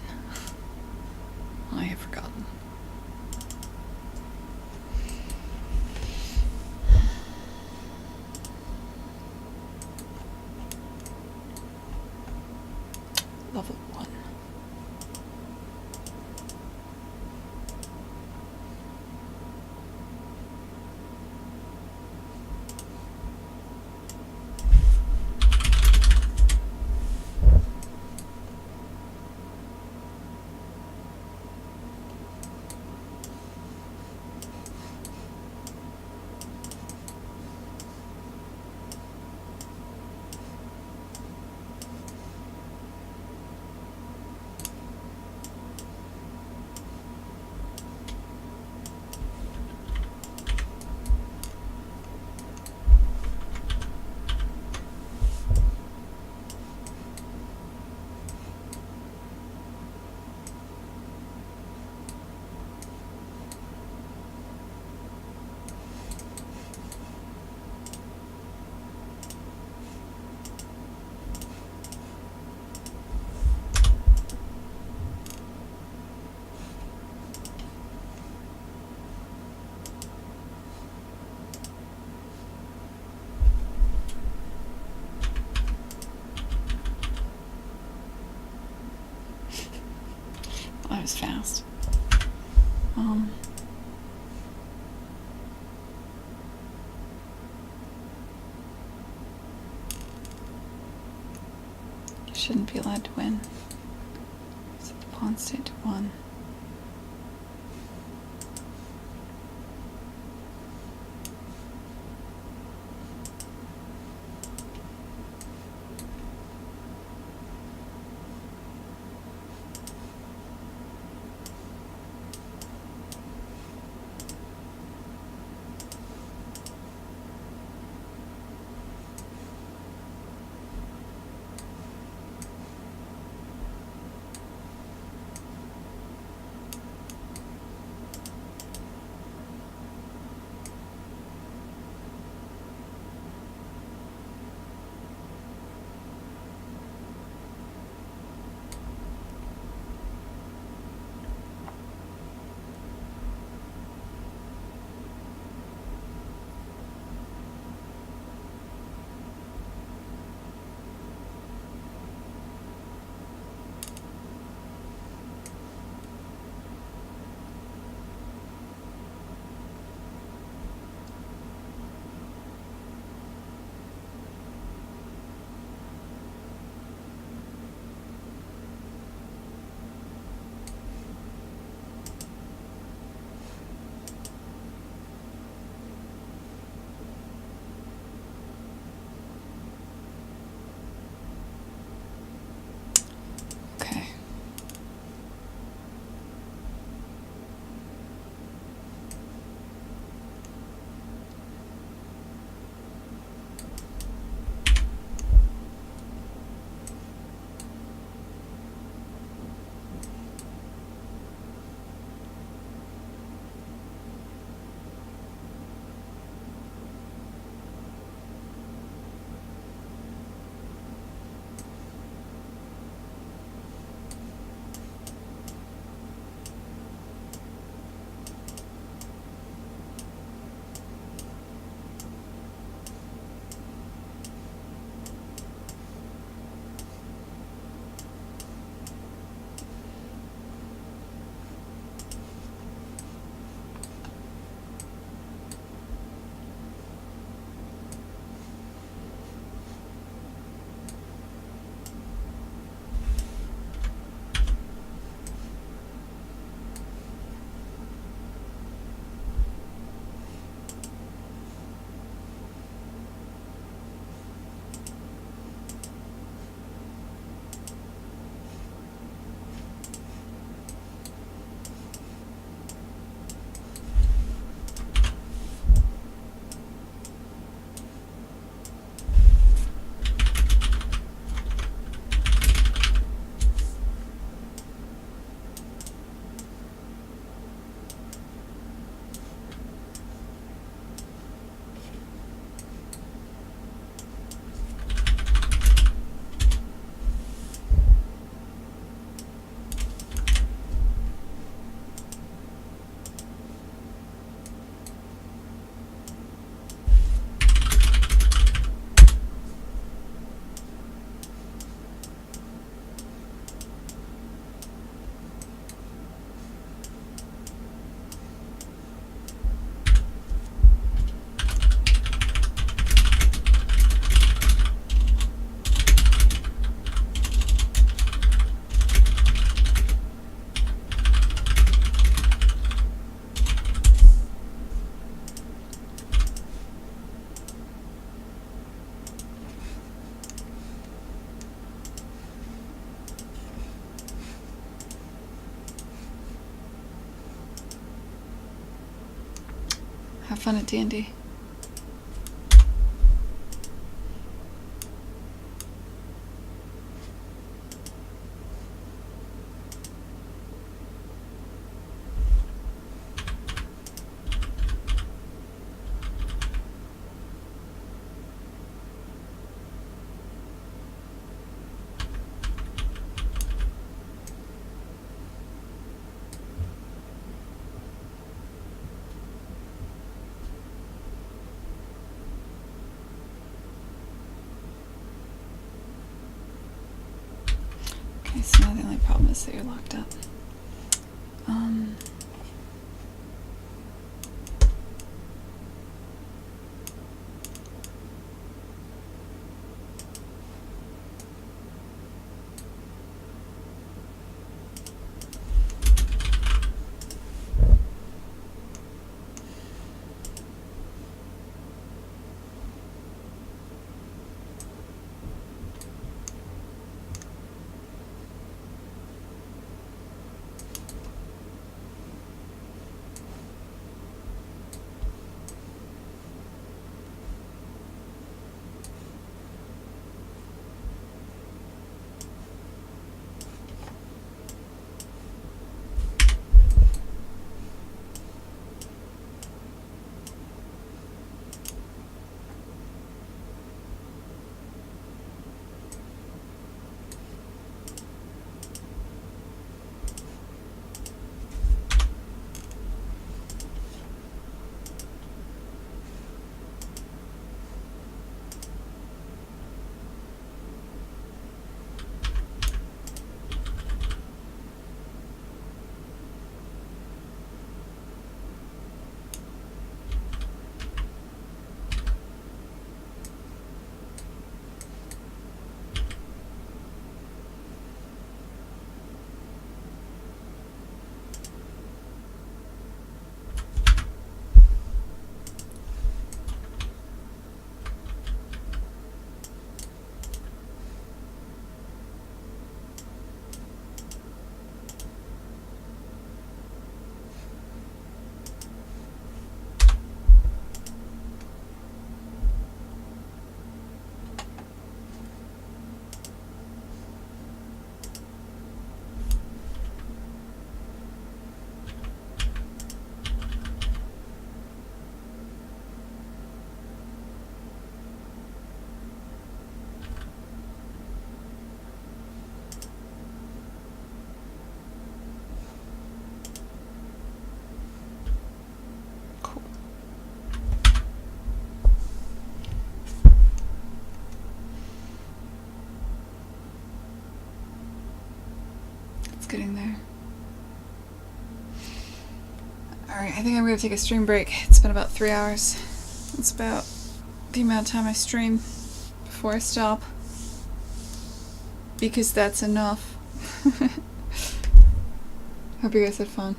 I have forgotten. Level 1. was fast. You shouldn't be allowed to win. Set the pawn state to 1. Okay. Have fun at D&D. Okay, so now the only problem is that you're locked up. Um, cool. It's getting there. Alright, I think I'm gonna take a stream break. It's been about 3 hours. That's about the amount of time I stream before I stop. Because that's enough. Hope you guys had fun.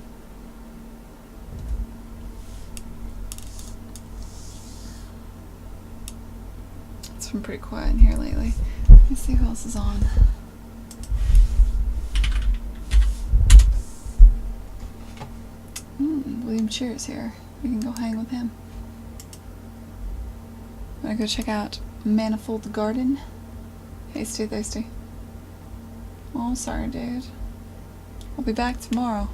It's been pretty quiet in here lately. Let me see who else is on. William Cheer's here. We can go hang with him. Wanna go check out Manifold Garden? Hey, stay thirsty. Oh, sorry, dude. I'll be back tomorrow.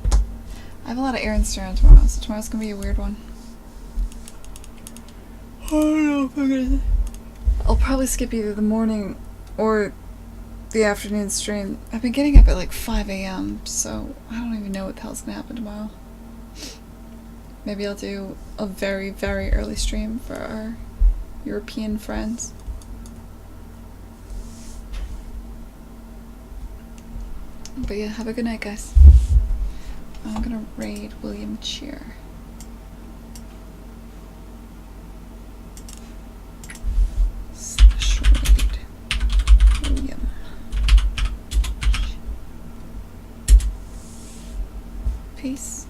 I have a lot of errands to run tomorrow, so tomorrow's gonna be a weird one. I don't know if I'm gonna... I'll probably skip either the morning or the afternoon stream. I've been getting up at like 5 a.m., so I don't even know what the hell's gonna happen tomorrow. Maybe I'll do a very, very early stream for our European friends. But yeah, have a good night, guys. I'm gonna raid William Cheer. Slash raid William. Peace.